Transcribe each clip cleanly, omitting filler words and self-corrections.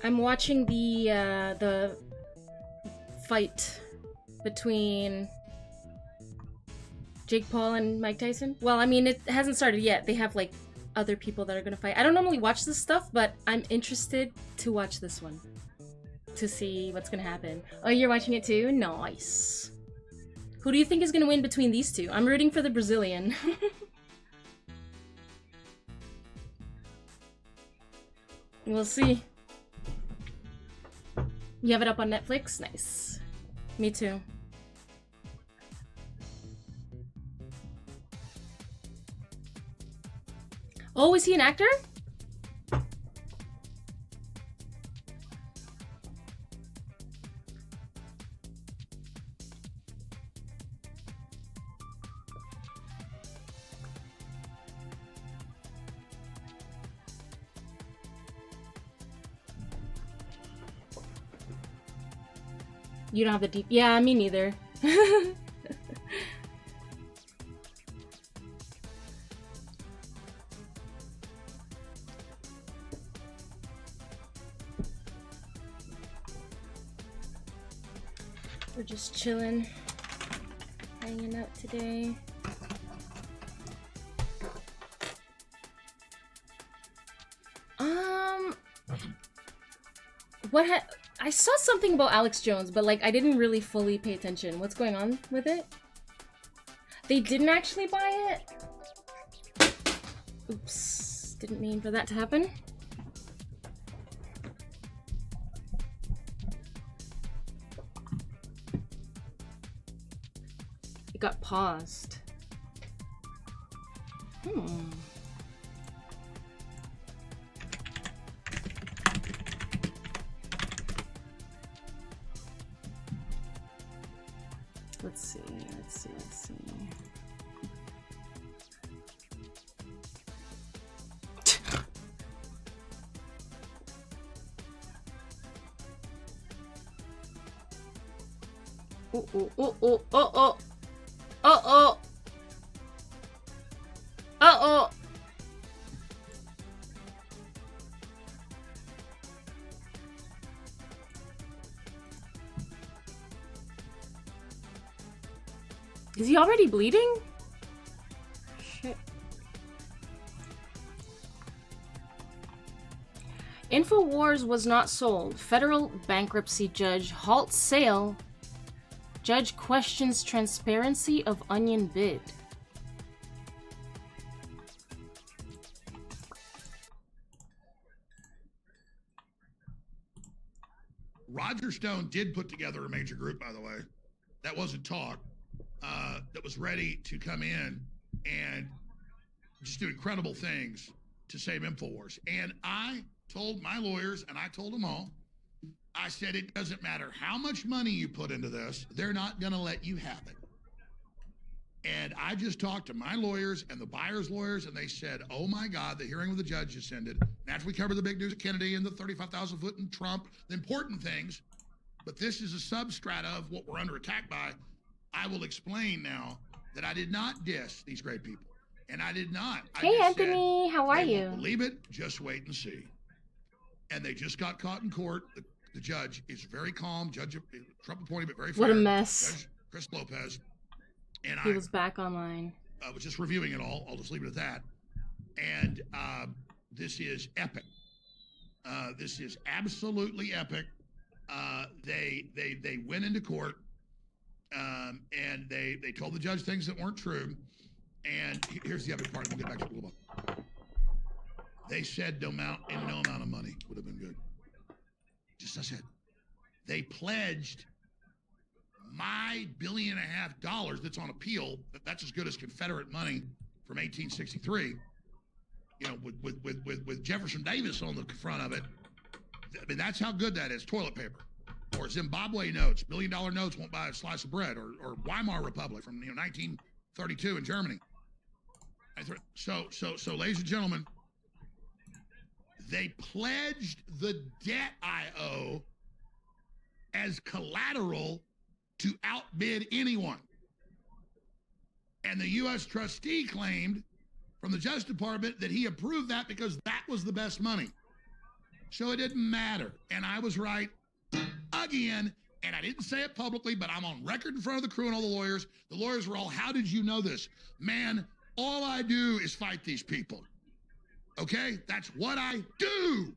I'm watching the fight between Jake Paul and Mike Tyson. Well, I mean, it hasn't started yet. They have like other people that are gonna fight. I don't normally watch this stuff, but I'm interested to watch this one to see what's gonna happen. Oh, you're watching it too? Nice. Who do you think is gonna win between these two? I'm rooting for the Brazilian. We'll see. You have it up on Netflix? Nice. Me too. Oh, is he an actor? You don't have the deep. Yeah, me neither. We're just chilling, hanging out today. I saw something about Alex Jones, but like I didn't really fully pay attention. What's going on with it? They didn't actually buy it? Oops, didn't mean for that to happen. It got paused. Let's see. Uh-oh. Is he already bleeding? Shit. InfoWars was not sold. Federal bankruptcy judge halts sale. Judge questions transparency of Onion bid. Roger Stone did put together a major group, by the way. That wasn't talk. That was ready to come in and just do incredible things to save InfoWars. And I told my lawyers, and I told them all, I said, it doesn't matter how much money you put into this, they're not going to let you have it. And I just talked to my lawyers and the buyer's lawyers, and they said, oh my God, the hearing with the judge just ended. After we covered the big news of Kennedy and the 35,000 foot and Trump, the important things, but this is a substrata of what we're under attack by. I will explain now that I did not diss these great people. And I did not. Hey, Anthony, how are you? Won't believe it. Just wait and see. And they just got caught in court. The judge is very calm. Judge Trump appointed, but very fair. What a mess. Judge Chris Lopez. And he was back online. I was just reviewing it all. I'll just leave it at that. And this is epic. This is absolutely epic. They went into court. And they told the judge things that weren't true. And here's the other part. We'll get back to it in a little bit. They said no amount of money would have been good. Just as I said. They pledged my $1.5 billion that's on appeal. That's as good as Confederate money from 1863. You know, with Jefferson Davis on the front of it. I mean, that's how good that is. Toilet paper. Or Zimbabwe notes, $1 billion notes won't buy a slice of bread, or Weimar Republic from 1932 in Germany. So, ladies and gentlemen, they pledged the debt I owe as collateral to outbid anyone. And the U.S. trustee claimed from the Justice Department that he approved that because that was the best money. So it didn't matter. And I was right again. And I didn't say it publicly, but I'm on record in front of the crew and all the lawyers. The lawyers were all, how did you know this? Man, all I do is fight these people. Okay? That's what I do.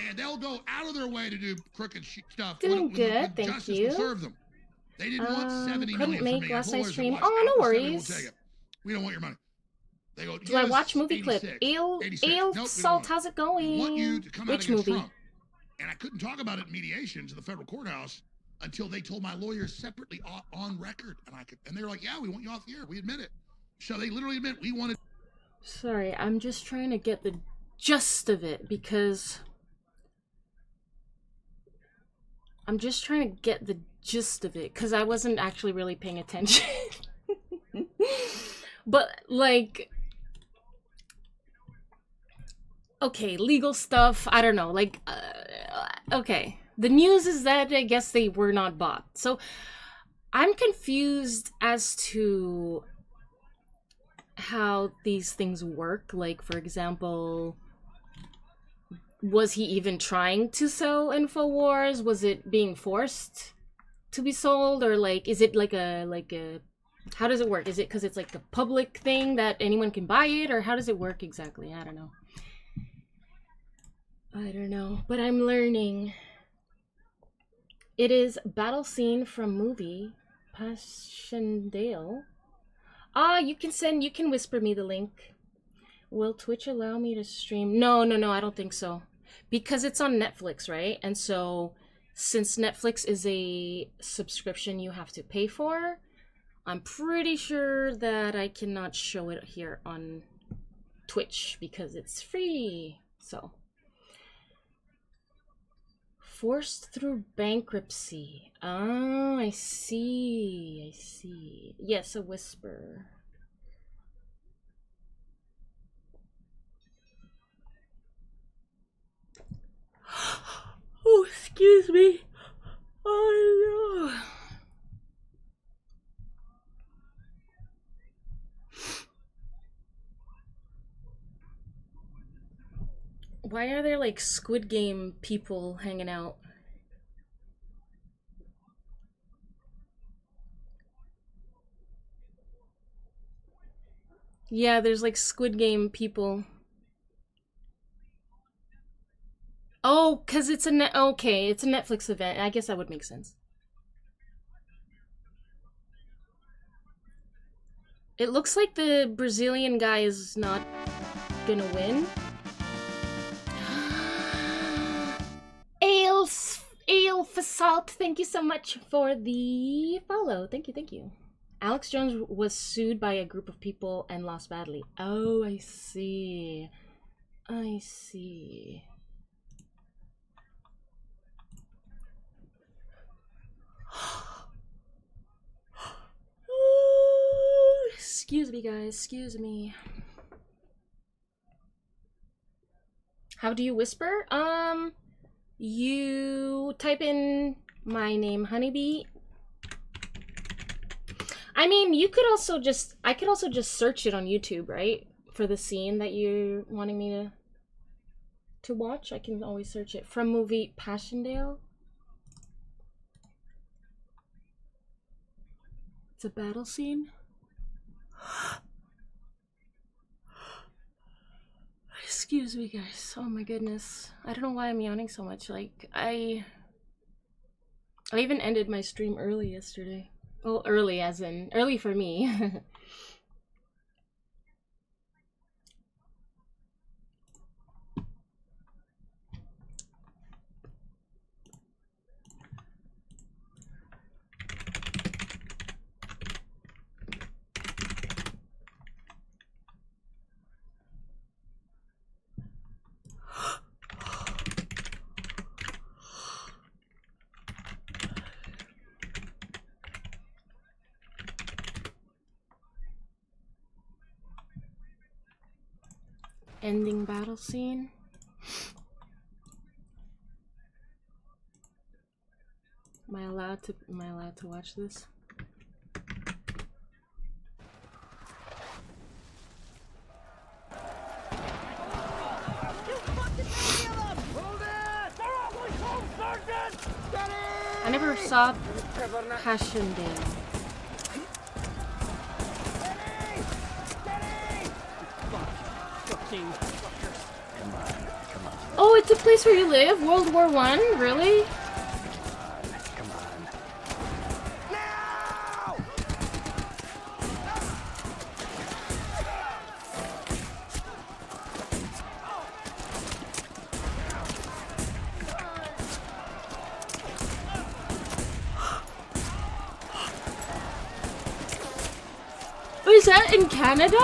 And they'll go out of their way to do crooked stuff. Doing good, thank justice you. will serve them. They didn't want 70 couldn't million make from me. last night's Lawyers stream. watched Oh, out no for 70, we'll worries. take it. We don't want your money. They go, Do I yes, watch movie clip? 86, Ale 86. Ale Nope, we don't Salt, want it. how's it We want you going? to come out Which against movie? Trump. And I couldn't talk about it in mediations in the federal courthouse until they told my lawyers separately on record. And they were like, yeah, we want you off the air. We admit it. So they literally admit we wanted. Sorry, I'm just trying to get the gist of it because I wasn't actually really paying attention. But like, okay, legal stuff, I don't know, like, okay. The news is that I guess they were not bought. So I'm confused as to how these things work. Like, for example, was he even trying to sell InfoWars? Was it being forced to be sold? Or like, is it like a how does it work? Is it because it's like a public thing that anyone can buy it? Or how does it work exactly? I don't know, but I'm learning. It is battle scene from movie Passchendaele. You can whisper me the link. Will Twitch allow me to stream? No, I don't think so. Because it's on Netflix, right? And so since Netflix is a subscription you have to pay for, I'm pretty sure that I cannot show it here on Twitch because it's free. So forced through bankruptcy. Oh, I see. Yes, a whisper. Oh, excuse me. Oh, no. Why are there like Squid Game people hanging out? Yeah, there's like Squid Game people. Oh, cause it's a okay, it's a Netflix event. I guess that would make sense. It looks like the Brazilian guy is not gonna win. Ale for salt, thank you so much for the follow. Thank you. Alex Jones was sued by a group of people and lost badly. Oh, I see. Excuse me, guys. Excuse me. How do you whisper? You type in my name, Hunniebee. I mean, you could also just, I could also just search it on YouTube, right? For the scene that you're wanting me to watch. I can always search it. From movie Passchendaele. It's a battle scene. Excuse me, guys. Oh my goodness. I don't know why I'm yawning so much. Like, I even ended my stream early yesterday. Well, early as in, early for me. Ending battle scene. Am I allowed to watch this? You fucking leave me alone! I never saw Passchendaele. Oh, it's a place where you live? World War I? Really? Come on. Oh, is that in Canada?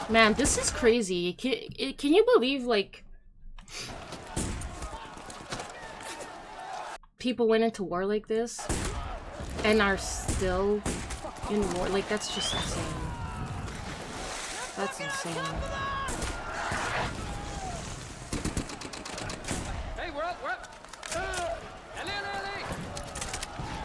Man, this is crazy. Can you believe, like, people went into war like this and are still in war? Like, that's just insane. That's insane. Hey, we're up.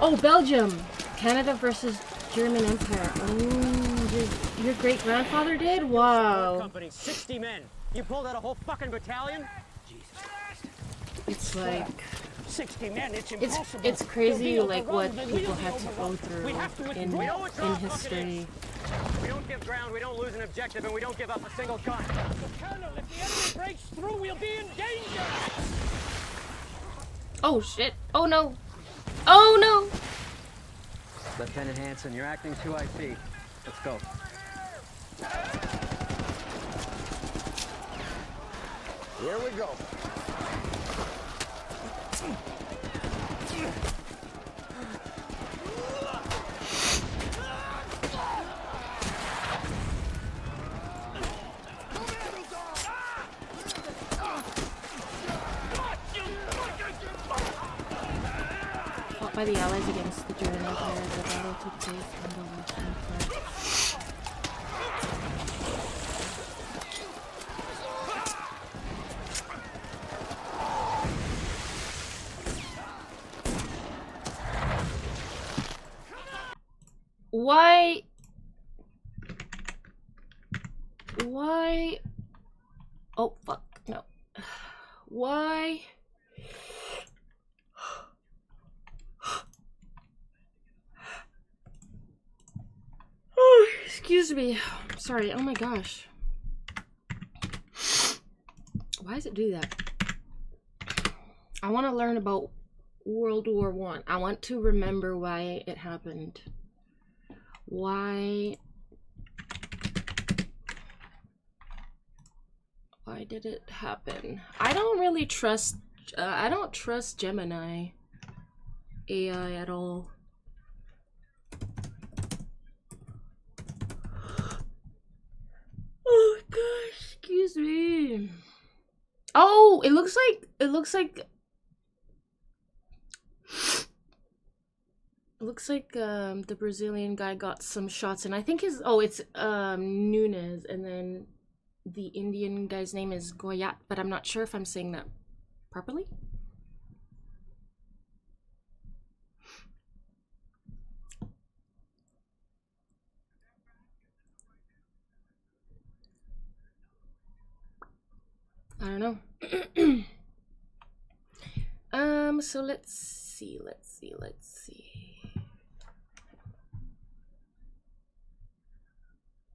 Oh, Belgium! Canada versus German Empire. Oh, your great-grandfather did? Wow. Company, 60 men. You pulled out a whole fucking battalion? Jesus Christ. It's like... 60 men, it's impossible. It's crazy, like, what people had to go through in history. We don't give ground, we don't lose an objective, and we don't give up a single gun. Colonel, if the enemy breaks through, we'll be in danger! Oh, shit. Oh, no. Oh, no! Lieutenant Hanson, you're acting too IP. Let's go. Here we go. Fought by the Allies against the German Empire, the battle took place on the Western Front. Why? Oh, fuck, no. Why? Oh, excuse me. Sorry, oh my gosh. Why does it do that? I want to learn about World War I. I want to remember why it happened. Why did it happen? I don't really trust, I don't trust Gemini AI at all. Oh gosh, excuse me. Oh, it looks like the Brazilian guy got some shots, and I think it's Nunes, and then the Indian guy's name is Goyat, but I'm not sure if I'm saying that properly. I don't know. So let's see.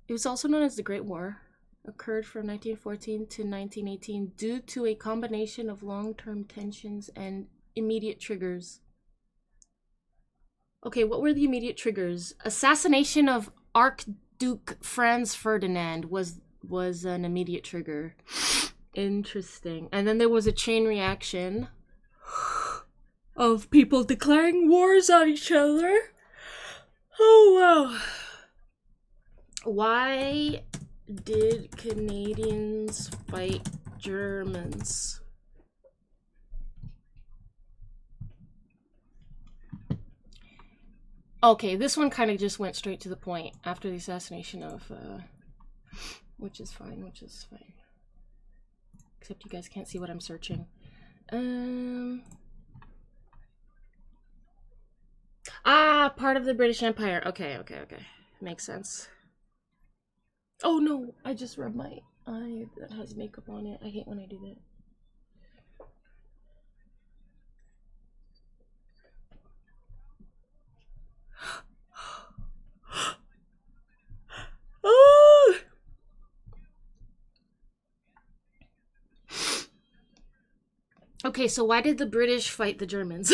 It was also known as the Great War. Occurred from 1914 to 1918 due to a combination of long-term tensions and immediate triggers. Okay, what were the immediate triggers? Assassination of Archduke Franz Ferdinand was an immediate trigger. Interesting. And then there was a chain reaction of people declaring wars on each other. Oh, wow. Why did Canadians fight Germans? Okay, this one kind of just went straight to the point after the assassination of, which is fine. Except you guys can't see what I'm searching. Part of the British Empire. Okay. Makes sense. Oh no, I just rubbed my eye that has makeup on it. I hate when I do that. Okay, so why did the British fight the Germans?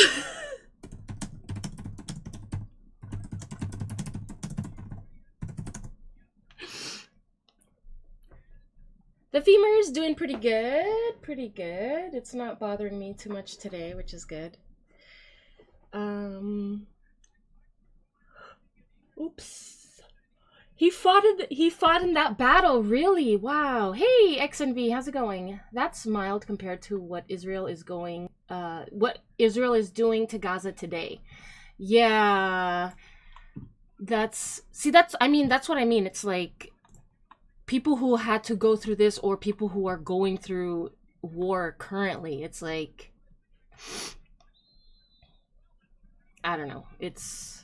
The femur is doing pretty good. Pretty good. It's not bothering me too much today, which is good. Oops. He fought in that battle, really? Wow. Hey, XNV, how's it going? That's mild compared to what Israel is doing to Gaza today. Yeah. That's what I mean. It's like people who had to go through this or people who are going through war currently. It's like, I don't know. It's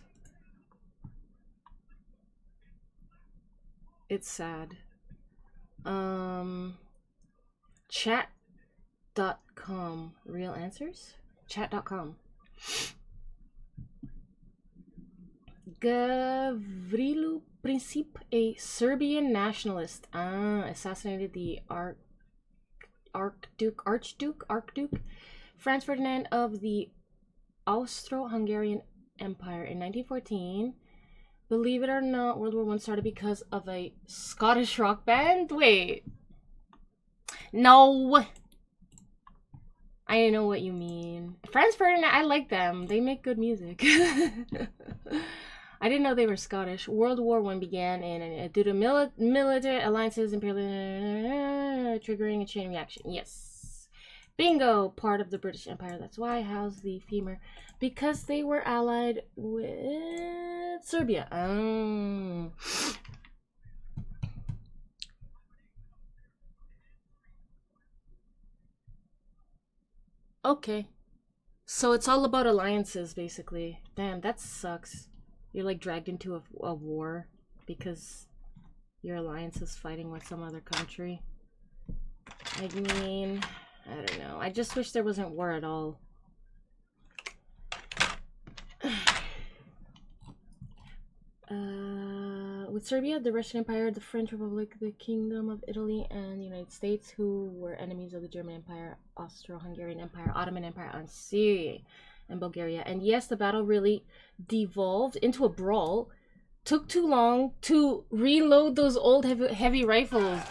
sad. Chat.com. Real answers? Chat.com. Gavrilo Princip, a Serbian nationalist, assassinated the Archduke Franz Ferdinand of the Austro-Hungarian Empire in 1914. Believe it or not, World War I started because of a Scottish rock band? Wait. No. I know what you mean. Franz Ferdinand, I like them. They make good music. I didn't know they were Scottish. World War I began due to military alliances, triggering a chain reaction. Yes. Bingo! Part of the British Empire. That's why. How's the femur? Because they were allied with Serbia. Oh. Okay. So it's all about alliances, basically. Damn, that sucks. You're like dragged into a war because your alliance is fighting with some other country. I mean, I don't know. I just wish there wasn't war at all. With Serbia, the Russian Empire, the French Republic, the Kingdom of Italy, and the United States, who were enemies of the German Empire, Austro-Hungarian Empire, Ottoman Empire, and Syria and Bulgaria. And yes, the battle really devolved into a brawl. Took too long to reload those old heavy rifles.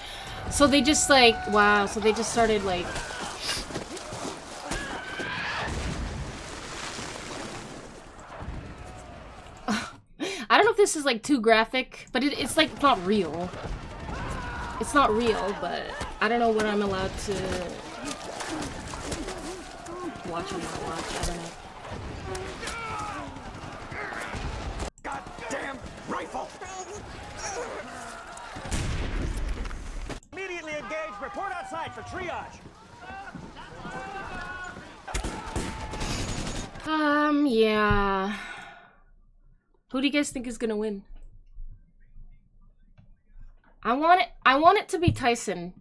So they just like, wow, so they just started like... I don't know if this is like too graphic, but it's like, it's not real. It's not real, but I don't know what I'm allowed to watch or not watch. I don't know. Goddamn rifle! Immediately engaged. Report outside for triage. Yeah. Who do you guys think is gonna win? I want it to be Tyson.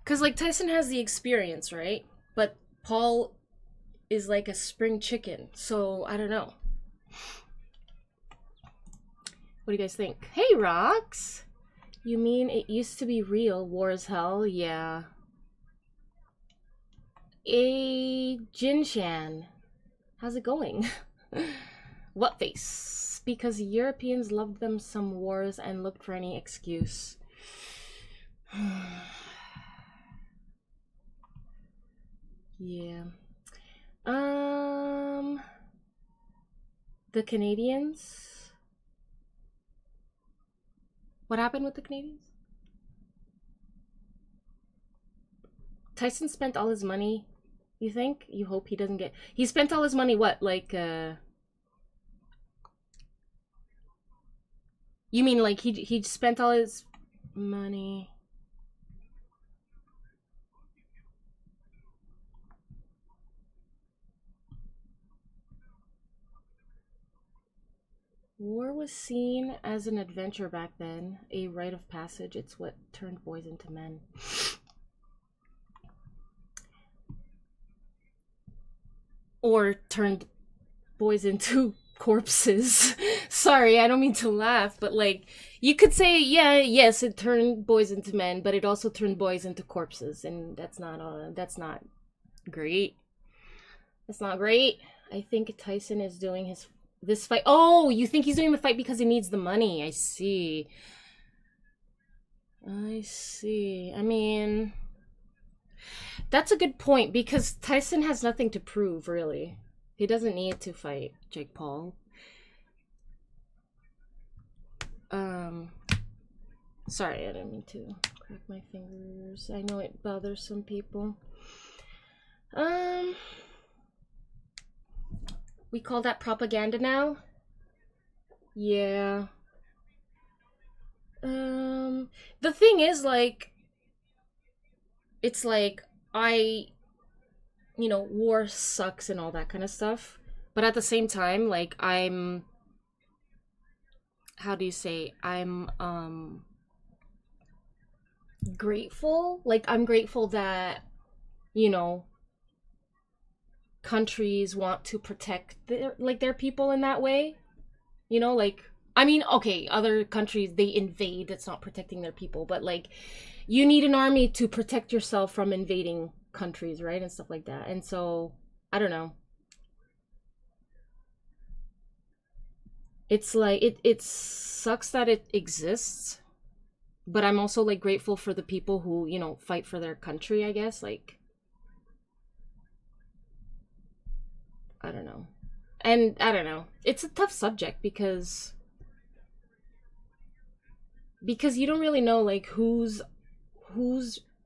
Cause like Tyson has the experience, right? But Paul is like a spring chicken, so I don't know. What do you guys think? Hey Rox! You mean it used to be real, war is hell? Yeah. Hey Jinshan. How's it going? What face? Because Europeans loved them some wars and looked for any excuse. Yeah. The Canadians? What happened with the Canadians? Tyson spent all his money, you think? You hope he doesn't get... He spent all his money, what? Like, You mean like he spent all his money... War was seen as an adventure back then, a rite of passage. It's what turned boys into men. Or turned boys into corpses. Sorry, I don't mean to laugh, but like, you could say, yeah, yes, it turned boys into men, but it also turned boys into corpses, and that's not great. That's not great. I think Tyson is doing this fight. Oh, you think he's doing the fight because he needs the money. I see. I mean, that's a good point, because Tyson has nothing to prove, really. He doesn't need to fight Jake Paul. Sorry, I didn't mean to crack my fingers. I know it bothers some people. We call that propaganda now? Yeah. The thing is, like, it's like, war sucks and all that kind of stuff. But at the same time, like, I'm grateful. Like, I'm grateful that, countries want to protect their people in that way. Like, I mean, okay, other countries, they invade, that's not protecting their people, but like, you need an army to protect yourself from invading countries, right? And stuff like that. And so, I don't know. It's like, it sucks that it exists, but I'm also like grateful for the people who, fight for their country, I guess. Like, I don't know. And I don't know. It's a tough subject because you don't really know, like, who's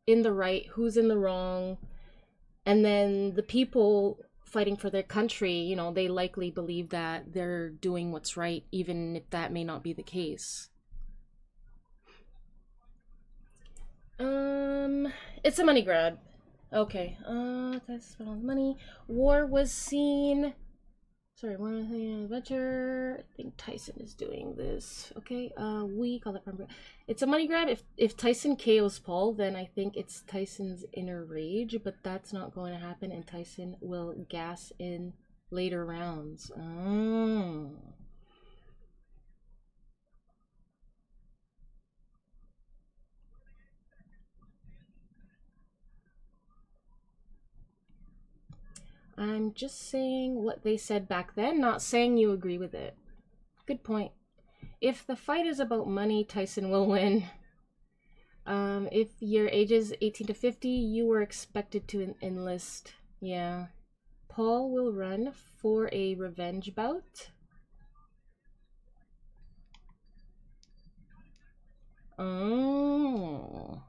in the right, who's in the wrong. And then the people fighting for their country, they likely believe that they're doing what's right, even if that may not be the case. It's a money grab. Okay. That's spent all the money. War was seen. Sorry, one thing adventure. I think Tyson is doing this. Okay. We call it remembrance. It's a money grab. If Tyson KOs Paul, then I think it's Tyson's inner rage, but that's not going to happen, and Tyson will gas in later rounds. Oh. I'm just saying what they said back then, not saying you agree with it. Good point. If the fight is about money, Tyson will win. If your age is 18 to 50, you were expected to enlist. Yeah. Paul will run for a revenge bout. Oh.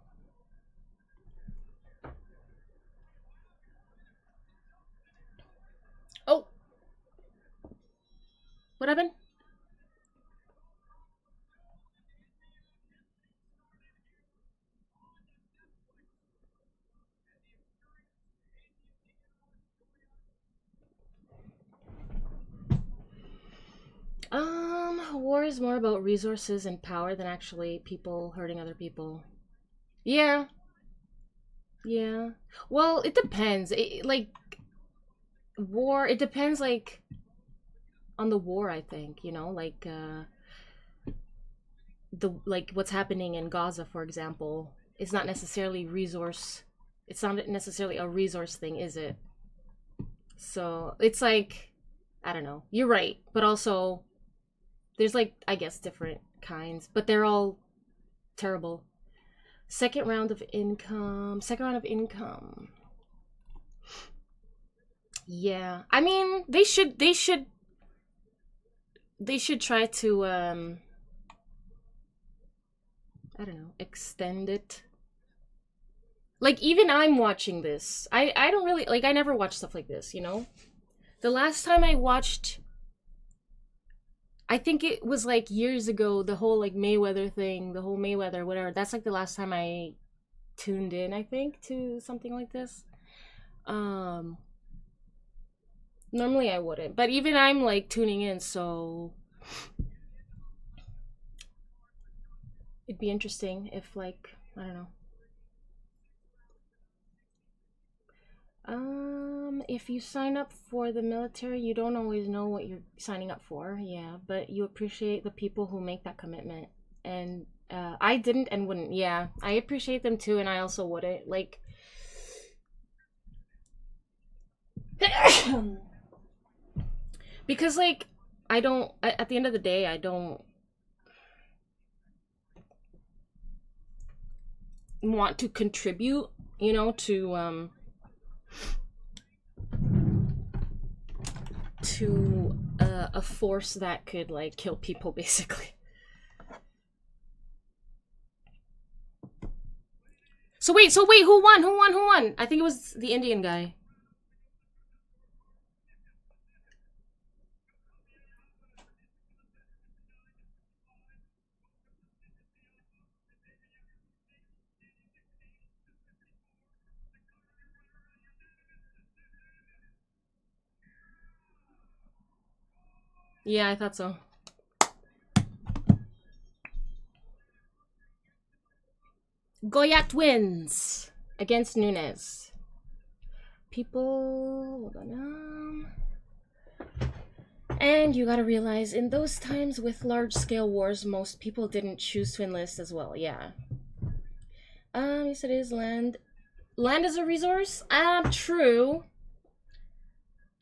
Oh. What happened? War is more about resources and power than actually people hurting other people. Yeah. Yeah. Well, it depends. War, it depends, like, on the war, I think, like, what's happening in Gaza, for example, it's not necessarily a resource thing, is it? So, it's like, I don't know. You're right, but also, there's, like, I guess, different kinds, but they're all terrible. Second round of income. Yeah. I mean, they should try to, I don't know, extend it. Like, even I'm watching this. I don't really, like, I never watch stuff like this, The last time I watched, I think it was like years ago, the whole like Mayweather thing, the whole Mayweather, whatever. That's like the last time I tuned in, I think, to something like this. Normally I wouldn't, but even I'm like tuning in, so It'd be interesting if, like, I don't know. If you sign up for the military, you don't always know what you're signing up for, yeah, but you appreciate the people who make that commitment. And I didn't and wouldn't, yeah. I appreciate them too, and I also wouldn't. Like, because, like, I don't, at the end of the day, I don't want to contribute, you know, to a force that could, like, kill people, basically. So wait, who won? Who won? I think it was the Indian guy. Yeah, I thought so. Goyat wins against Nunes. People, hold on. And you gotta realize, in those times with large-scale wars, most people didn't choose to enlist as well. Yeah. Yes, it is land. Land is a resource. True.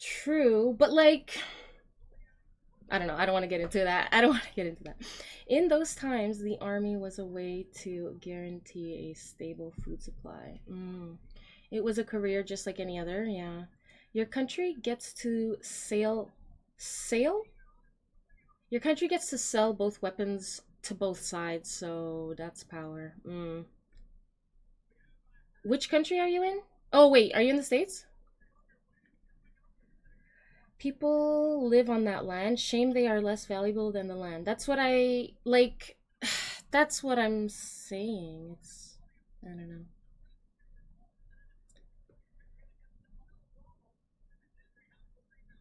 True, but like, I don't know. I don't want to get into that. In those times, the army was a way to guarantee a stable food supply. It was a career just like any other, yeah. Your country gets to sell? Your country gets to sell both weapons to both sides, so that's power. Which country are you in? Oh, wait, are you in the States? People live on that land. Shame they are less valuable than the land. That's what I, like, that's what I'm saying. It's, I don't know.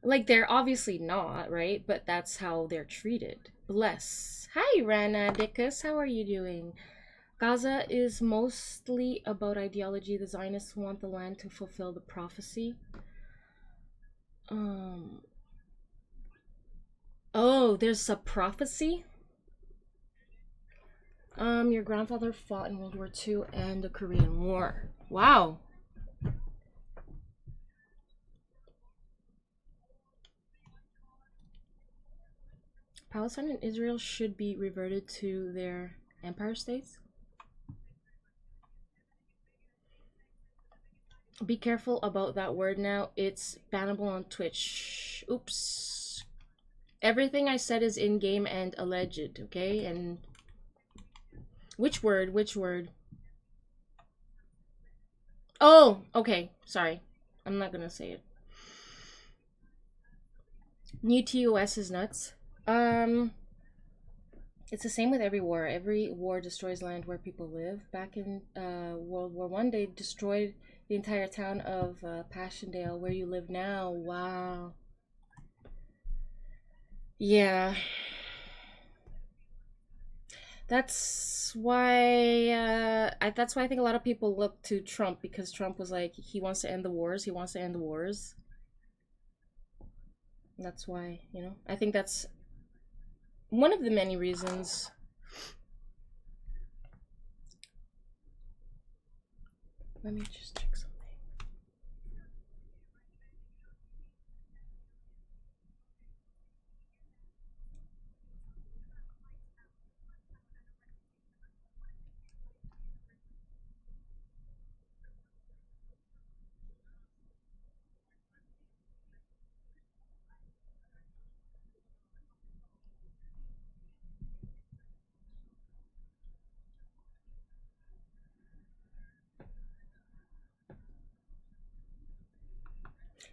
Like, they're obviously not, right? But that's how they're treated. Bless. Hi, Rana Dickus. How are you doing? Gaza is mostly about ideology. The Zionists want the land to fulfill the prophecy. Oh, there's a prophecy? Your grandfather fought in World War II and the Korean War. Wow. Palestine and Israel should be reverted to their empire states. Be careful about that word now. It's bannable on Twitch. Oops. Everything I said is in-game and alleged, okay? And which word? Which word? Oh, okay. Sorry. I'm not gonna say it. New TOS is nuts. It's the same with every war. Every war destroys land where people live. Back in World War I, they destroyed the entire town of Passchendaele, where you live now. Wow. Yeah. That's why I think a lot of people look to Trump, because Trump was like, he wants to end the wars. He wants to end the wars. That's why, you know, I think that's one of the many reasons. Let me just check something.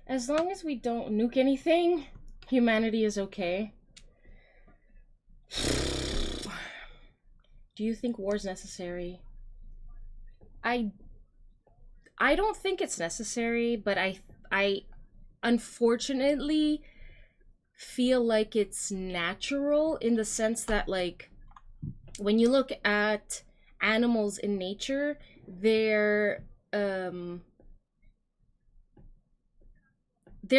As long as we don't nuke anything, humanity is okay. Do you think war is necessary? I don't think it's necessary, but I unfortunately feel like it's natural, in the sense that, like, when you look at animals in nature, they're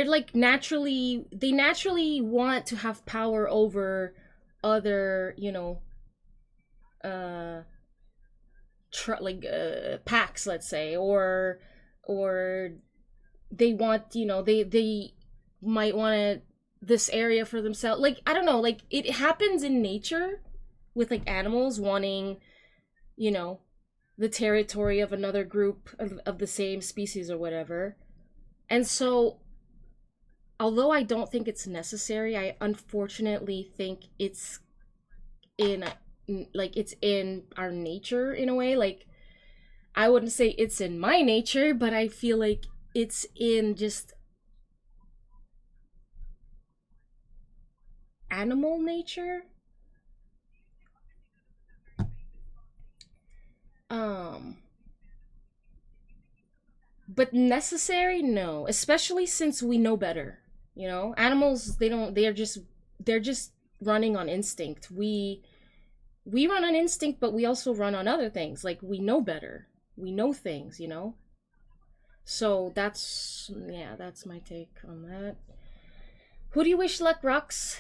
like they naturally want to have power over other, you know, packs, let's say, or they want, you know, they might want this area for themselves. Like, I don't know, like it happens in nature with like animals wanting, you know, the territory of another group of the same species or whatever. And so, although I don't think it's necessary, I unfortunately think it's in it's in our nature in a way. Like, I wouldn't say it's in my nature, but I feel like it's in just animal nature. Um but necessary? No, especially since we know better. You know, animals, they don't, they're just running on instinct. We run on instinct, but we also run on other things. Like, we know better. We know things, you know? So that's, yeah, that's my take on that. Who do you wish luck, Rux?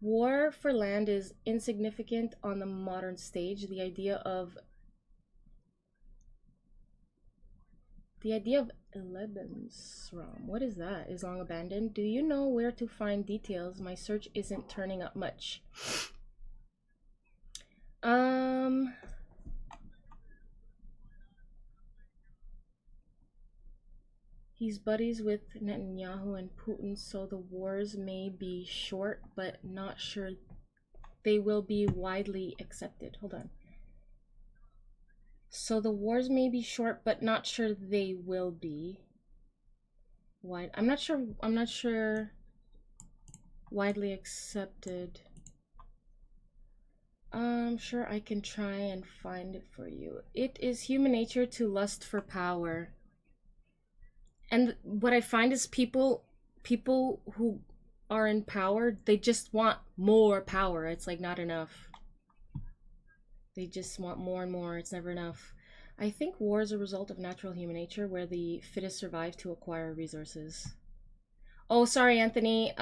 War for land is insignificant on the modern stage. The idea of Lebensraum, what is that? Is long abandoned. Do you know where to find details? My search isn't turning up much. He's buddies with Netanyahu and Putin, so the wars may be short, but not sure they will be widely accepted. Hold on. So the wars may be short, but not sure they will be wide. I'm not sure widely accepted. I'm sure I can try and find it for you. It is human nature to lust for power. And what I find is people who are in power, they just want more power. It's like not enough. They just want more and more. It's never enough. I think war is a result of natural human nature where the fittest survive to acquire resources. Oh, sorry, Anthony.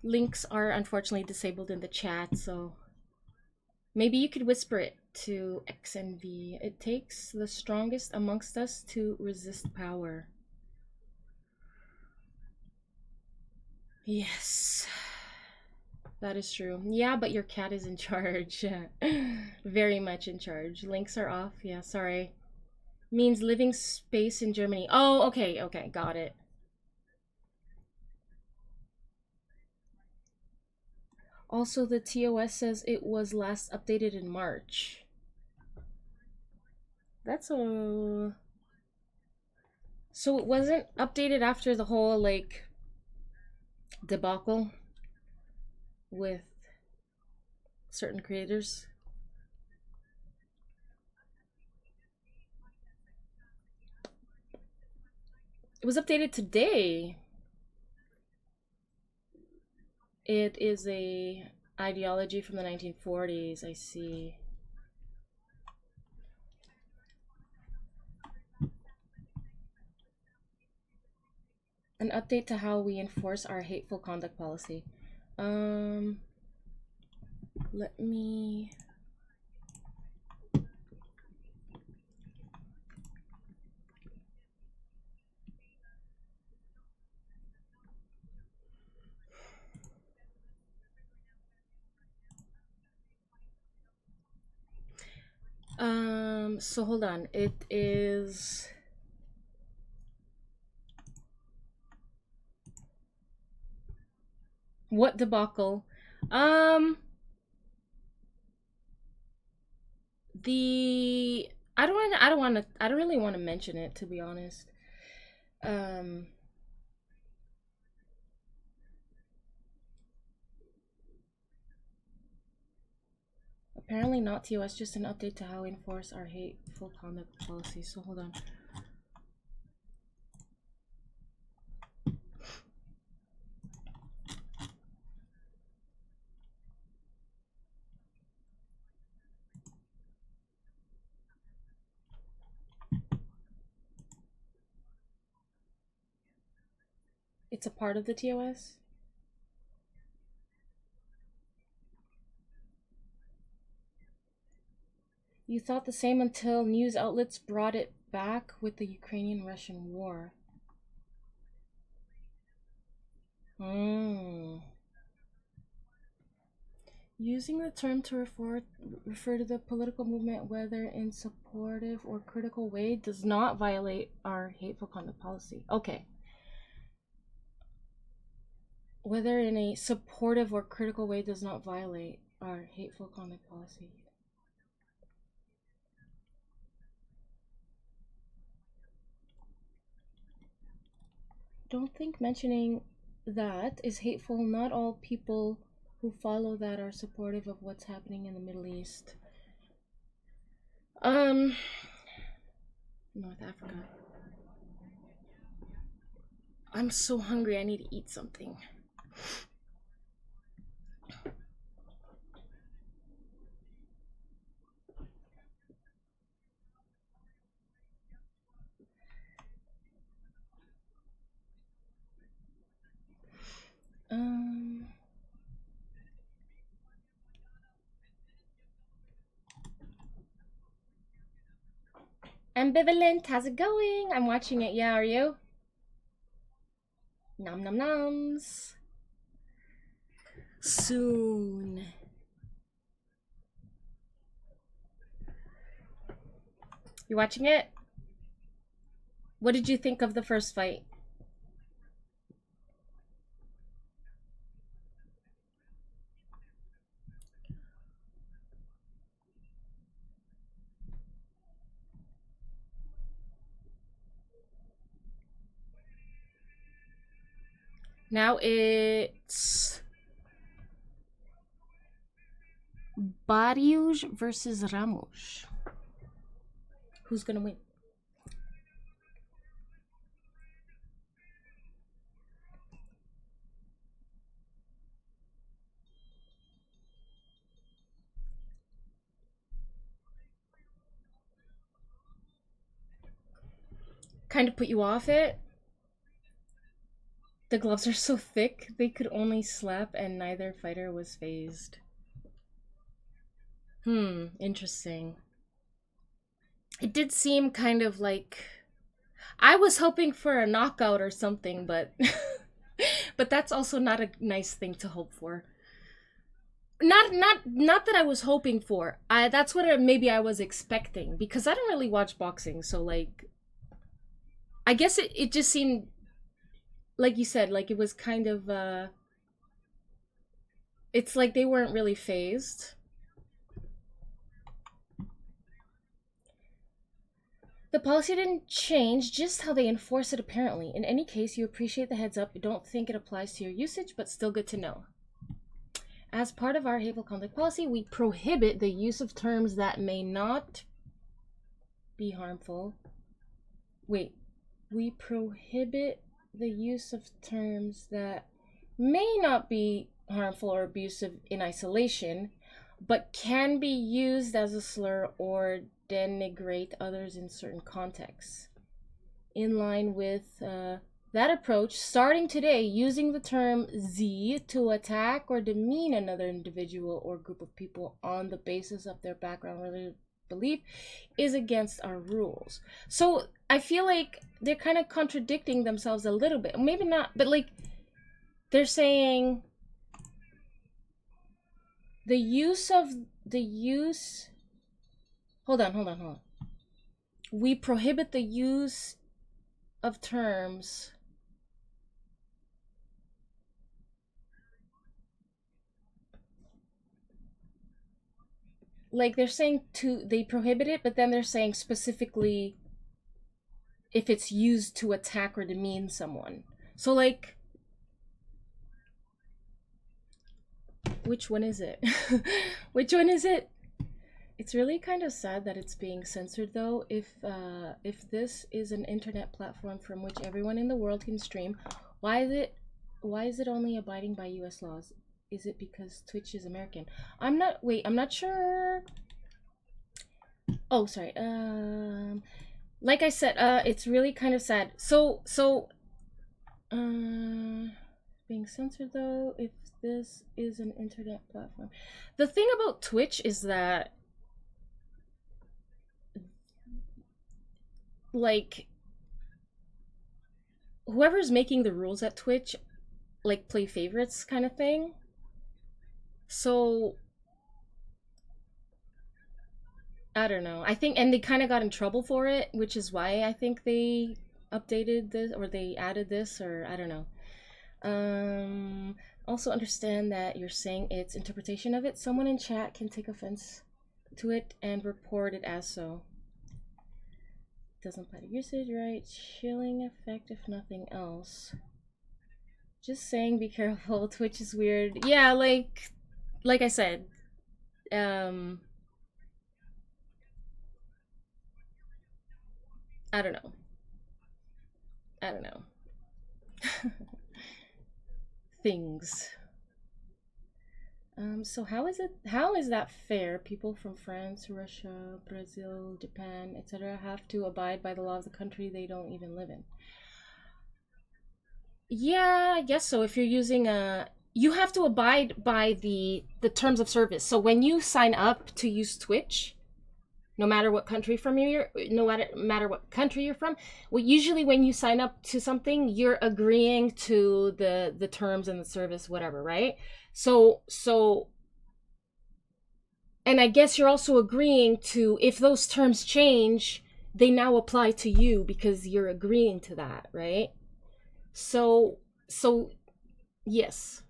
Links are unfortunately disabled in the chat, so maybe you could whisper it to XNV. It takes the strongest amongst us to resist power. Yes, that is true. Yeah, but your cat is in charge. Very much in charge. Links are off. Yeah, sorry. Means living space in Germany. Oh, okay, okay, got it. Also, the TOS says it was last updated in March. That's a... So it wasn't updated after the whole, like, debacle with certain creators? It was updated today. It is a ideology from the 1940s, I see. An update to how we enforce our hateful conduct policy. Let me... So hold on. It is... What debacle? I don't really want to mention it, to be honest. Apparently not TOS, just an update to how we enforce our hateful conduct policy. So hold on. It's a part of the TOS? You thought the same until news outlets brought it back with the Ukrainian-Russian war. Using the term to refer to the political movement, whether in supportive or critical way, does not violate our hateful conduct policy. Okay. Whether in a supportive or critical way does not violate our hateful conduct policy. Don't think mentioning that is hateful. Not all people who follow that are supportive of what's happening in the Middle East. North Africa. I'm so hungry, I need to eat something. Ambivalent, how's it going? I'm watching it, yeah, are you? Nom nom noms. Soon. You watching it? What did you think of the first fight? Now it's Barrios versus Ramos. Who's gonna win? Kind of put you off it. The gloves are so thick, they could only slap and neither fighter was phased. Interesting. It did seem kind of like... I was hoping for a knockout or something, but... but that's also not a nice thing to hope for. Not that I was hoping for. That's what maybe I was expecting, because I don't really watch boxing, so like... I guess it just seemed... Like you said, like it was kind of, it's like they weren't really phased. The policy didn't change, just how they enforce it apparently. In any case, you appreciate the heads up. You don't think it applies to your usage, but still good to know. As part of our hateful conduct policy, we prohibit the use of terms that may not be harmful. Wait, we prohibit the use of terms that may not be harmful or abusive in isolation, but can be used as a slur or denigrate others in certain contexts. In line with that approach, starting today, using the term Z to attack or demean another individual or group of people on the basis of their background related belief is against our rules. So I feel like they're kind of contradicting themselves a little bit. Maybe not, but like they're saying the use hold on. We prohibit the use of terms like they're saying they prohibit it, but then they're saying specifically if it's used to attack or demean someone. So like, which one is it? Which one is it? It's really kind of sad that it's being censored though. If this is an internet platform from which everyone in the world can stream, why is it only abiding by US laws? Is it because Twitch is American? I'm not sure. Oh, sorry. Like I said, it's really kind of sad. So Being censored though, if this is an internet platform. The thing about Twitch is that, like, whoever's making the rules at Twitch, like, play favorites kind of thing. So, I don't know. I think, and they kind of got in trouble for it, which is why I think they updated this, or they added this, or I don't know. Also understand that you're saying it's interpretation of it. Someone in chat can take offense to it and report it as so. Doesn't apply to usage, right? Chilling effect if nothing else. Just saying be careful. Twitch is weird. Yeah, like I said, I don't know. I don't know. Things. So how is that fair? People from France, Russia, Brazil, Japan, etc. have to abide by the law of the country they don't even live in. Yeah, I guess so. If you're using you have to abide by the terms of service. So when you sign up to use Twitch, no matter what country matter what country you're from, well, usually when you sign up to something, you're agreeing to the terms and the service, whatever, right? So, and I guess you're also agreeing to, if those terms change, they now apply to you because you're agreeing to that, right? So yes.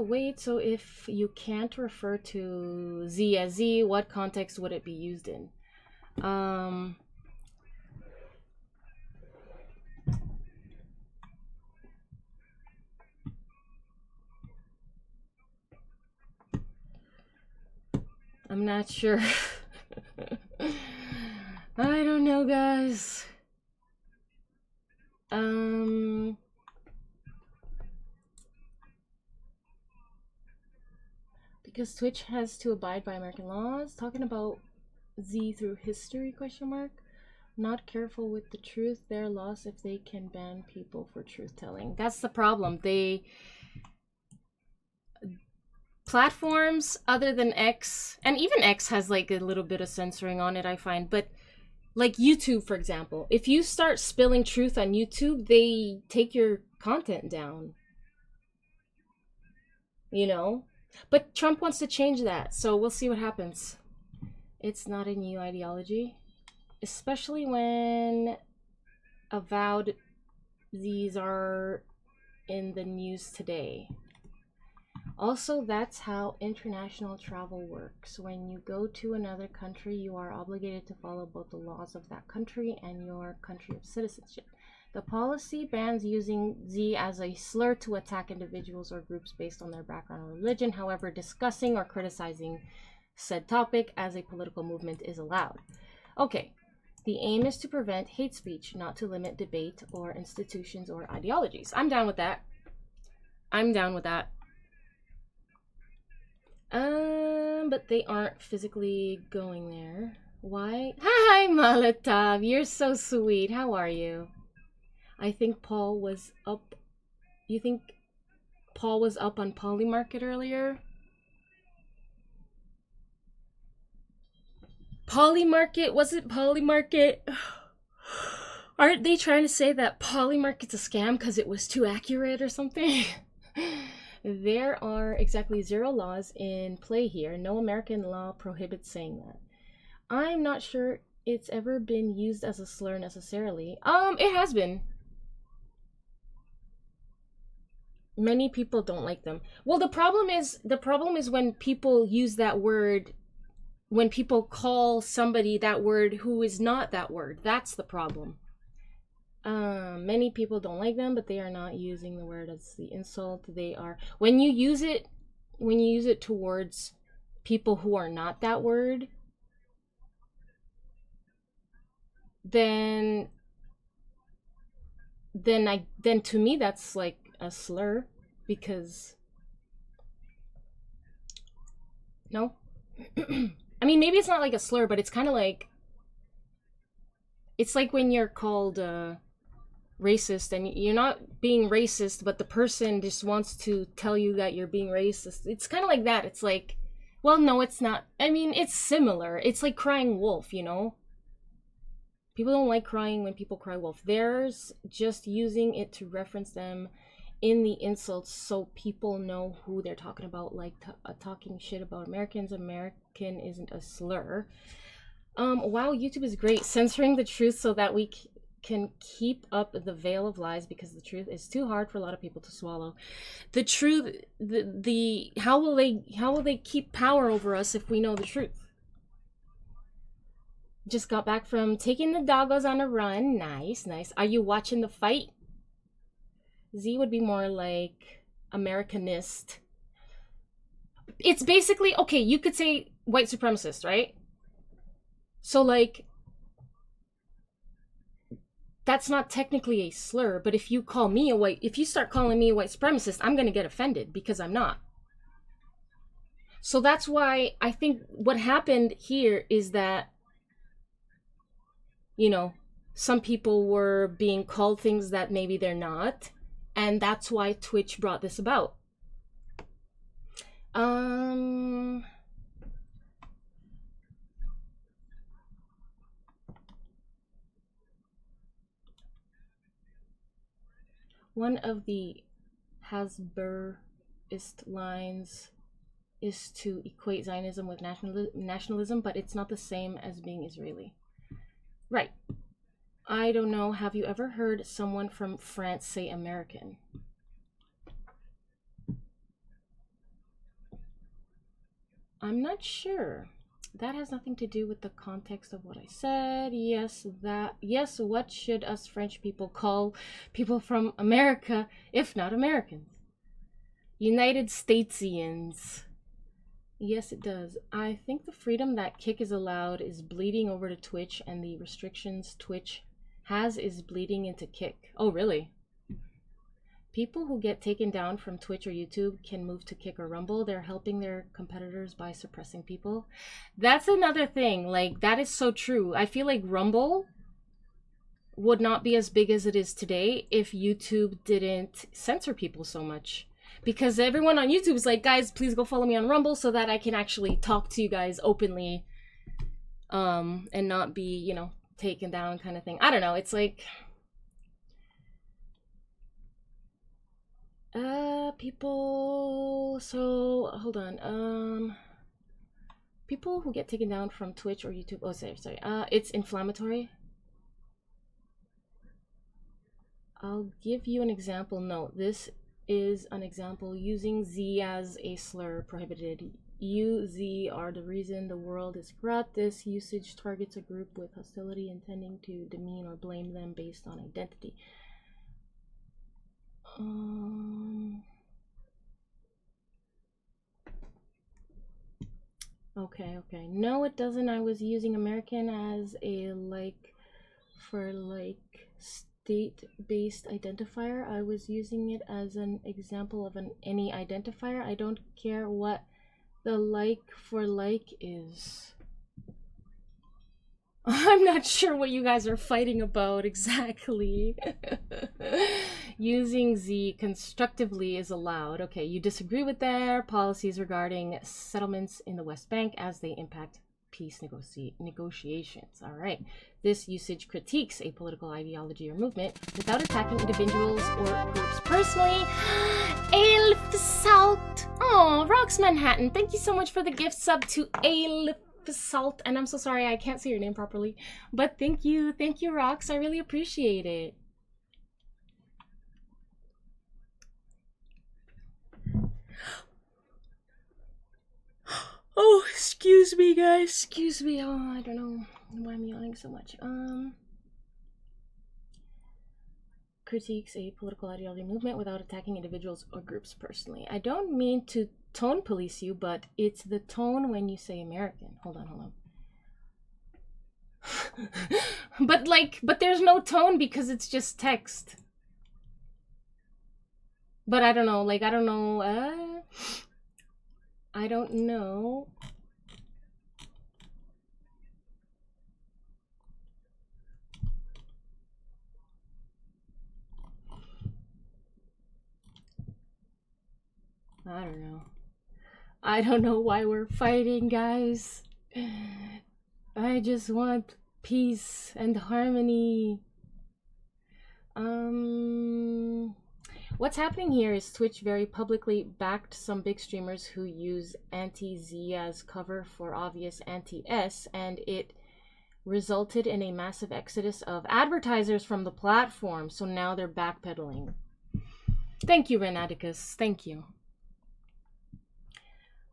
Wait, so if you can't refer to Z as Z, what context would it be used in? I'm not sure. I don't know, guys. Because Twitch has to abide by American laws. Talking about Z through history, question mark. Not careful with the truth, they're lost if they can ban people for truth telling. That's the problem. Platforms other than X, and even X has like a little bit of censoring on it, I find, but like YouTube, for example, if you start spilling truth on YouTube, they take your content down, you know? But Trump wants to change that, so we'll see what happens. It's not a new ideology, especially when avowed these are in the news today. Also, that's how international travel works. When you go to another country, you are obligated to follow both the laws of that country and your country of citizenship. The policy bans using Z as a slur to attack individuals or groups based on their background or religion. However, discussing or criticizing said topic as a political movement is allowed. Okay, the aim is to prevent hate speech, not to limit debate or institutions or ideologies. I'm down with that. I'm down with that. But they aren't physically going there. Why? Hi, Molotov. You're so sweet. How are you? I think Paul was up. You think Paul was up on Polymarket earlier? Polymarket? Was it Polymarket? Aren't they trying to say that Polymarket's a scam because it was too accurate or something? There are exactly 0 laws in play here. No American law prohibits saying that. I'm not sure it's ever been used as a slur necessarily. It has been. Many people don't like them. Well, the problem is when people use that word, when people call somebody that word who is not that word. That's the problem. Many people don't like them, but they are not using the word as the insult. They are, when you use it towards people who are not that word, then to me that's like a slur, because no. I mean, maybe it's not like a slur, but it's kind of like, It's like when you're called racist and you're not being racist, but the person just wants to tell you that you're being racist. It's kind of like that. It's like, well, no, it's not. I mean, it's similar. It's like crying wolf, you know? People don't like crying when people cry wolf. There's just using it to reference them in the insults so people know who they're talking about, like talking shit about Americans. American isn't a slur. Wow, YouTube is great. Censoring the truth so that we can keep up the veil of lies, because the truth is too hard for a lot of people to swallow. The truth, how will they keep power over us if we know the truth? Just got back from taking the doggos on a run. Nice, nice. Are you watching the fight? Z would be more like Americanist. It's basically, okay, you could say white supremacist, right? So like, that's not technically a slur, but if you start calling me a white supremacist, I'm gonna get offended because I'm not. So that's why I think what happened here is that, you know, some people were being called things that maybe they're not, and that's why Twitch brought this about. One of the Hasburist lines is to equate Zionism with nationalism, but it's not the same as being Israeli. Right. I don't know. Have you ever heard someone from France say American? I'm not sure. That has nothing to do with the context of what I said. Yes, what should us French people call people from America if not Americans? United Statesians. Yes, it does. I think the freedom that Kick is allowed is bleeding over to Twitch, and the restrictions Twitch has is bleeding into Kick. Oh, really? People who get taken down from Twitch or YouTube can move to Kick or Rumble. They're helping their competitors by suppressing people. That's another thing. Like, that is so true. I feel like Rumble would not be as big as it is today if YouTube didn't censor people so much. Because everyone on YouTube is like, guys, please go follow me on Rumble so that I can actually talk to you guys openly, and not be, you know, taken down kind of thing. I don't know. It's like, people, so hold on. People who get taken down from Twitch or YouTube, oh, sorry, it's inflammatory. I'll give you an example. No, this is an example. Using Z as a slur prohibited. You, Z, are the reason the world is corrupt. This usage targets a group with hostility, intending to demean or blame them based on identity. Okay. No, it doesn't. I was using American as a state-based identifier. I was using it as an example of any identifier. I don't care what the like for like is. I'm not sure what you guys are fighting about exactly. Using Z constructively is allowed. Okay, you disagree with their policies regarding settlements in the West Bank as they impact peace negotiations. All right. This usage critiques a political ideology or movement without attacking individuals or groups personally. Elf Salt. Oh, Rocks Manhattan. Thank you so much for the gift sub to Elf Salt. And I'm so sorry I can't say your name properly. But thank you, Rocks. I really appreciate it. Oh, excuse me, guys. Excuse me. Oh, I don't know why I'm yawning so much. Critiques a political ideology movement without attacking individuals or groups personally. I don't mean to tone police you, but it's the tone when you say American. Hold on. but there's no tone because it's just text. But I don't know. I don't know. I don't know. I don't know. I don't know why we're fighting, guys. I just want peace and harmony. What's happening here is Twitch very publicly backed some big streamers who use anti-Z as cover for obvious anti-S, and it resulted in a massive exodus of advertisers from the platform. So now they're backpedaling. Thank you, Renaticus. Thank you.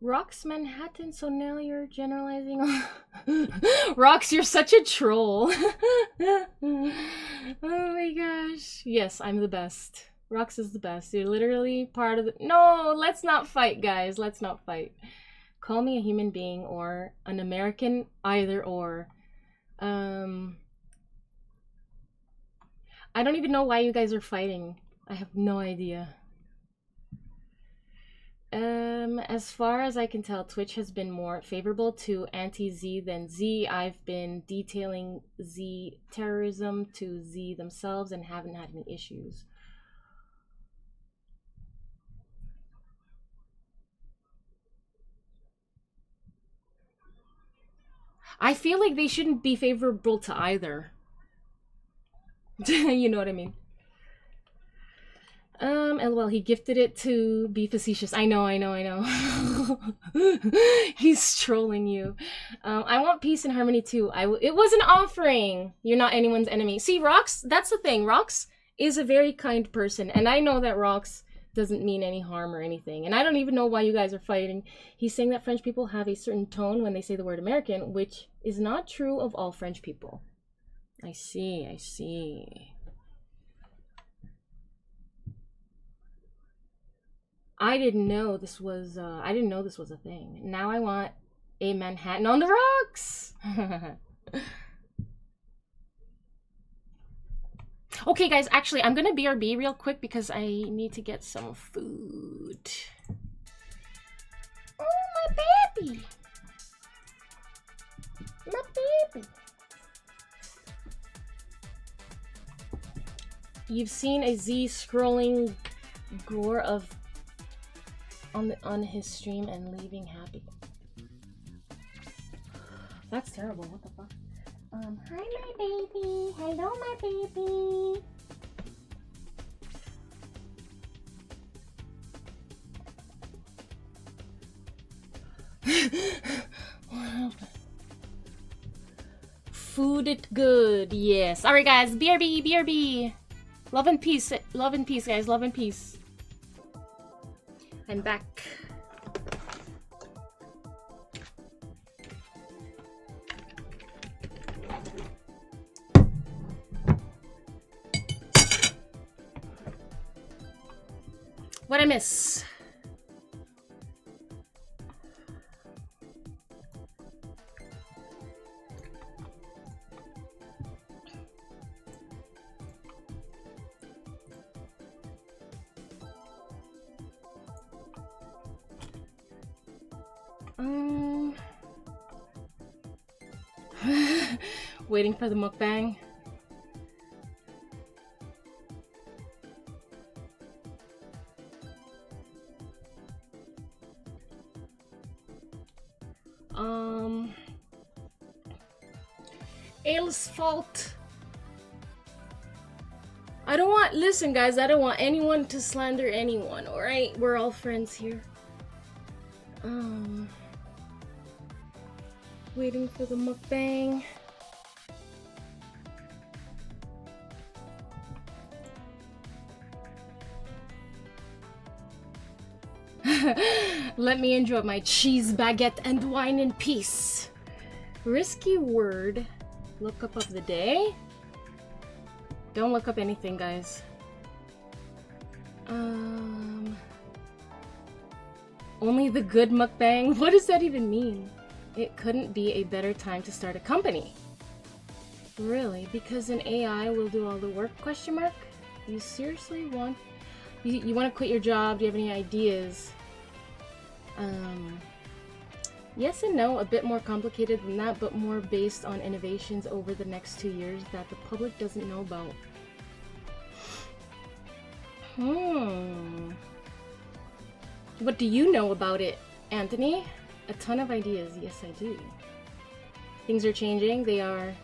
Rox Manhattan, so now you're generalizing. Rox, you're such a troll. Oh my gosh. Yes, I'm the best. Rox is the best. You're literally part of the... No, let's not fight, guys. Let's not fight. Call me a human being or an American, either or. I don't even know why you guys are fighting. I have no idea. As far as I can tell, Twitch has been more favorable to anti-Z than Z. I've been detailing Z terrorism to Z themselves and haven't had any issues. I feel like they shouldn't be favorable to either. You know what I mean? LOL, he gifted it to be facetious. I know. He's trolling you. I want peace and harmony too. It was an offering. You're not anyone's enemy. See, Rox, that's the thing. Rox is a very kind person, and I know that Rox doesn't mean any harm or anything. And I don't even know why you guys are fighting. He's saying that French people have a certain tone when they say the word American, which is not true of all French people. I see. I didn't know this was a thing. Now I want a Manhattan on the rocks. Okay, guys, actually, I'm gonna BRB real quick because I need to get some food. Oh, my baby. My baby. You've seen a Z scrolling gore of on his stream and leaving happy. That's terrible. What the fuck? Hi, my baby. Hello, my baby. What happened? Food it good. Yes. All right, guys. BRB. Love and peace. Love and peace, guys. Love and peace. I'm back. What'd I miss? Waiting for the mukbang. Ale's fault. Listen guys, I don't want anyone to slander anyone, alright? We're all friends here. Waiting for the mukbang. Let me enjoy my cheese baguette and wine in peace. Risky word. Look up of the day. Don't look up anything, guys. Only the good mukbang? What does that even mean? It couldn't be a better time to start a company. Really? Because an AI will do all the work? Question mark? You seriously want... You want to quit your job? Do you have any ideas? Yes and no, a bit more complicated than that, but more based on innovations over the next 2 years that the public doesn't know about. What do you know about it, Anthony? A ton of ideas. Yes, I do. Things are changing. They are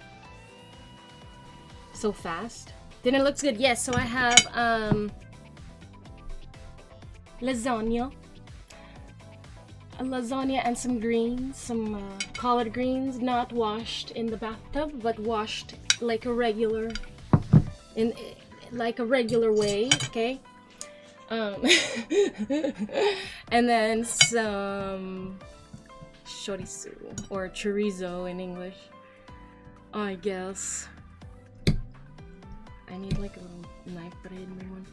so fast. Dinner looks good. Yes, so I have lasagna. A lasagna and some greens, some collard greens, not washed in the bathtub, but washed like a regular, like a regular way, okay? And then some chorizo, or chorizo in English, I guess. I need like a little knife, but I didn't bring one.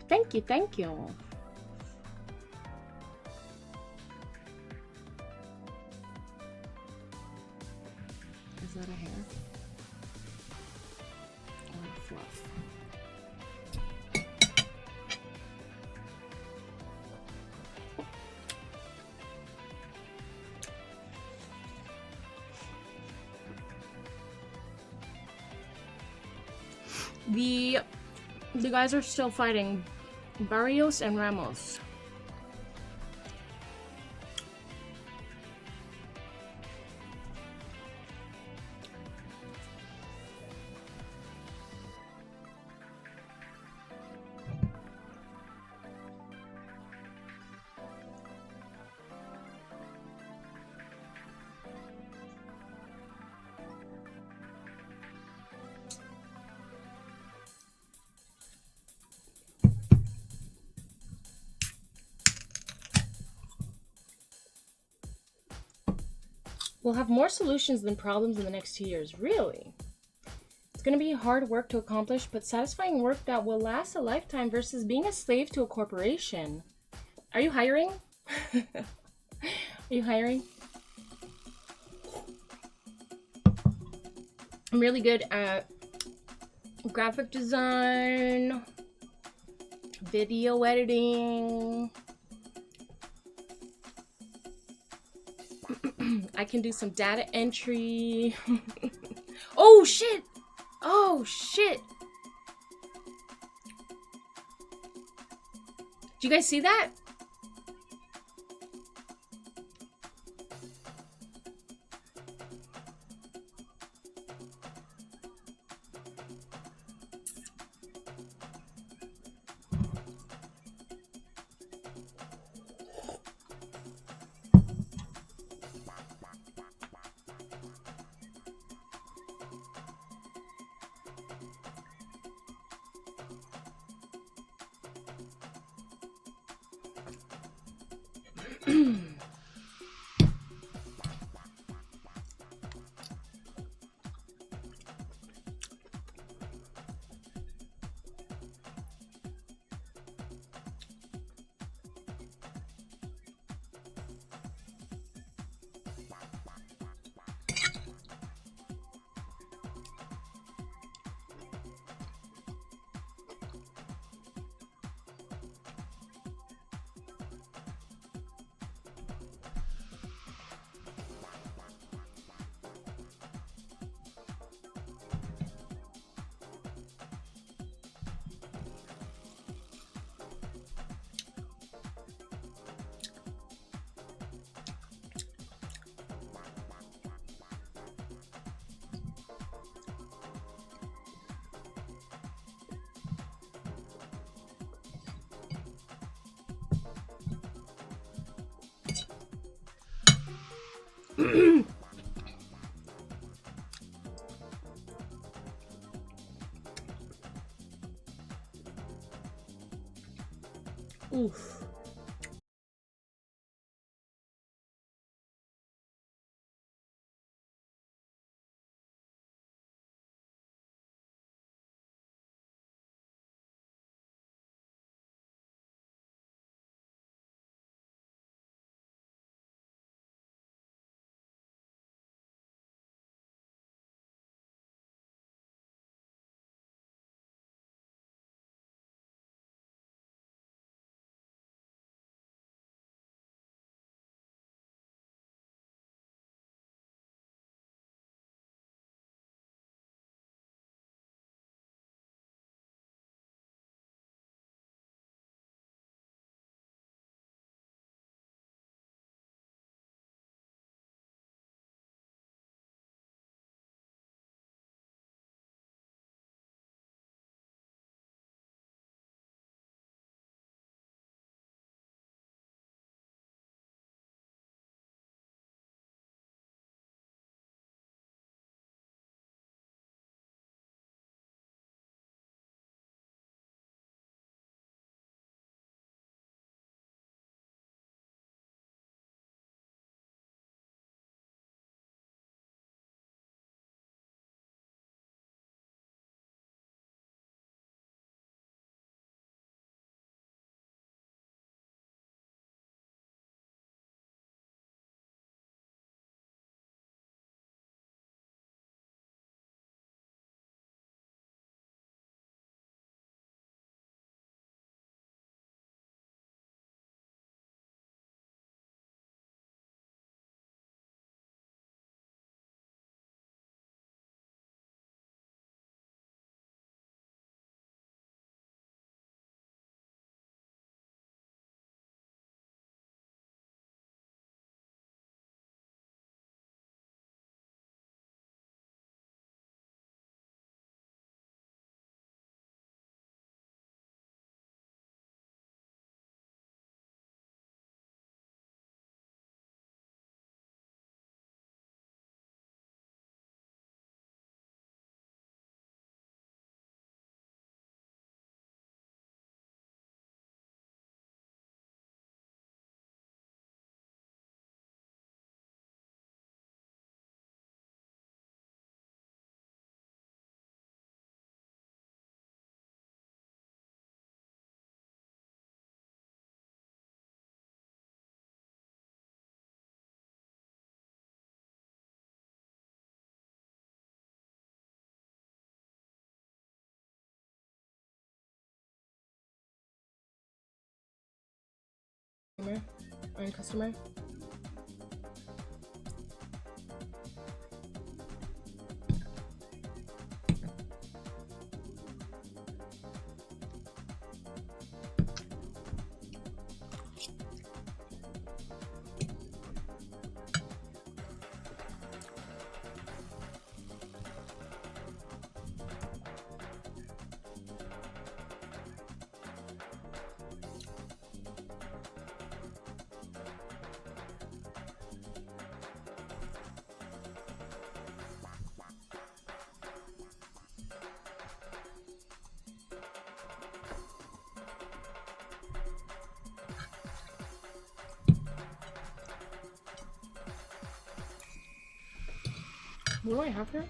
Thank you, thank you. Is that a hair? Or a fluff? The guys are still fighting, Barrios and Ramos. We'll have more solutions than problems in the next 2 years. Really? It's going to be hard work to accomplish, but satisfying work that will last a lifetime versus being a slave to a corporation. Are you hiring? Are you hiring? I'm really good at graphic design, video editing. I can do some data entry. Oh shit! Oh shit! Did you guys see that? Oof. Earn customer. What do I have here?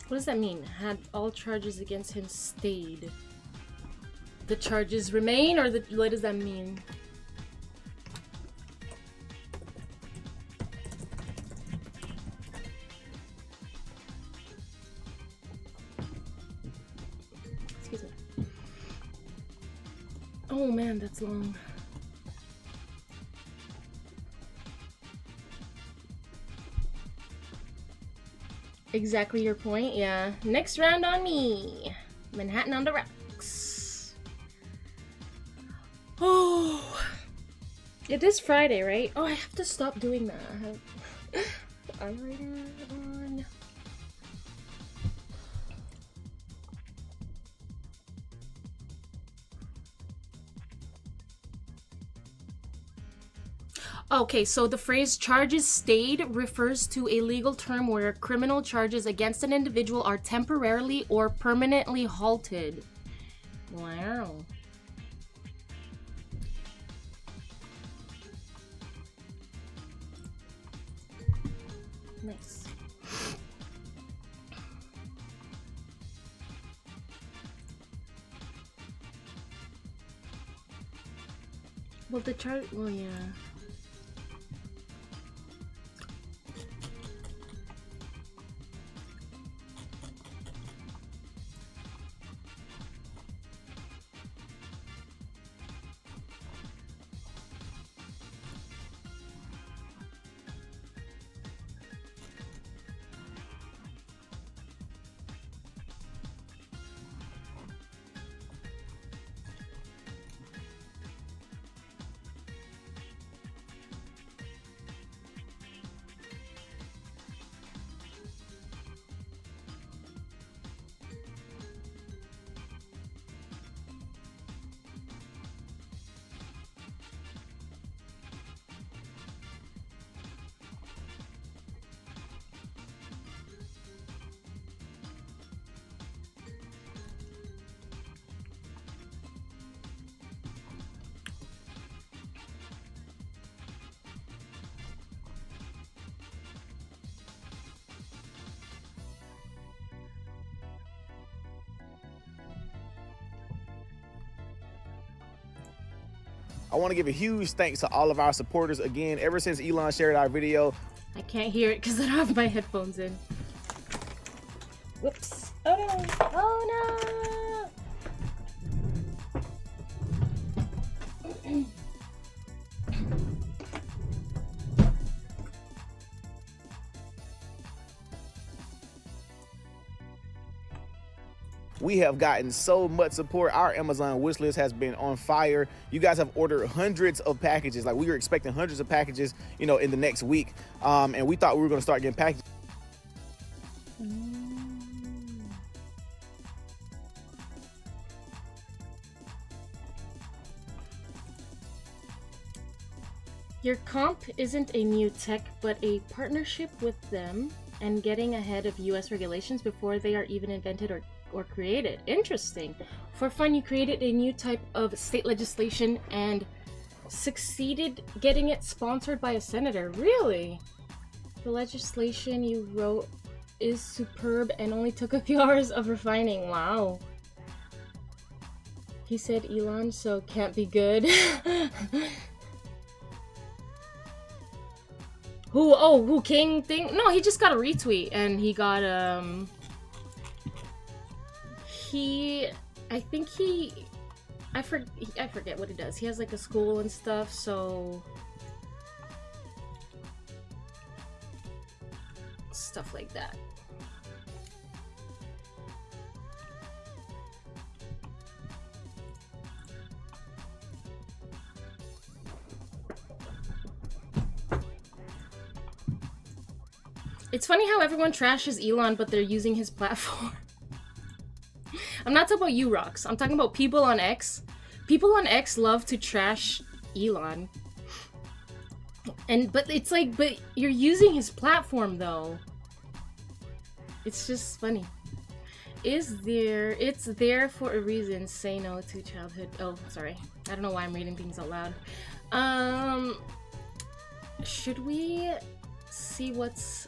What does that mean? Had all charges against him stayed. The charges remain, or what does that mean? Excuse me. Oh man, that's long. Exactly your point, yeah. Next round on me. Manhattan on the rocks. Oh. It is Friday, right? Oh, I have to stop doing that. I have eyeliner on. Okay, so the phrase charges stayed refers to a legal term where criminal charges against an individual are temporarily or permanently halted. Wow. Nice. Well, the charge, well, yeah. I want to give a huge thanks to all of our supporters again. Ever since Elon shared our video, I can't hear it because I don't have my headphones in. Whoops. Oh no. Oh no. we have gotten so much support. Our Amazon wish list has been on fire. You guys have ordered hundreds of packages. Like, we were expecting hundreds of packages, you know, in the next week. And we thought we were going to start getting packages. Your comp isn't a new tech, but a partnership with them and getting ahead of US regulations before they are even invented or created. Interesting. For fun, you created a new type of state legislation and succeeded getting it sponsored by a senator. Really? The legislation you wrote is superb and only took a few hours of refining. Wow. He said Elon, so can't be good. Who King thing? No, he just got a retweet and he got I forget what he does. He has like a school and stuff, so stuff like that. It's funny how everyone trashes Elon, but they're using his platform. I'm not talking about you, Rox. I'm talking about people on X. People on X love to trash Elon. But it's like, but you're using his platform though. It's just funny. It's there for a reason. Say no to childhood. Oh, sorry. I don't know why I'm reading things out loud. Should we see what's...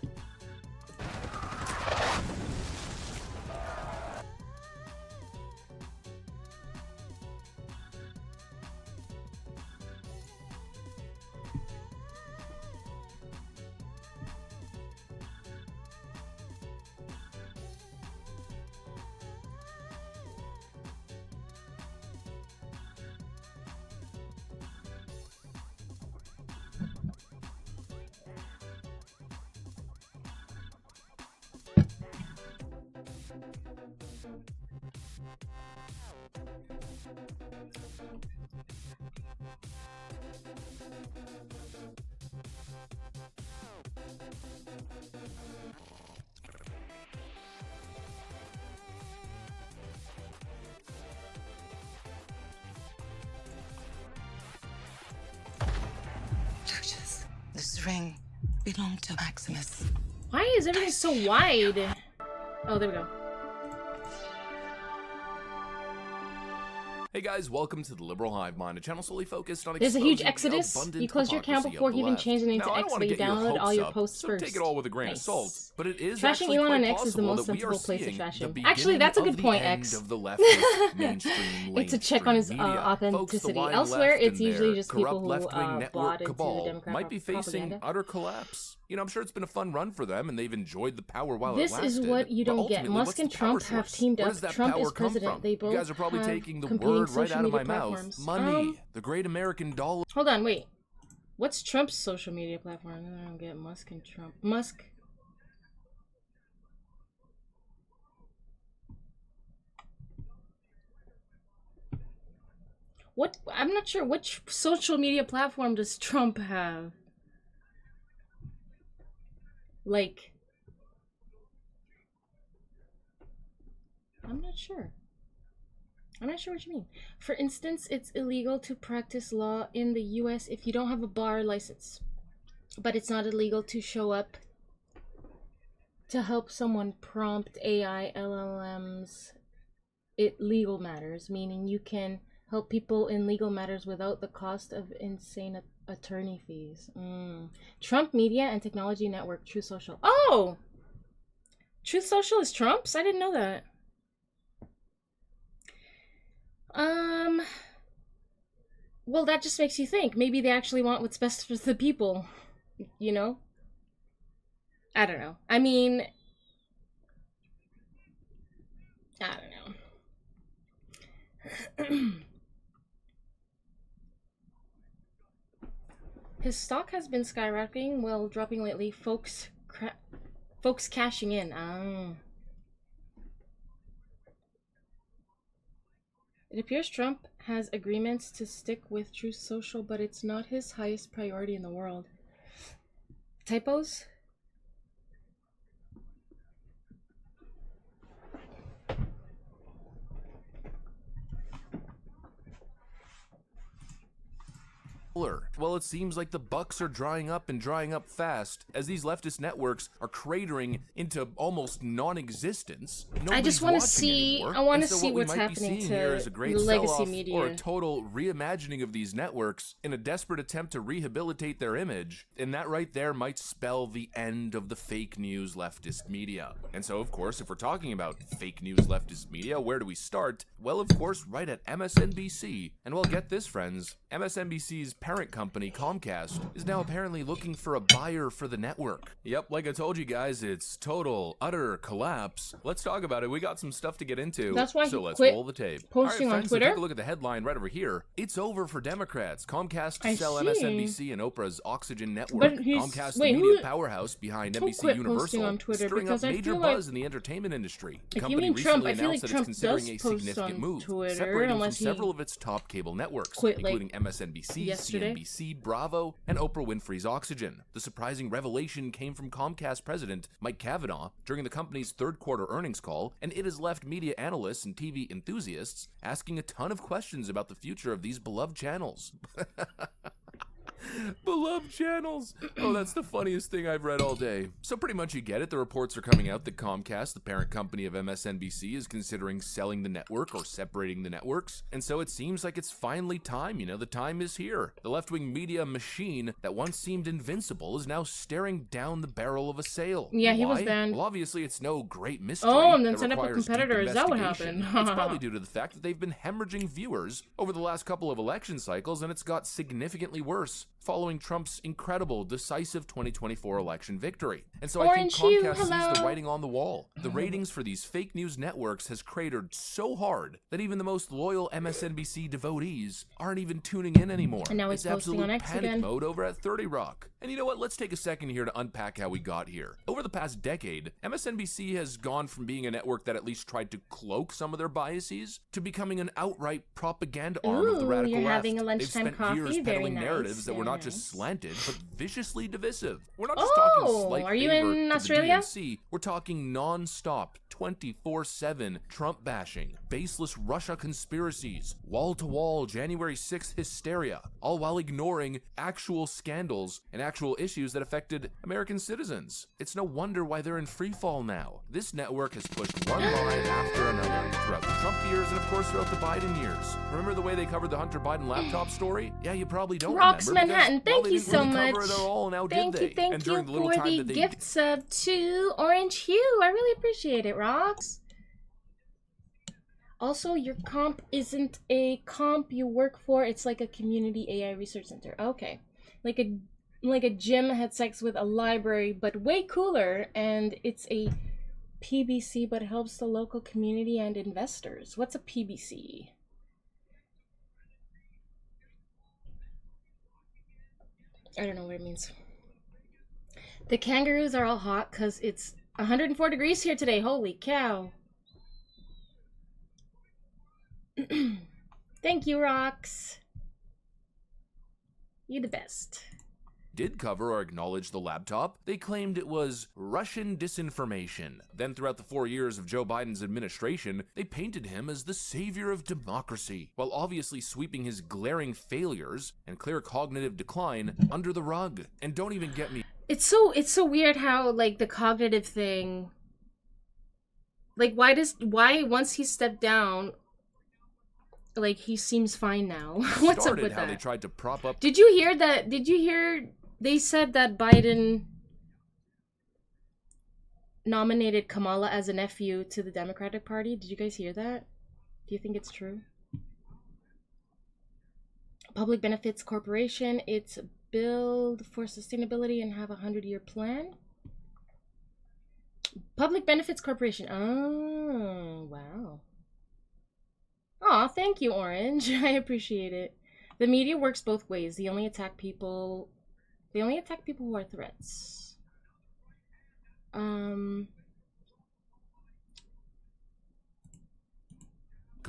This ring belonged to Maximus. Why is everything so wide? Oh, there we go. Hey guys, welcome to the Liberal Hive Mind, a channel solely focused on There's a huge exposing the exodus. abundant You closed your account hypocrisy before of he the even left. changed the name Now, to I don't X, wanna but you get your downloaded all hopes your up, posts so first. take it all with a grain of Nice. salt. But it is Trashing actually Elon on quite X is the possible most that we sensible are place to seeing trash the him. Actually, beginning that's a of good the point, end X. of the leftist mainstream It's a check on his media. Folks, the authenticity. wide Elsewhere, left it's and usually their just people corrupt who left-wing network bought into the cabal Democrat might be facing propaganda. utter collapse. You know, I'm sure it's been a fun run for them, and they've enjoyed the power while This it lasted. is what you But don't get. ultimately, Musk what's and the power Trump have source? teamed Where up. does that Trump power is come president. from? They both You guys are probably have taking the competing word right social out of media my mouth. platforms. Money, the great American dollar. Hold on, wait. What's Trump's social media platform? I don't get Musk and Trump. Musk. What? I'm not sure. Which social media platform does Trump have? Like, I'm not sure. I'm not sure what you mean. For instance, it's illegal to practice law in the US if you don't have a bar license. But it's not illegal to show up to help someone prompt AI LLMs in legal matters, meaning you can help people in legal matters without the cost of insane attorney fees. Trump Media and Technology Network, Truth Social. Oh! Truth Social is Trump's? I didn't know that. Well, that just makes you think. Maybe they actually want what's best for the people. You know? I don't know. I mean, I don't know. His stock has been skyrocketing while dropping lately. Folks cashing in. It appears Trump has agreements to stick with Truth Social, but it's not his highest priority in the world. Typos? Well, it seems like the bucks are drying up and drying up fast as these leftist networks are cratering into almost non-existence. I just want to see what's happening to the legacy media. Or a total reimagining of these networks in a desperate attempt to rehabilitate their image, and that right there might spell the end of the fake news leftist media. And so, of course, if we're talking about fake news leftist media, where do we start? Well, of course, right at MSNBC. And well, get this, friends. MSNBC's parent company, Comcast, is now apparently looking for a buyer for the network. Yep, like I told you guys, it's total, utter collapse. Let's talk about it. We got some stuff to get into. That's why so he let's quit roll the tape. posting All right, on friends, Twitter. So take a look at the headline right over here. It's over for Democrats. Comcast to sell MSNBC and Oprah's Oxygen network. Comcast, the media powerhouse behind NBC Universal, on Twitter, stirring up because I major feel buzz like in the entertainment industry. The if company you mean Trump, recently I feel announced like that Trump it's considering a does post significant on move, Twitter, separating from unless he several of its top cable networks, quit, like, including MSNBC, yesterday. CNBC, Bravo, and Oprah Winfrey's Oxygen. The surprising revelation came from Comcast president Mike Cavanaugh during the company's third quarter earnings call, and it has left media analysts and TV enthusiasts asking a ton of questions about the future of these beloved channels. Beloved channels. Oh, that's the funniest thing I've read all day. So pretty much you get it. The reports are coming out that Comcast, the parent company of MSNBC, is considering selling the network or separating the networks. And so it seems like it's finally time. You know, the time is here. The left-wing media machine that once seemed invincible is now staring down the barrel of a sale. Yeah, he Why? was banned. Well, obviously it's no great mystery. Oh, and then that send up a requires competitor. deep Is that what investigation. happened? It's probably due to the fact that they've been hemorrhaging viewers over the last couple of election cycles, and it's got significantly worse following Trump's incredible, decisive 2024 election victory. And so Orange I think hue, Comcast sees hello. the writing on the wall. The ratings for these fake news networks has cratered so hard that even the most loyal MSNBC devotees aren't even tuning in anymore. And now he's it's posting absolute on X panic again. mode over at 30 Rock. And you know what? Let's take a second here to unpack how we got here. Over the past decade, MSNBC has gone from being a network that at least tried to cloak some of their biases to becoming an outright propaganda arm of the Ooh, radical you're left. having a They've lunchtime spent coffee? years Very peddling nice, narratives that were very not just nice. slanted, but viciously divisive. We're not just Oh, talking slight are you favor in to Australia? the DNC. We're talking non-stop, 24/7 Trump bashing, baseless Russia conspiracies, wall-to-wall January 6th hysteria, all while ignoring actual scandals and actual issues that affected American citizens. It's no wonder why they're in freefall now. This network has pushed one line after another throughout the Trump years and of course throughout the Biden years. Remember the way they covered the Hunter Biden laptop story? Yeah, you probably don't Rocks remember. Manhattan, because, well, thank they you didn't so really much. cover it at all, now Thank did you, they? thank And you during the little for time the that they gift sub to Orange Hue. I really appreciate it, Rocks. Also, your comp isn't a comp you work for. It's like a community AI research center. Okay. Like a gym had sex with a library, but way cooler. And it's a PBC, but helps the local community and investors. What's a PBC? I don't know what it means. The kangaroos are all hot because it's 104 degrees here today. Holy cow. Thank you, Rocks. You the best. Did cover or acknowledge the laptop, they claimed it was Russian disinformation. Then throughout the 4 years of Joe Biden's administration, they painted him as the savior of democracy, while obviously sweeping his glaring failures and clear cognitive decline under the rug. And don't even get me. It's so weird how, like, the cognitive thing, like, why once he stepped down, like, he seems fine now. What's up with how that? they tried to prop up. Did you hear that? Did you hear they said that Biden nominated Kamala as a nephew to the Democratic Party? Did you guys hear that? Do you think it's true? Public Benefits Corporation, it's build for sustainability and have a 100-year plan. Public Benefits Corporation. Oh, wow. Aw, thank you, Orange. I appreciate it. The media works both ways. They only attack people who are threats.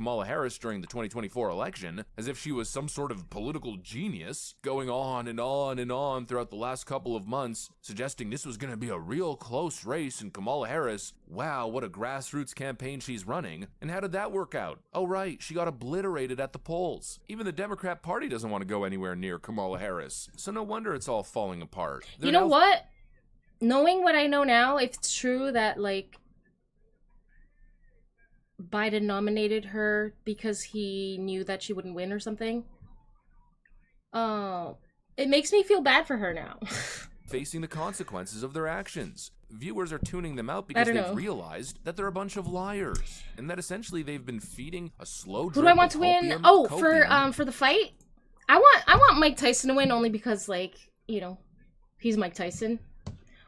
Kamala Harris during the 2024 election, as if she was some sort of political genius, going on and on and on throughout the last couple of months, suggesting this was going to be a real close race, and Kamala Harris, wow, what a grassroots campaign she's running. And how did that work out? Oh right, she got obliterated at the polls. Even the Democrat Party doesn't want to go anywhere near Kamala Harris, so no wonder it's all falling apart. You know what? Knowing what I know now, if it's true that, like, Biden nominated her because he knew that she wouldn't win or something, it makes me feel bad for her now. Facing the consequences of their actions. Viewers are tuning them out because they've realized that they're a bunch of liars, and that essentially they've been feeding a slow drip. Who do I want to win? Oh, for the fight? I want Mike Tyson to win only because, like, you know, he's Mike Tyson.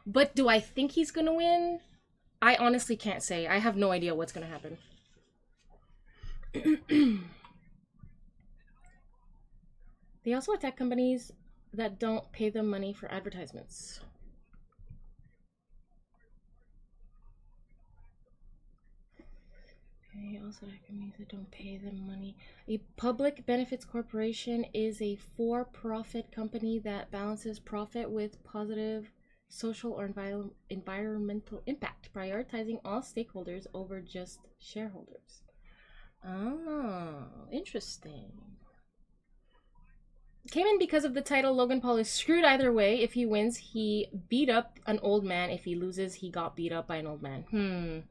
But do I think he's gonna win? I honestly can't say. I have no idea what's gonna happen. They also attack companies that don't pay them money for advertisements. They also attack companies that don't pay them money. A public benefits corporation is a for-profit company that balances profit with positive social or environmental impact, prioritizing all stakeholders over just shareholders. Oh, interesting. Came in because of the title. Logan Paul is screwed either way. If he wins, he beat up an old man. If he loses, he got beat up by an old man.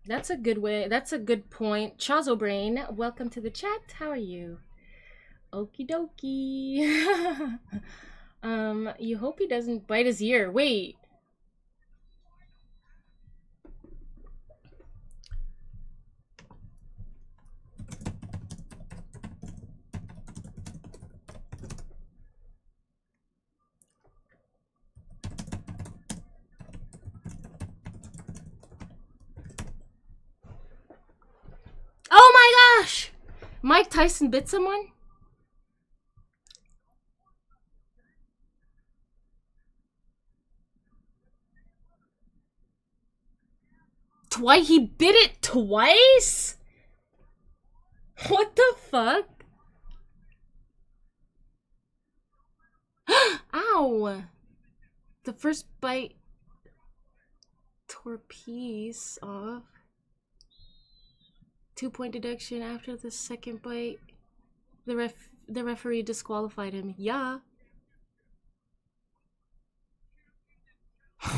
That's a good way. That's a good point. Chazo Brain, welcome to the chat. How are you? Okie dokie. You hope he doesn't bite his ear. Wait. Oh my gosh! Mike Tyson bit someone? Twice? He bit it twice? What the fuck? Ow! The first bite tore a piece off. 2-point deduction after the second bite. The referee disqualified him. Yeah.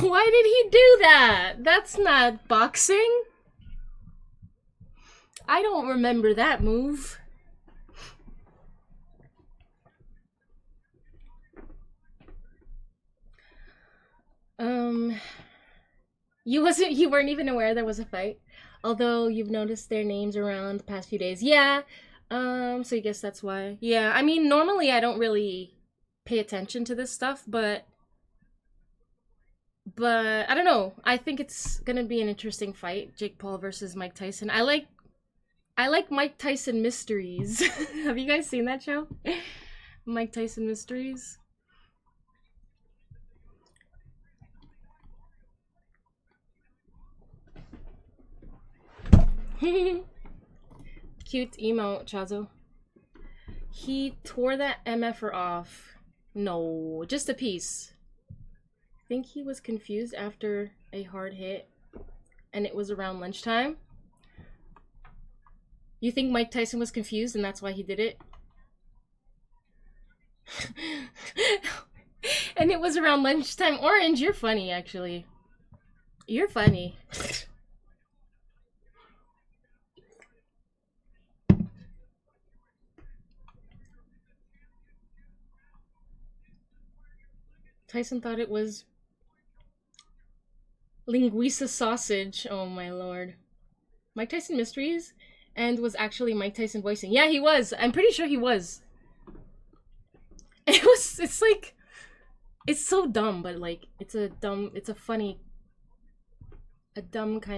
Why did he do that? That's not boxing. I don't remember that move. You weren't even aware there was a fight, although you've noticed their names around the past few days. Yeah. So I guess that's why. Yeah, I mean, normally I don't really pay attention to this stuff, but I don't know. I think it's gonna be an interesting fight. Jake Paul versus Mike Tyson. I like Mike Tyson Mysteries. Have you guys seen that show? Mike Tyson Mysteries. Cute emote, Chazo. He tore that MFer off. No, just a piece. I think he was confused after a hard hit, and it was around lunchtime. You think Mike Tyson was confused and that's why he did it? And it was around lunchtime. Orange, you're funny, actually. You're funny. Tyson thought it was linguiça sausage. Oh my lord. Mike Tyson Mysteries, and was actually Mike Tyson voicing. Yeah, he was. I'm pretty sure he was. It's like, it's so dumb, but like, it's a dumb kind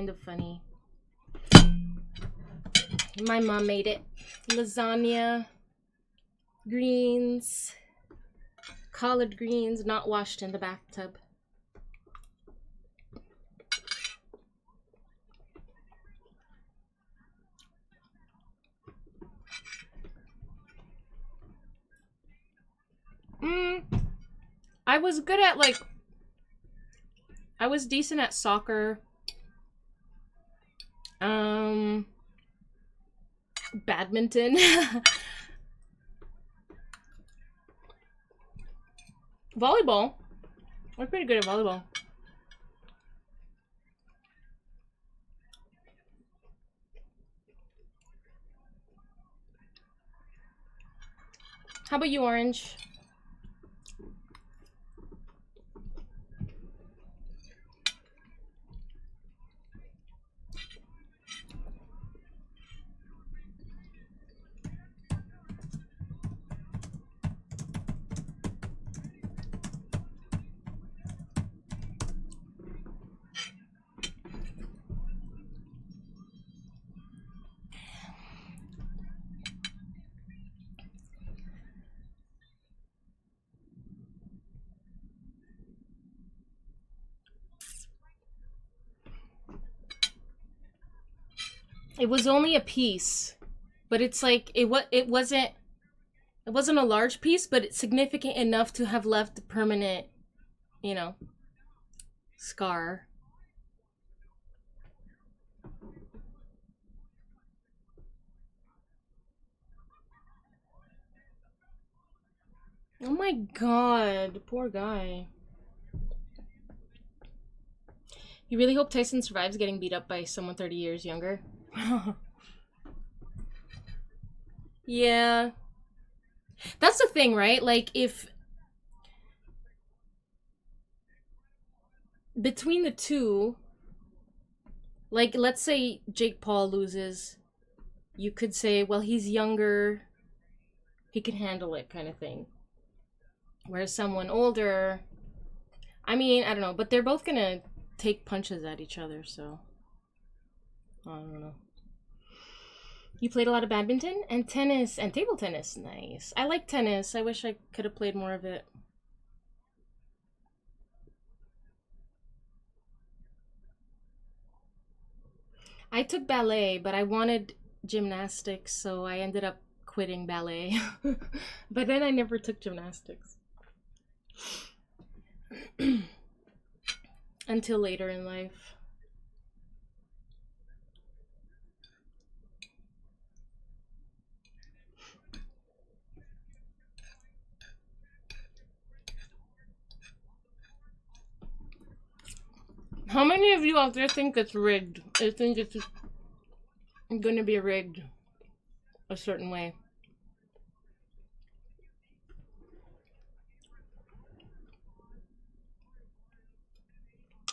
of funny. My mom made it. Lasagna, greens, collard greens, not washed in the bathtub. I was good at, like, I was decent at soccer. Badminton. Volleyball. I'm pretty good at volleyball. How about you, Orange? It was only a piece, but it's like it wasn't a large piece, but it's significant enough to have left a permanent, you know, scar. Oh my god, poor guy. You really hope Tyson survives getting beat up by someone 30 years younger? Yeah. That's the thing, right? Like, if between the two, like, let's say Jake Paul loses, you could say, well, he's younger, he can handle it, kind of thing. Whereas someone older, I mean, I don't know, but they're both gonna take punches at each other, so I don't know. You played a lot of badminton and tennis and table tennis. Nice. I like tennis. I wish I could have played more of it. I took ballet, but I wanted gymnastics, so I ended up quitting ballet. But then I never took gymnastics. Until later in life. How many of you out there think it's rigged? I think it's gonna be rigged a certain way.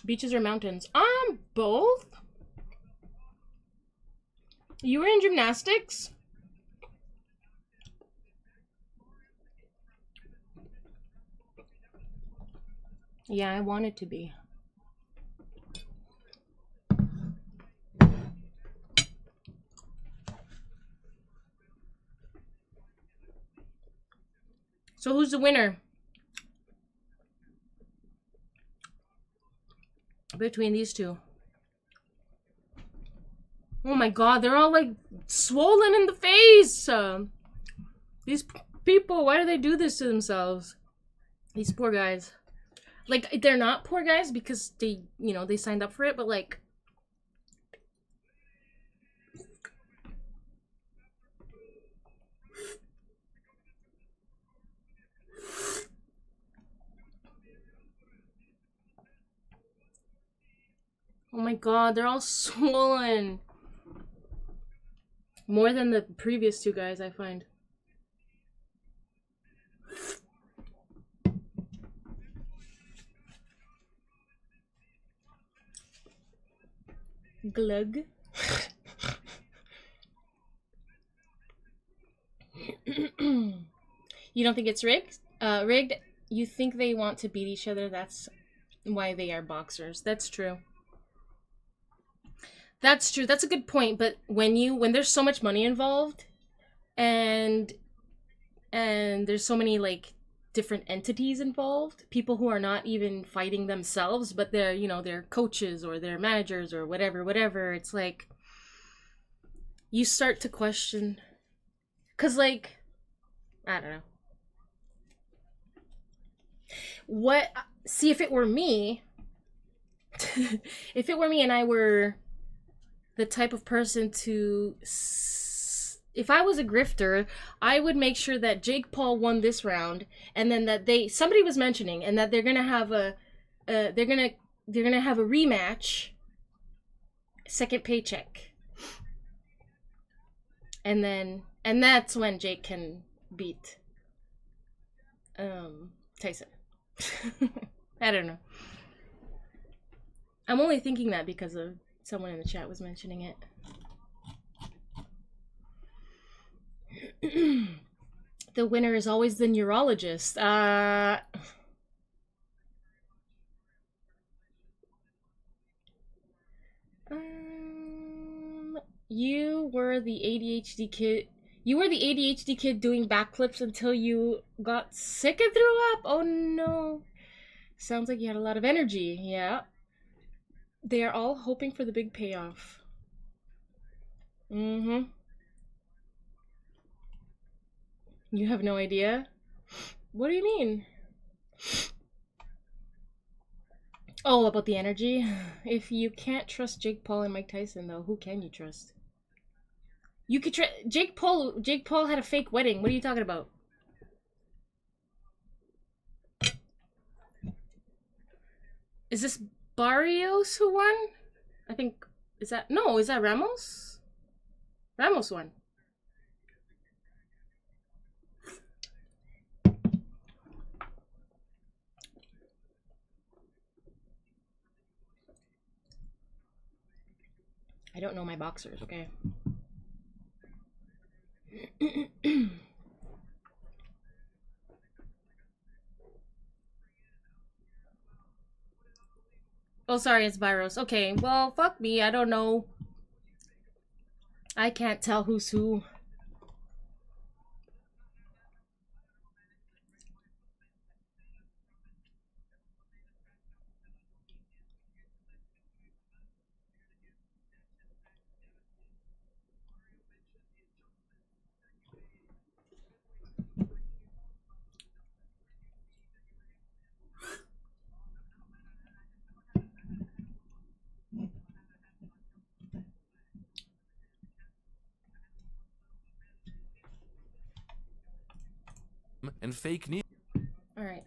Beaches or mountains? Both. You were in gymnastics? Yeah, I wanted to be. So who's the winner? Between these two. Oh my god, they're all like swollen in the face. These people, why do they do this to themselves? These poor guys. Like, they're not poor guys because they, you know, they signed up for it, but like, oh my god, they're all swollen. More than the previous two guys, I find. Glug. You don't think it's rigged? Rigged? You think they want to beat each other? That's why they are boxers. That's true. That's true. That's a good point. But when there's so much money involved, and there's so many like different entities involved, people who are not even fighting themselves, but they're, you know, they're coaches or they're managers or whatever. It's like you start to question, 'cause like, I don't know. What? See, if it were me, if it were me and I were the type of person to, if I was a grifter, I would make sure that Jake Paul won this round, and then that somebody was mentioning, and that they're gonna have they're gonna have a rematch, second paycheck, and that's when Jake can beat Tyson. I don't know. I'm only thinking that because of someone in the chat was mentioning it. The winner is always the neurologist. You were the ADHD kid. You were the ADHD kid doing backflips until you got sick and threw up. Oh no. Sounds like you had a lot of energy. Yeah. They are all hoping for the big payoff. Mm-hmm. You have no idea? What do you mean? Oh, about the energy? If you can't trust Jake Paul and Mike Tyson, though, who can you trust? You could trust Jake Paul. Jake Paul had a fake wedding. What are you talking about? Is this Barrios who won? I think, is that Ramos? Ramos won. I don't know my boxers, okay? Oh, sorry, it's Barrios. Okay, well, fuck me. I don't know. I can't tell who's who. And fake news. All right.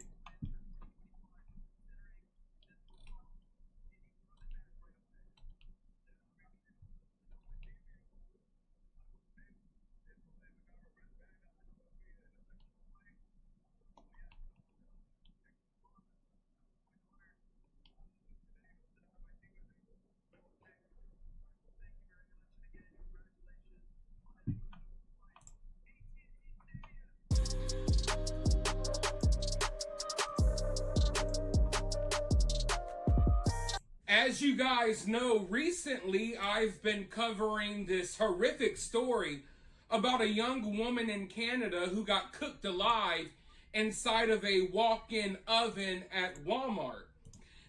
As you guys know, recently I've been covering this horrific story about a young woman in Canada who got cooked alive inside of a walk-in oven at Walmart.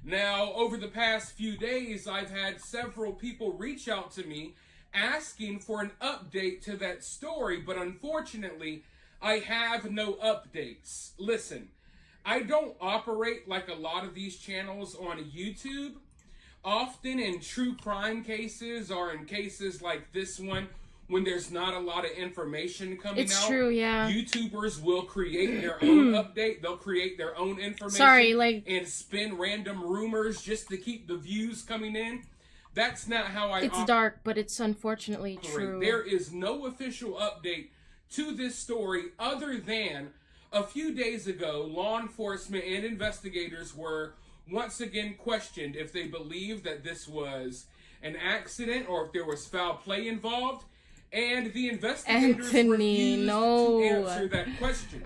Now, over the past few days, I've had several people reach out to me asking for an update to that story, but unfortunately, I have no updates. Listen, I don't operate like a lot of these channels on YouTube. Often in true crime cases or in cases like this one, when there's not a lot of information coming out, It's true, yeah. YouTubers will create their own update. They'll create their own information. Sorry, like, and spin random rumors just to keep the views coming in. That's not how I it's dark, but it's unfortunately operate. true. There is no official update to this story other than a few days ago, law enforcement and investigators were once again questioned if they believed that this was an accident or if there was foul play involved, and the investigators refused to answer that question.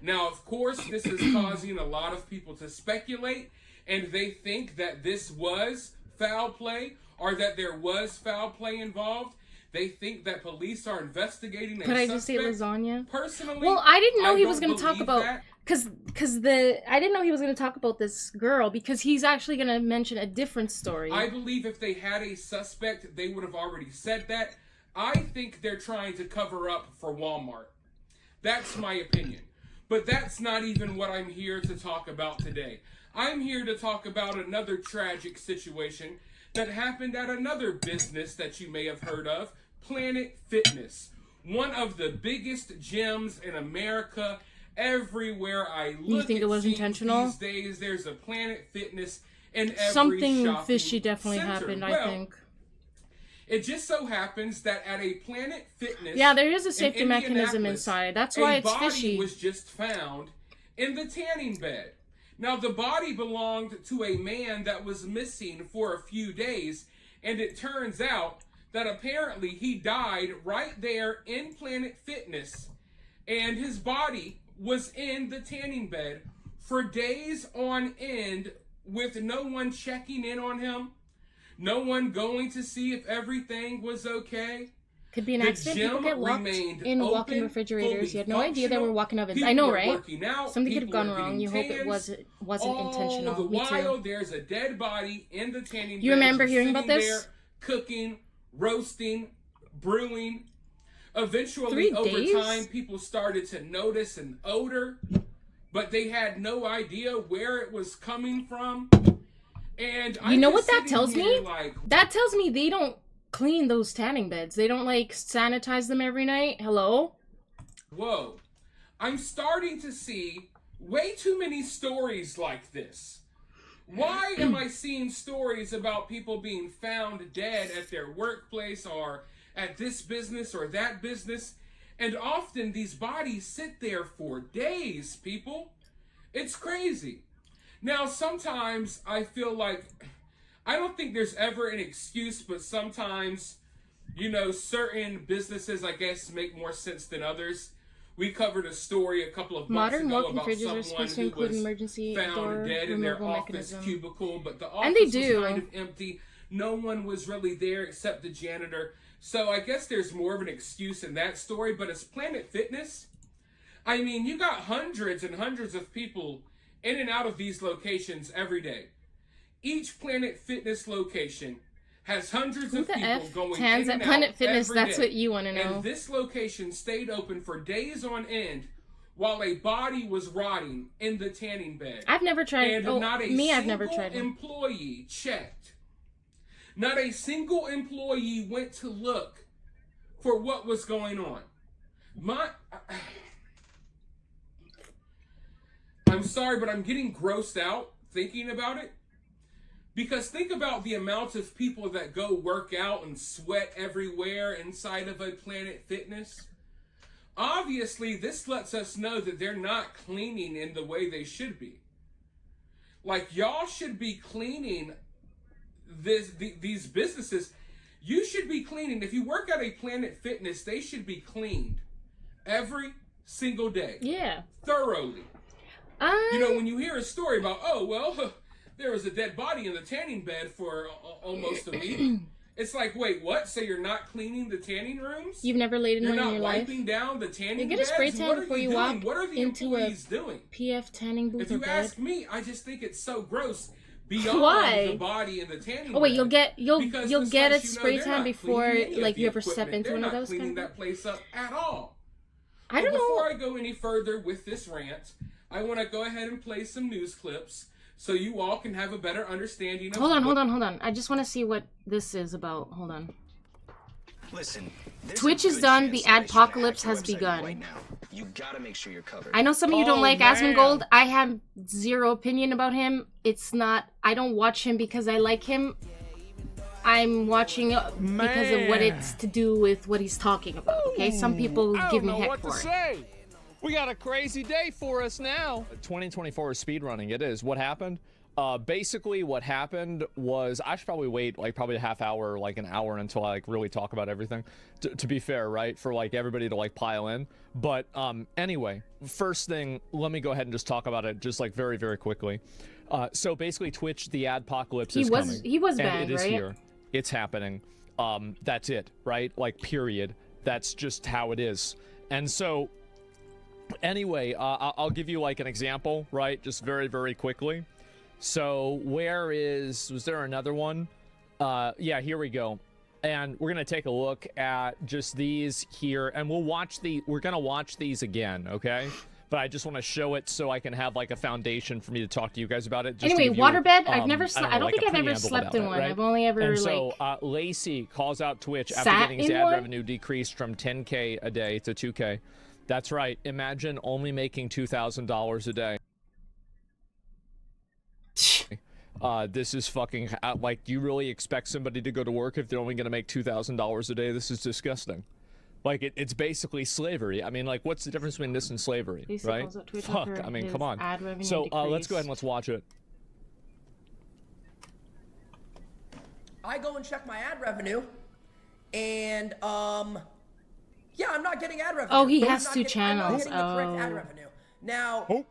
Now, of course, this is causing a lot of people to speculate, and they think that this was foul play or that there was foul play involved. They think that police are investigating a Could I suspect. just say lasagna? Personally, well, I didn't know he was don't going to talk believe about that. I didn't know he was going to talk about this girl because he's actually going to mention a different story. I believe if they had a suspect, they would have already said that. I think they're trying to cover up for Walmart. That's my opinion. But that's not even what I'm here to talk about today. I'm here to talk about another tragic situation that happened at another business that you may have heard of, Planet Fitness. One of the biggest gyms in America. Everywhere I look, you think it was intentional? These days, there's a Planet Fitness in every Something shopping fishy definitely center. happened, Well, I think. It just so happens that at a Planet Fitness, Yeah, there is a safety in mechanism Indianapolis, inside. That's why it's a body fishy. was just found in the tanning bed. Now, the body belonged to a man that was missing for a few days, and it turns out that apparently he died right there in Planet Fitness, and his body was in the tanning bed for days on end with no one checking in on him, no one going to see if everything was okay. Could be an accident. People get locked in walk-in refrigerators. You had no idea there were walk-in ovens. People I know, are right? working out, Something could have people gone are wrong. You getting hope it tans. wasn't intentional. All the Me while, too. there's a dead body in the tanning bed. You remember just hearing about sitting this? there, cooking, roasting, brewing. Eventually, 3 over days? time, people started to notice an odor, but they had no idea where it was coming from. And You I'm know just what that sitting tells here me? like, That tells me they don't clean those tanning beds. They don't, like, sanitize them every night. Hello? whoa, I'm starting to see way too many stories like this. Why am I seeing stories about people being found dead at their workplace or at this business or that business? And often these bodies sit there for days, people. It's crazy. Now, sometimes I feel like, I don't think there's ever an excuse, but sometimes, you know, certain businesses, I guess, make more sense than others. We covered a story a couple of months Modern ago walk-in about fridges are someone supposed to who include was emergency door found dead in their removal office mechanism. cubicle, but the And they office do. was kind of empty. No one was really there except the janitor. So I guess there's more of an excuse in that story. But as Planet Fitness, I mean, you got hundreds and hundreds of people in and out of these locations every day. Each Planet Fitness location has hundreds Who of the people F going stands in at and Planet out Fitness? every That's day. what you want to know. And this location stayed open for days on end while a body was rotting in the tanning bed. I've never tried. And Oh, not a me, I've single never tried one. employee checked. Not a single employee went to look for what was going on. I'm sorry, but I'm getting grossed out thinking about it. Because think about the amount of people that go work out and sweat everywhere inside of a Planet Fitness. Obviously, this lets us know that they're not cleaning in the way they should be. Like, y'all should be cleaning these businesses. You should be cleaning. If you work at a Planet Fitness, they should be cleaned every single day. Yeah. Thoroughly. You know, when you hear a story about, oh, well, there was a dead body in the tanning bed for almost a week. It's like, wait, what? So you're not cleaning the tanning rooms? You've never laid in You're one in not your life? wiping down the tanning You get a beds? spray tan What are before you doing? walk What are the into a employees doing? PF tanning booth If you or bed. ask me, I just think it's so gross. Beyond Why? the body and the tanning Oh wait, bed. you'll get Because you'll this get a lets you know spray they're tan not before cleaning any of like the you ever step equipment. into They're one of not those cleaning kind of. that place up at all. I don't know. Before I go any further with this rant, I want to go ahead and play some news clips so you all can have a better understanding of Hold on. I just want to see what this is about. Hold on. Listen, Twitch is done. The adpocalypse has begun. Right now. You gotta make sure you're covered. I know some of you don't like Asmongold. I have zero opinion about him. It's not. I don't watch him because I like him. I'm watching because of what it's to do with what he's talking about. Okay, some people give me heck for it. We got a crazy day for us now. 2024 is speedrunning. It is. What happened? Basically what happened was, I should probably wait like probably a half hour, like an hour until I like really talk about everything, to be fair, right? For like everybody to like pile in. But anyway, first thing, let me go ahead and just talk about it just like very, very quickly. So basically Twitch, the adpocalypse is coming. He was banned, and it is right? here. It's happening. That's it, right? Like period. That's just how it is. And so anyway, I'll give you like an example, right? Just very, very quickly. So was there another one? Yeah, here we go. And we're going to take a look at just these here, and we're going to watch these again, okay? but I just want to show it so I can have like a foundation for me to talk to you guys about it. Just Anyway, to give you, waterbed. I've never. I don't like think a I've ever preamble slept about in it, one. right? I've only ever And like. so Lacey calls out Twitch after sat getting his in ad one? revenue decreased from 10K a day to 2K. That's right. Imagine only making $2,000 a day. This is fucking like, do you really expect somebody to go to work if they're only going to make $2,000 a day? This is disgusting. Like, it's basically slavery. I mean, like, what's the difference between this and slavery, right? Fuck, I mean, come on. So let's go ahead and let's watch it. I go and check my ad revenue, and yeah, I'm not getting ad revenue. Oh, he I'm has not two getting, I'm not channels. getting the correct ad revenue. Now,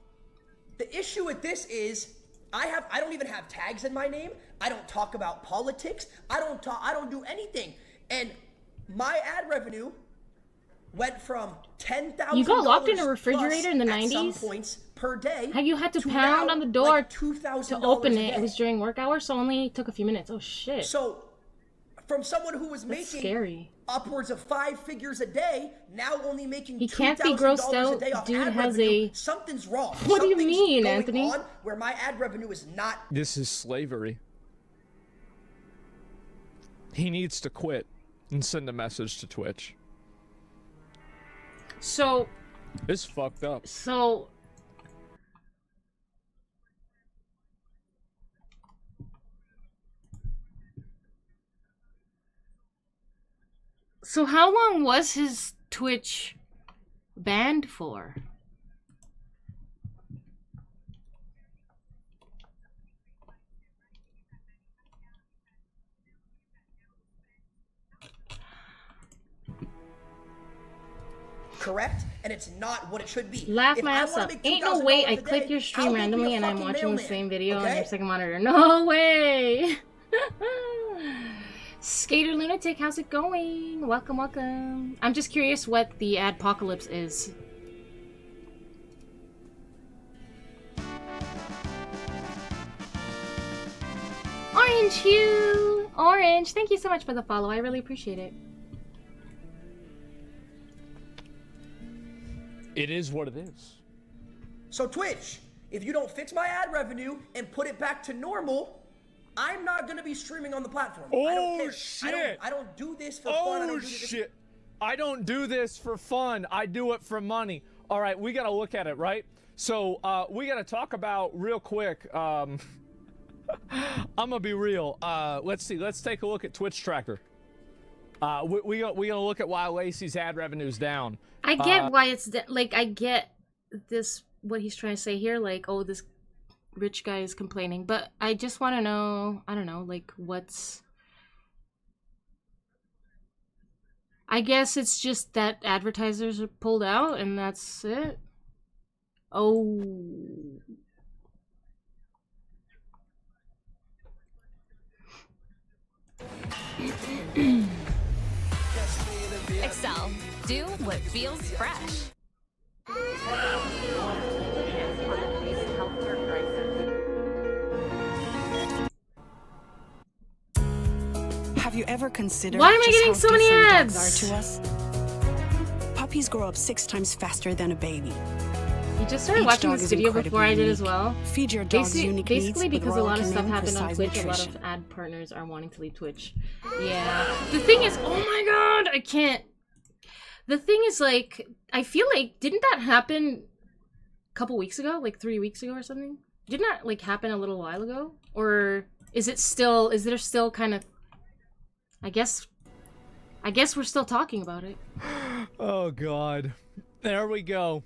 the issue with this is I don't even have tags in my name. I don't talk about politics. I don't do anything. And my ad revenue went from $10,000. You got locked in a refrigerator in the 90s? At some points per day. How you had to pound on the door to open it. It was during work hours, so only took a few minutes. Oh shit. So, from someone who was That's making scary. upwards of 5 figures a day, now only making He can't be grossed $2,000 a day out. off Dude ad has revenue. a. Something's wrong. What do you Something's mean, going Anthony? on where my ad revenue is not. This is slavery. He needs to quit and send a message to Twitch. So. It's fucked up. So. So how long was his Twitch banned for? Correct, and it's not what it should be. Laugh If my I ass wanna up. make Ain't no $2,000 way I a click day, your stream I'll be a randomly and I'm fucking watching the mailman, same video on okay? your second monitor. No way! Skater Lunatic, how's it going? Welcome, welcome. I'm just curious what the adpocalypse is. Orange Hue! Orange, thank you so much for the follow. I really appreciate it. It is what it is. So Twitch, if you don't fix my ad revenue and put it back to normal, I'm not gonna be streaming on the platform. I don't care. Shit! I don't do this for fun. I don't do this. Shit! I don't do this for fun. I do it for money. All right, we gotta look at it, right? So we gotta talk about real quick. I'm gonna be real. Let's see. Let's take a look at Twitch Tracker. We gonna look at why Lacey's ad revenue's down. I get why it's like I get this what he's trying to say here, like, oh, this rich guy is complaining, but I just want to know, I don't know, like what's. I guess it's just that advertisers are pulled out and that's it. Oh. Excel. Do what feels fresh. Have you ever considered Why am I just getting how so many different ads? dogs are to us? Puppies grow up 6 times faster than a baby. You just started Each watching dog this is video before I did as incredibly well. unique. Feed your dog's unique needs Basically with because a Royal lot of stuff Canin happened on Precise Twitch, a lot Nutrition. of ad partners are wanting to leave Twitch. Yeah. The thing is, oh my god, I can't. The thing is, like, I feel like, didn't that happen a couple weeks ago? Like 3 weeks ago or something? Didn't that, like, happen a little while ago? Or is it still, is there still kind of, I guess we're still talking about it. Oh god. There we go.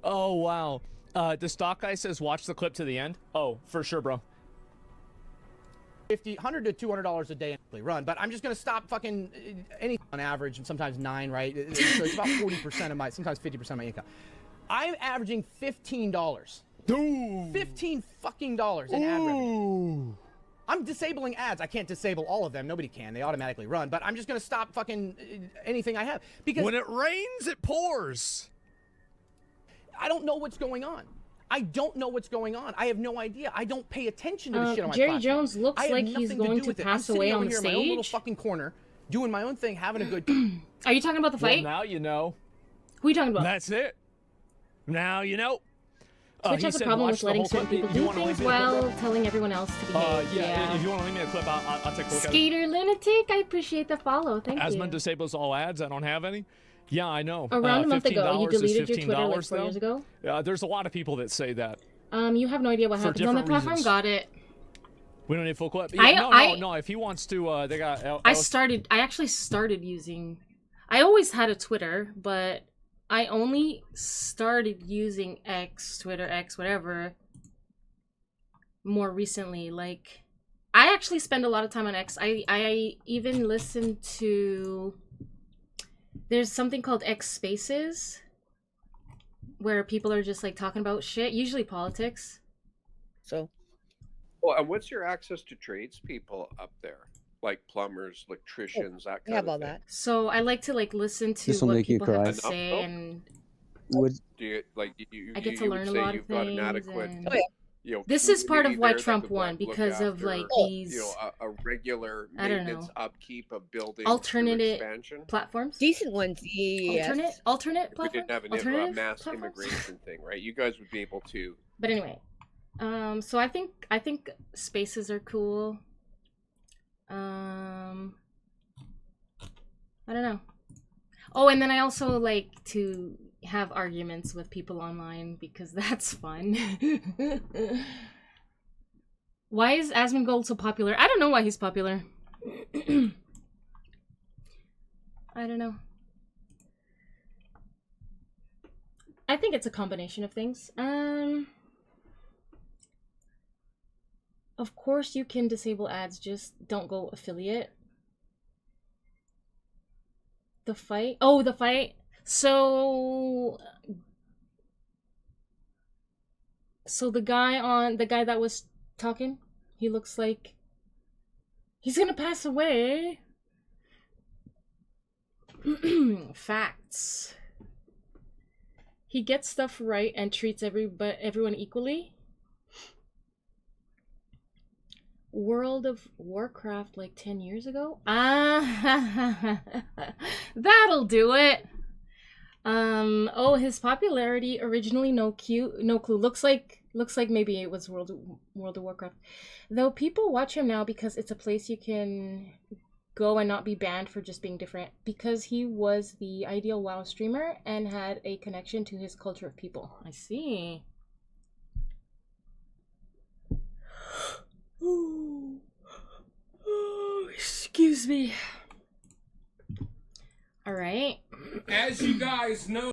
Oh wow. The stock guy says watch the clip to the end. Oh, for sure, bro. $100 to $200 a day run, but I'm just gonna stop fucking anything on average, and sometimes 9, right? So it's about 40% of my, sometimes 50% of my income. I'm averaging $15. Ooh. 15 fucking dollars in ad revenue. I'm disabling ads. I can't disable all of them. Nobody can. They automatically run. But I'm just gonna stop fucking anything I have because when it rains, it pours. I don't know what's going on. I don't know what's going on. I have no idea. I don't pay attention to the shit on my Jerry platform. Jones looks I have like he's nothing going do to with it. pass I'm away sitting on over the here in my own little stage. fucking corner, doing my own thing, having a good time. Are you talking about the fight? Well, now you know. Who are you talking about? That's it. Now, you know. Twitch has a problem with letting certain people do things while telling everyone else to behave. Yeah, if you want to leave me a clip, I'll take a look at it. Skater Lunatic, I appreciate the follow. Thank you. Asmund disables all ads. I don't have any. Yeah, I know. Around a month ago, you deleted your $15 Twitter like 4 years ago. There's a lot of people that say that. You have no idea what happened on the platform. Reasons. Got it. We don't need full clip. No. If he wants to, they got. I actually started using. I always had a Twitter, but I only started using Twitter X, whatever, more recently. Like, I actually spend a lot of time on X. I even listen to. There's something called X Spaces, where people are just like talking about shit, usually politics. So. Well, and what's your access to tradespeople up there? Like plumbers, electricians, that kind of thing. So I like to like listen to what people have to say, and do you like I get to learn a lot of things. And, you know, this is part of why Trump won, because of like these, you know, a regular I don't maintenance know, upkeep of buildings, alternate expansion platforms, decent ones. Yes. Alternate platforms. We didn't have a mass immigration thing, right? You guys would be able to. But anyway, so I think spaces are cool. I don't know. Oh, and then I also like to have arguments with people online because that's fun. Why is Asmongold so popular? I don't know why he's popular. I don't know. I think it's a combination of things. Of course you can disable ads, just don't go affiliate. The fight? Oh, the fight. So the guy that was talking, he looks like he's gonna pass away. Facts. He gets stuff right and treats everyone equally. World of Warcraft like 10 years ago? That'll do it. Oh, his popularity originally no clue. Looks like maybe it was World of Warcraft. Though people watch him now because it's a place you can go and not be banned for just being different, because he was the ideal WoW streamer and had a connection to his culture of people. I see. Oh, excuse me. All right. As you guys know.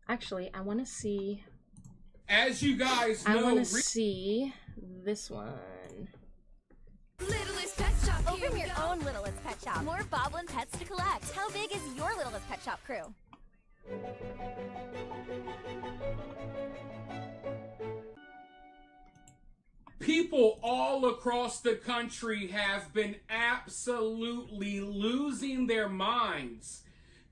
Actually, I want to see. As you guys know, I want to see this one. Littlest Pet Shop. Open your own Littlest Pet Shop. More Boblin pets to collect. How big is your Littlest Pet Shop crew? People all across the country have been absolutely losing their minds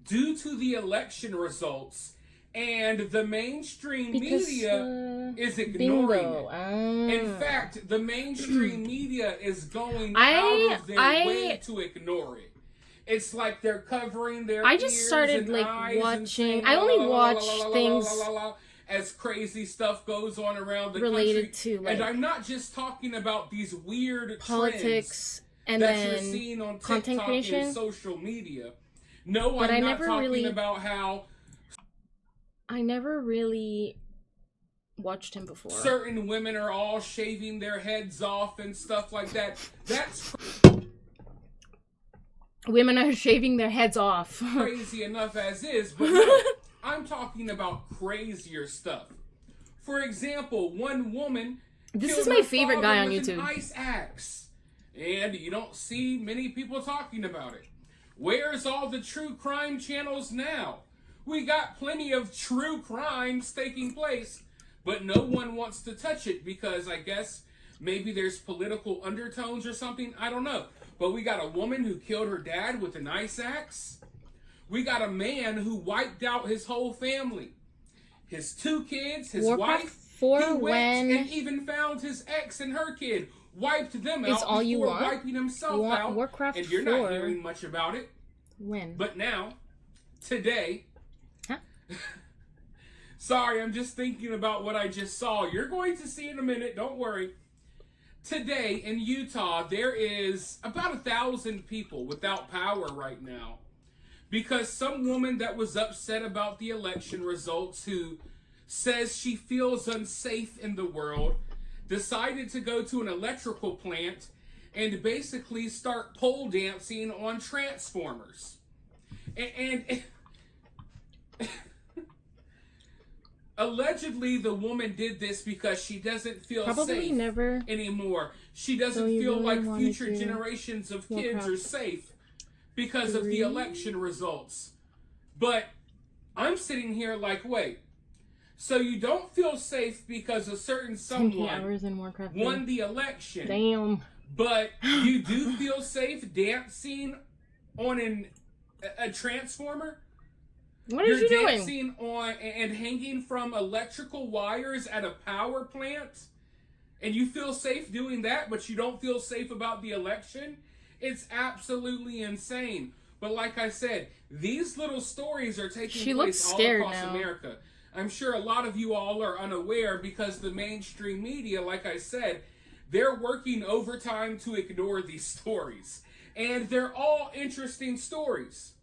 due to the election results, and the mainstream media is ignoring it. In fact, the mainstream media is going out of their way to ignore it. It's like they're covering their I just started and like eyes watching. and saying, I only watch things as crazy stuff goes on around the related country. to like, and I'm not just talking about these weird politics and that then you're seeing on content TikTok creation and social media. No, but I'm not talking about how I never really watched him before. Certain women are all shaving their heads off and stuff like that. That's women are shaving their heads off. Crazy enough as is, but no, I'm talking about crazier stuff. For example, one woman This killed is my her favorite father guy on with YouTube. An ice axe, and you don't see many people talking about it. Where's all the true crime channels now? We got plenty of true crimes taking place, but no one wants to touch it because I guess maybe there's political undertones or something. I don't know. But we got a woman who killed her dad with an ice axe. We got a man who wiped out his whole family. His 2 kids, his Warcraft wife. 4 he went when... and even found his ex and her kid. wiped them Is out all you before want? wiping himself out. Warcraft and you're 4. not hearing much about it. When? But now, today... Huh? Sorry, I'm just thinking about what I just saw. You're going to see in a minute, don't worry. Today in Utah, there is about 1,000 people without power right now. Because some woman that was upset about the election results, who says she feels unsafe in the world, decided to go to an electrical plant and basically start pole dancing on transformers. And allegedly, the woman did this because she doesn't feel safe anymore. She doesn't feel like future generations of kids are safe because of the election results. But I'm sitting here like, wait, so you don't feel safe because a certain someone won the election. Damn. But you do feel safe dancing on a transformer? What are you doing? You're dancing on and hanging from electrical wires at a power plant, and you feel safe doing that, but you don't feel safe about the election? It's absolutely insane. But like I said, these little stories are taking place all across America. I'm sure a lot of you all are unaware because the mainstream media, like I said, they're working overtime to ignore these stories. And they're all interesting stories.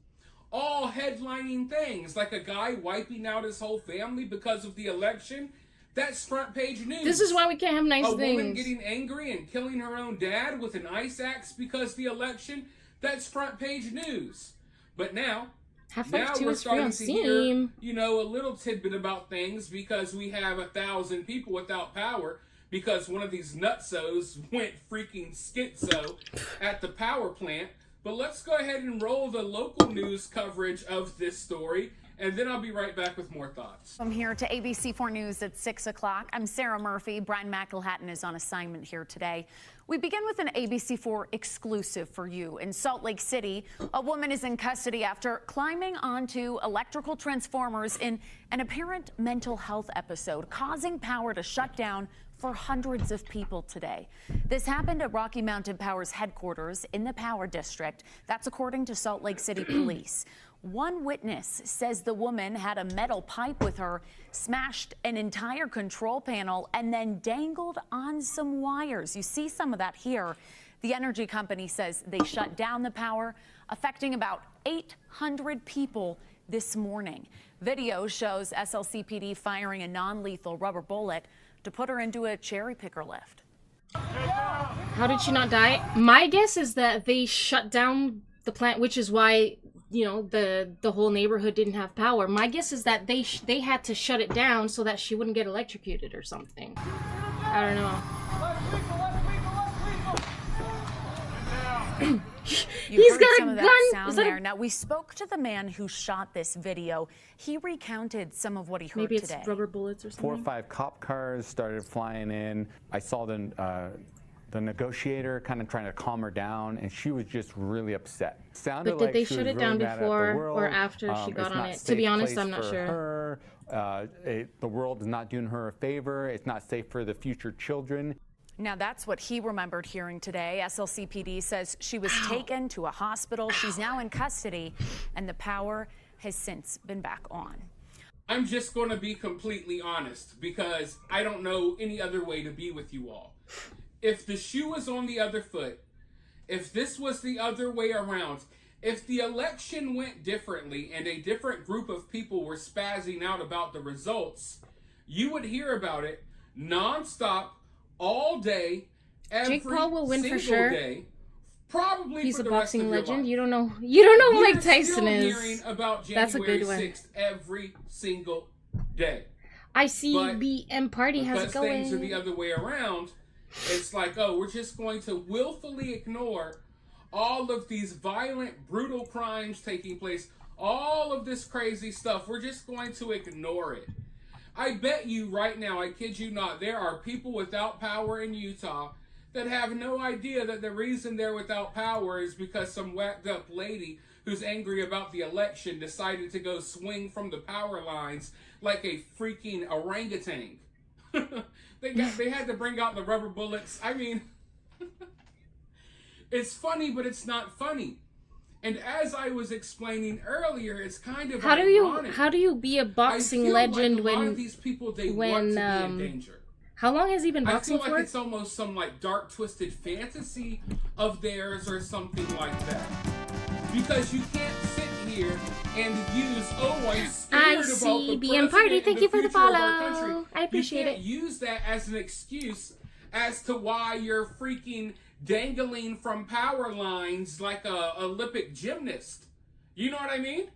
All headlining things, like a guy wiping out his whole family because of the election. That's front page news. This is why we can't have nice things. A woman getting angry and killing her own dad with an ice axe because of the election. That's front page news. But now we're starting to hear, a little tidbit about things because we have 1,000 people without power because one of these nutsos went freaking schizo at the power plant. But let's go ahead and roll the local news coverage of this story, and then I'll be right back with more thoughts. I'm here to ABC4 News at 6 o'clock. I'm Sarah Murphy. Brian McElhatton is on assignment here today. We begin with an ABC4 exclusive for you. In Salt Lake City, a woman is in custody after climbing onto electrical transformers in an apparent mental health episode, causing power to shut down for hundreds of people today. This happened at Rocky Mountain Power's headquarters in the Power District. That's according to Salt Lake City Police. One witness says the woman had a metal pipe with her, smashed an entire control panel, and then dangled on some wires. You see some of that here. The energy company says they shut down the power, affecting about 800 people this morning. Video shows SLCPD firing a non-lethal rubber bullet to put her into a cherry picker lift. How did she not die? My guess is that they shut down the plant, which is why, the whole neighborhood didn't have power. My guess is that they had to shut it down so that she wouldn't get electrocuted or something. I don't know. He's got some of that sound there. Now, we spoke to the man who shot this video. He recounted some of what he heard today. Maybe it's rubber bullets or something. 4 or 5 cop cars started flying in. I saw the negotiator kind of trying to calm her down, and she was just really upset. Sounded but did like they she shut was it really down mad before at the world. or after she got on it? To be honest, I'm not sure. The world is not doing her a favor. It's not safe for the future children. Now, that's what he remembered hearing today. SLCPD says she was taken to a hospital. She's now in custody, and the power has since been back on. I'm just going to be completely honest because I don't know any other way to be with you all. If the shoe was on the other foot, if this was the other way around, if the election went differently and a different group of people were spazzing out about the results, you would hear about it nonstop, all day, every Jake Paul will win single for sure. day. Probably he's for a the rest of boxing your legend. life. You don't know who Mike Tyson still is. Hearing about January That's a good one. 6th every single day. ICBM party, how's it going? Because things are the other way around, it's like, we're just going to willfully ignore all of these violent, brutal crimes taking place, all of this crazy stuff. We're just going to ignore it. I bet you right now, I kid you not, there are people without power in Utah that have no idea that the reason they're without power is because some whacked up lady who's angry about the election decided to go swing from the power lines like a freaking orangutan. They had to bring out the rubber bullets. I mean, It's funny, but it's not funny. And as I was explaining earlier, it's kind of How do ironic. you be a boxing legend like a lot when of these people, they want to be in danger. How long has he been boxing I feel for? like it's almost some like dark, twisted fantasy of theirs or something like that. Because you can't sit here and use, I'm scared about the BM Party, thank you for the follow. I appreciate it. You can't use that as an excuse as to why you're freaking dangling from power lines like a Olympic gymnast. You know what I mean?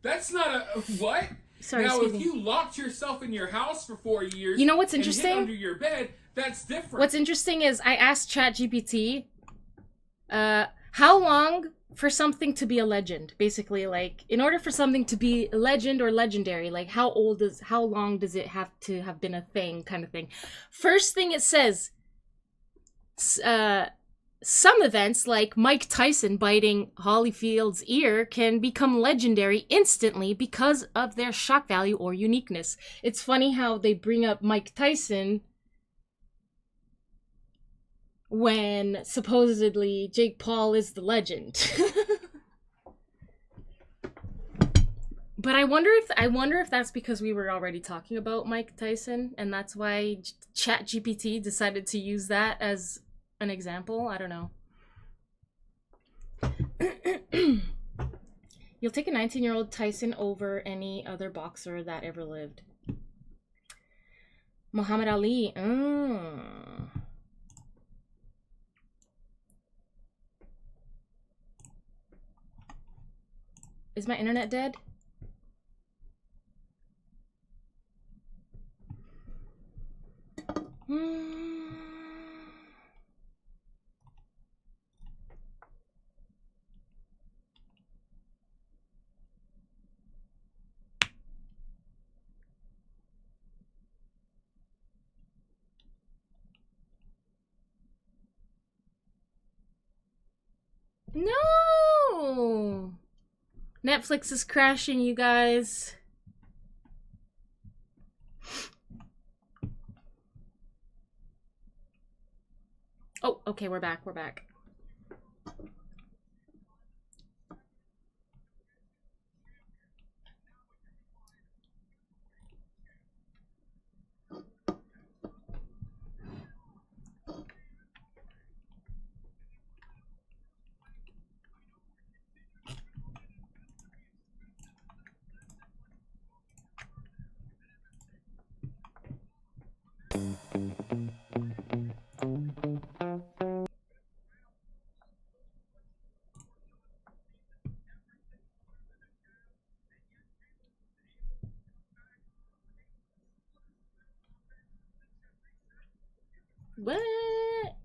That's not a what? Sorry, now, excuse if me. you locked yourself in your house for 4 years, You know what's and hid interesting? under your bed, that's different. What's interesting is I asked ChatGPT, how long for something to be a legend? Basically, like, in order for something to be a legend or legendary, like, how long does it have to have been a thing, kind of thing. First thing it says, some events, like Mike Tyson biting Holyfield's ear, can become legendary instantly because of their shock value or uniqueness. It's funny how they bring up Mike Tyson when supposedly Jake Paul is the legend. But I wonder if that's because we were already talking about Mike Tyson and that's why ChatGPT decided to use that as an example. I don't know. You'll take a 19-year-old Tyson over any other boxer that ever lived. Muhammad Ali. Is my internet dead? No! Netflix is crashing, you guys. Oh, okay, we're back.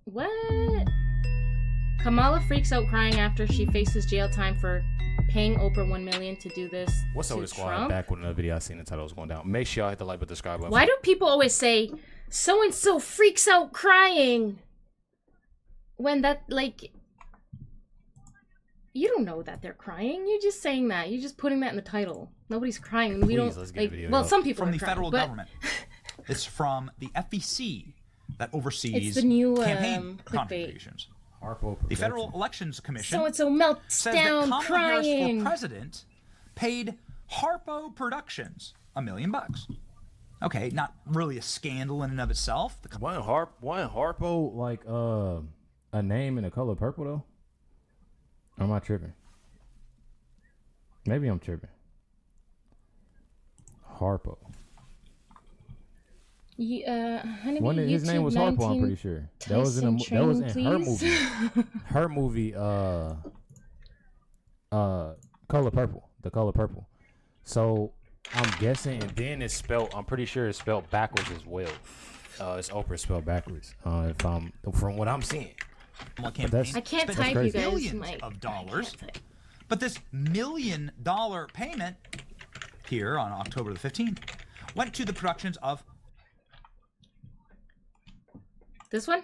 What? Kamala freaks out crying after she faces jail time for paying Oprah $1 million to do this. What's up to with the squad? Trump? Back with another video I seen the title was going down. Make sure y'all hit the like button, subscribe button. Why do people always say so-and-so freaks out crying? When that, like, you don't know that they're crying. You're just saying that. You're just putting that in the title. Nobody's crying. We don't, let's get like, a video well, up. some people From are the crying, federal but government. It's from the FEC that oversees It's the new, campaign clickbait. contributions. The Federal Elections Commission So-and-so melts says that down Kamala Harris crying. for president paid Harpo Productions $1 million. Okay, not really a scandal in and of itself. Wasn't Harpo like a name in the color purple though? Or am I tripping? Maybe I'm tripping. Harpo. Hunniebee, His name was Harpo, I'm pretty sure. That was in her movie. Her movie, Color Purple. The Color Purple. So I'm guessing, and then it's spelled. I'm pretty sure it's spelled backwards as well. It's Oprah spelled backwards. If I'm from what I'm seeing. I can't type, you guys. Billions of dollars. But this $1 million payment here on October the 15th went to the productions of this one?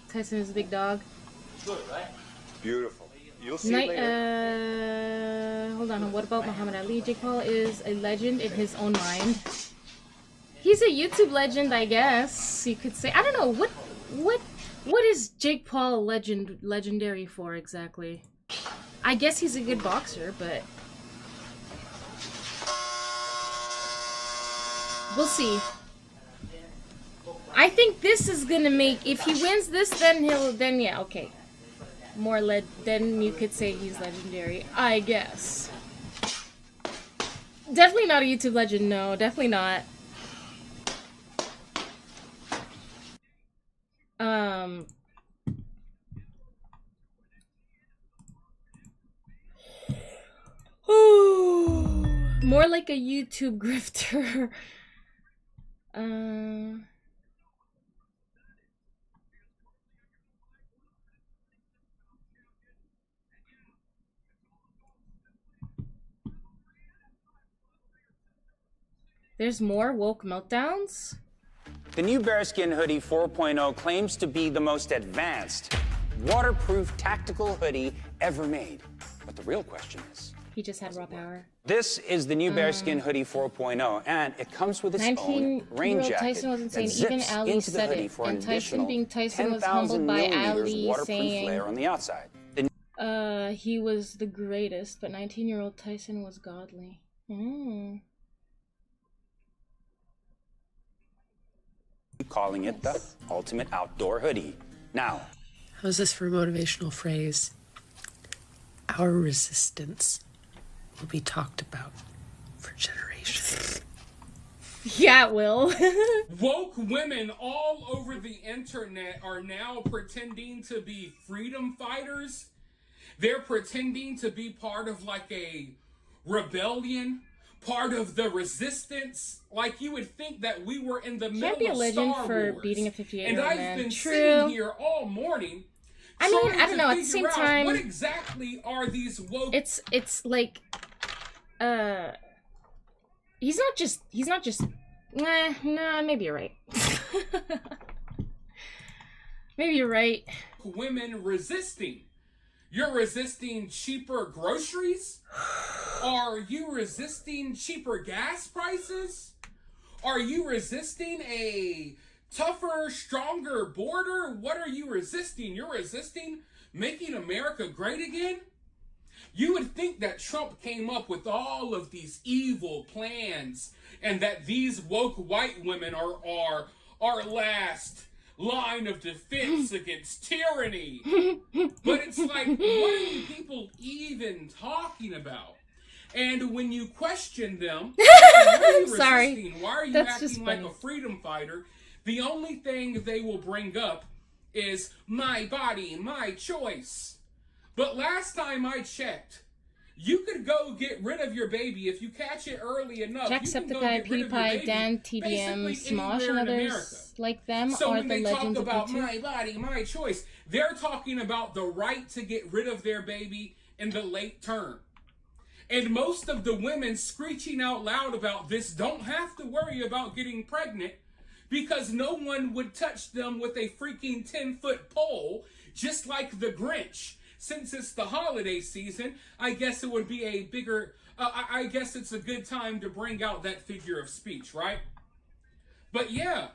Tyson is a big dog. Beautiful. You'll see later. Hold on. What about Muhammad Ali? Jake Paul is a legend in his own mind. He's a YouTube legend, I guess you could say. I don't know what is Jake Paul legendary for exactly. I guess he's a good boxer, but we'll see. I think this is gonna make, if he wins this, then yeah, okay. Then you could say he's legendary, I guess. Definitely not a YouTube legend, no, definitely not. More like a YouTube grifter. There's more woke meltdowns? The new Bearskin Hoodie 4.0 claims to be the most advanced, waterproof tactical hoodie ever made. But the real question is... He just had raw power. This is the new Bearskin Hoodie 4.0, and it comes with its own rain jacket Tyson was insane. that Even zips Ali into the said hoodie it. for an And Tyson additional being Tyson was 10,000 humbled by millimeters Ali waterproof saying layer on the outside. he was the greatest, but 19-year-old Tyson was godly. Calling it the ultimate outdoor hoodie. Now, how's this for a motivational phrase? Our resistance will be talked about for generations. Yeah, it will. Woke women all over the internet are now pretending to be freedom fighters. They're pretending to be part of like a rebellion, part of the resistance. Like you would think that we were in the middle Can't be a of legend Star for Wars. beating a 58-year-old And I've man. been True. sitting here all morning. I mean, trying I don't know. At the to same figure out time, what exactly are these woke? It's like, he's not just. Nah, maybe you're right. Maybe you're right. Women resisting. You're resisting cheaper groceries? Are you resisting cheaper gas prices? Are you resisting a tougher, stronger border? What are you resisting? You're resisting making America great again? You would think that Trump came up with all of these evil plans and that these woke white women are our last line of defense against tyranny. But it's like, what are you people even talking about? And when you question them, why are you Sorry. resisting? Why are you That's just acting like funny. a freedom fighter? The only thing they will bring up is my body, my choice. But last time I checked, you could go get rid of your baby if you catch it early enough. You can go Jacksepticeye, get rid of your PewDiePie, baby Dan, TDM, basically Smosh, anywhere and in America. others like them So are when the they talk legends about of YouTube. my body, my choice, they're talking about the right to get rid of their baby in the late term. And most of the women screeching out loud about this don't have to worry about getting pregnant because no one would touch them with a freaking 10-foot pole, just like the Grinch. Since it's the holiday season, I guess it would be a bigger, I guess it's a good time to bring out that figure of speech, right? But yeah,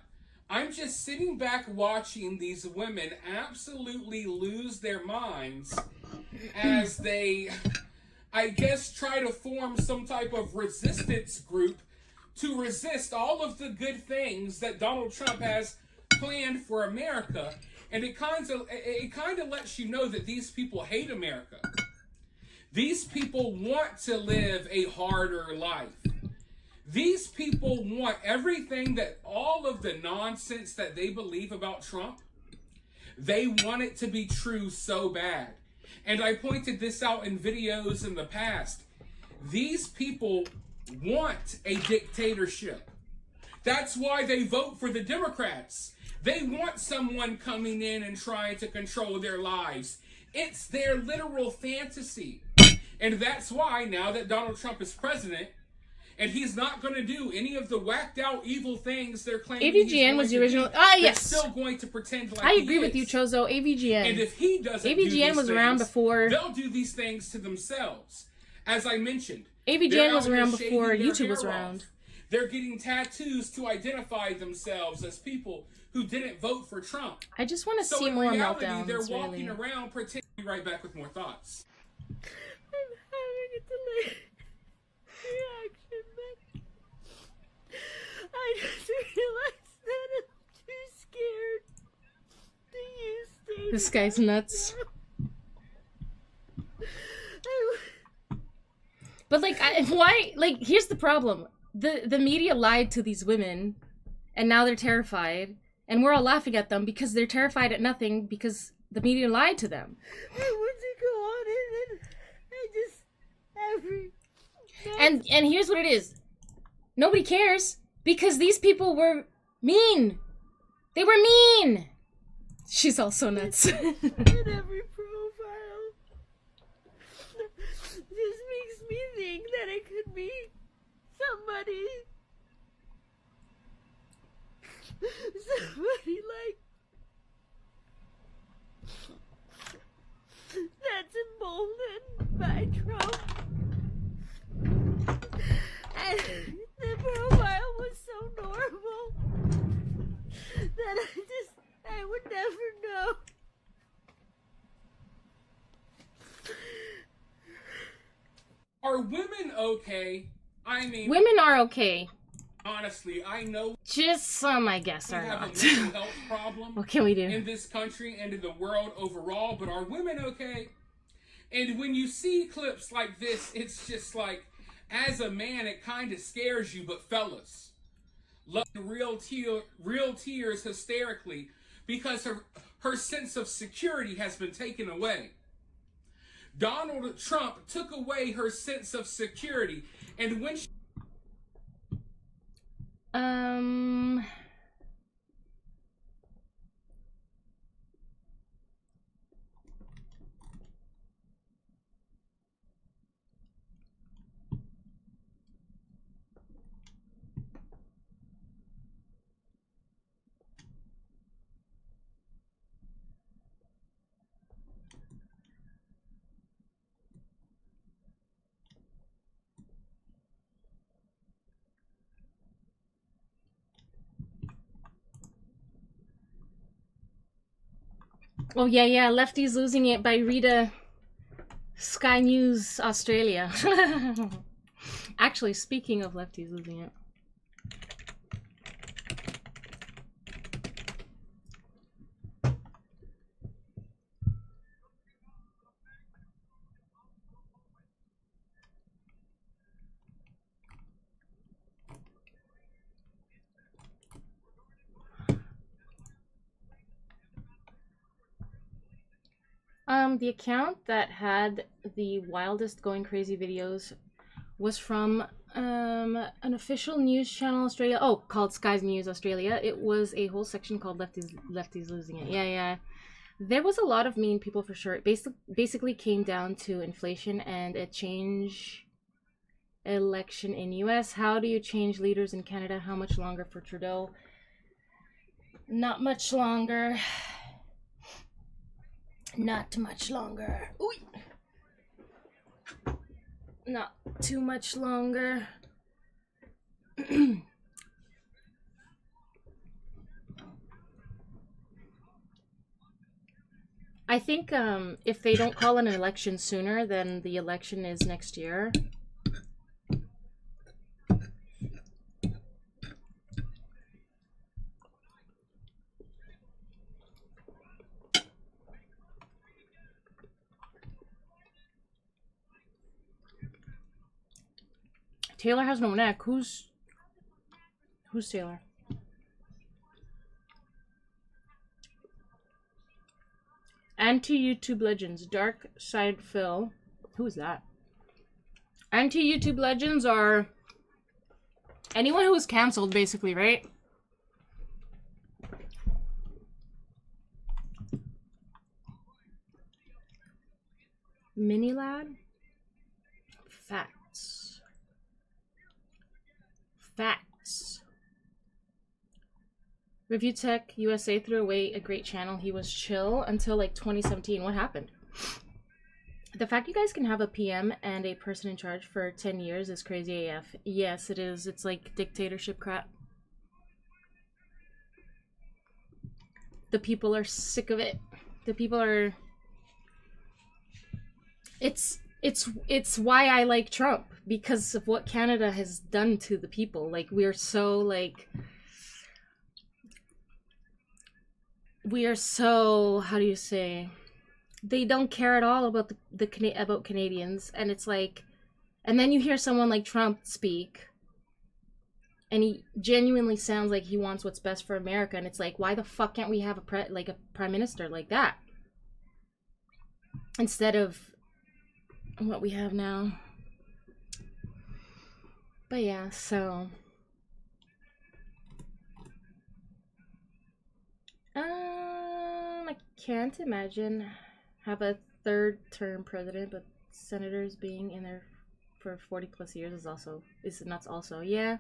I'm just sitting back watching these women absolutely lose their minds as they, I guess, try to form some type of resistance group to resist all of the good things that Donald Trump has planned for America. And it kind of lets you know that these people hate America. These people want to live a harder life. These people want everything that, all of the nonsense that they believe about Trump, they want it to be true so bad. And I pointed this out in videos in the past. These people want a dictatorship. That's why they vote for the Democrats. They want someone coming in and trying to control their lives. It's their literal fantasy. And that's why, now that Donald Trump is president, And he's not going to do any of the whacked out evil things they're claiming. AVGN was the original. Yes. They're still going to pretend like I he agree with is. you, Chozo. AVGN. And if he doesn't do AVGN these was things, around before. They'll do these things to themselves. As I mentioned, AVGN was they're out around here before shaving their YouTube was hair around. off. They're getting tattoos to identify themselves as people who didn't vote for Trump. I just want to So see in more reality, meltdowns. they're walking really. around pretending to be right back with more thoughts. I'm having a delayed reaction, but I just realized that I'm too scared to use statements. This guy's nuts. But like, why? Like, here's the problem: the media lied to these women, and now they're terrified, and we're all laughing at them because they're terrified at nothing because the media lied to them. I want to go on and I just every And here's what it is: nobody cares because these people were mean. They were mean. She's also nuts. in every profile just makes me think that it could be somebody like that's emboldened by Trump. And the profile was so normal that I would never know. Are women okay? I mean, Women are okay. honestly, I know Just some, I guess, we are have not. a mental health problem. What can we do? In this country and in the world overall, but are women okay? And when you see clips like this, it's just like, as a man, it kind of scares you. But fellas, love real tears hysterically because her sense of security has been taken away. Donald Trump took away her sense of security, and when she Oh yeah, Lefty's Losing It by Rita, Sky News Australia. Actually, speaking of Lefty's Losing It. The account that had the wildest going crazy videos was from an official news channel Australia. Oh, called Sky News Australia. It was a whole section called Lefty's Losing It. Yeah. There was a lot of mean people for sure. It basically came down to inflation and a change election in US. How do you change leaders in Canada? How much longer for Trudeau? Not much longer. Not much longer. Ooh. Not too much longer. I think if they don't call an election sooner, then the election is next year. Taylor has no neck. Who's Taylor? Anti-YouTube Legends. Dark Side Phil. Who is that? Anti-YouTube Legends are anyone who was cancelled, basically, right? Mini Lad? Facts. Review Tech USA threw away a great channel. He was chill until like 2017. What happened? The fact you guys can have a PM and a person in charge for 10 years is crazy AF. Yes, it is. It's like dictatorship crap. The people are sick of it. The people are... It's why I like Trump. Because of what Canada has done to the people. Like, we are so, like... We are so... How do you say... They don't care at all about about Canadians, and it's like, and then you hear someone like Trump speak, and he genuinely sounds like he wants what's best for America, and it's like, why the fuck can't we have a prime minister like that instead of what we have now? But yeah, so I can't imagine have a third-term president, but senators being in there for 40 plus years is nuts also. Yeah.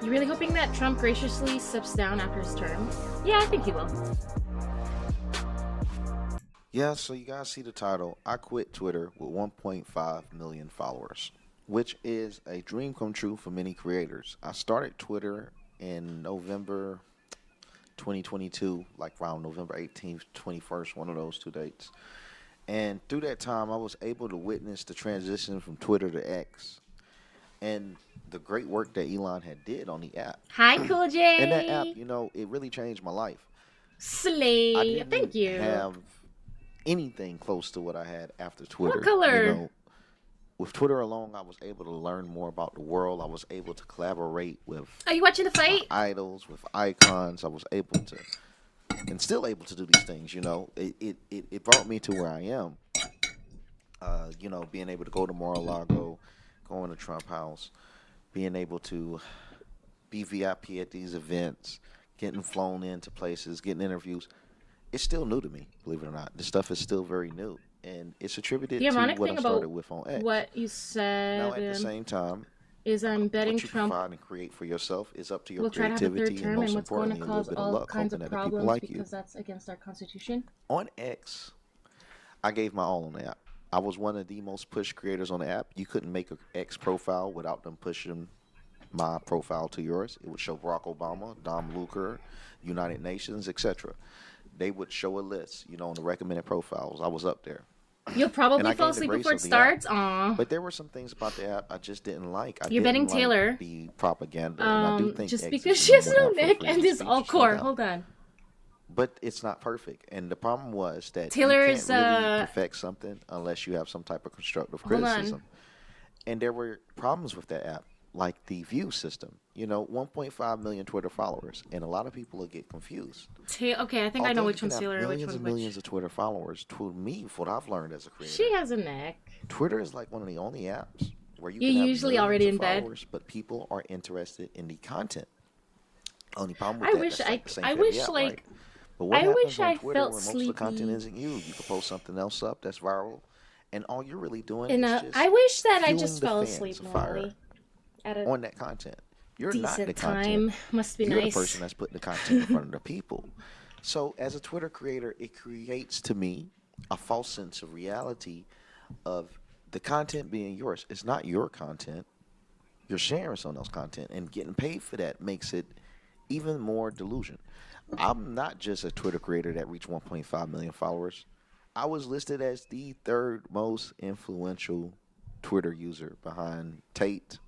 You really hoping that Trump graciously steps down after his term? Yeah, I think he will. Yeah, so you guys see the title. I quit Twitter with 1.5 million followers, which is a dream come true for many creators. I started Twitter in November 2022, like around November 18th, 21st, one of those 2 dates. And through that time, I was able to witness the transition from Twitter to X. And the great work that Elon had did on the app. Hi, Cool J. And that app, you know, it really changed my life. Slay. Thank you. Have anything close to what I had after Twitter. What color? You know, with Twitter alone, I was able to learn more about the world. I was able to collaborate with. Are you watching the fight? Idols, with icons. I was able to, and still able to do these things. You know, it brought me to where I am. You know, being able to go to Mar-a-Lago, going to Trump House, being able to be VIP at these events, getting flown into places, getting interviews. It's still new to me, believe it or not. This stuff is still very new, and it's attributed to what I started with on X. What you said. Now, at the same time, is I'm betting what you Trump provide and create for yourself is up to your will try to have a creativity third term, and most and what's going to importantly, a little cause bit of all luck, kinds hoping of that the people problems like because you. that's against our constitution. On X, I gave my all on the app. I was one of the most pushed creators on the app. You couldn't make an X profile without them pushing my profile to yours. It would show Barack Obama, Dom Luker, United Nations, etc. They would show a list, you know, on the recommended profiles. I was up there. You'll probably fall asleep before it starts. Aw. But there were some things about the app I just didn't like. You're betting didn't like Taylor. The propaganda. And I do think just X because is she has more no out for neck freedom and of is speech, all no core. doubt. Hold on. But it's not perfect. And the problem was that Taylor's, you can't really perfect something unless you have some type of constructive criticism. And there were problems with that app, like the view system. You know, 1.5 million Twitter followers, and a lot of people will get confused. Okay, I think I know which one's Taylor. Millions and millions of Twitter followers. To me, for what I've learned as a creator, she has a neck. Twitter is like one of the only apps where you You're can have usually already in bed, but people are interested in the content. Only problem with I that, wish that's I, like the same I for every wish app, like, right? But what I happens wish on I Twitter felt when sleepy. most of the content isn't you? You can post something else up that's viral, and all you're really doing And is just I wish that I fueling just the fell fans asleep of fire. normally. on that content. You're not the decent content. time. Must be You're nice. the person that's putting the content in front of the people. So as a Twitter creator, it creates to me a false sense of reality of the content being yours. It's not your content. You're sharing someone else's content, and getting paid for that makes it even more delusion. I'm not just a Twitter creator that reached 1.5 million followers. I was listed as the third most influential Twitter user behind Tate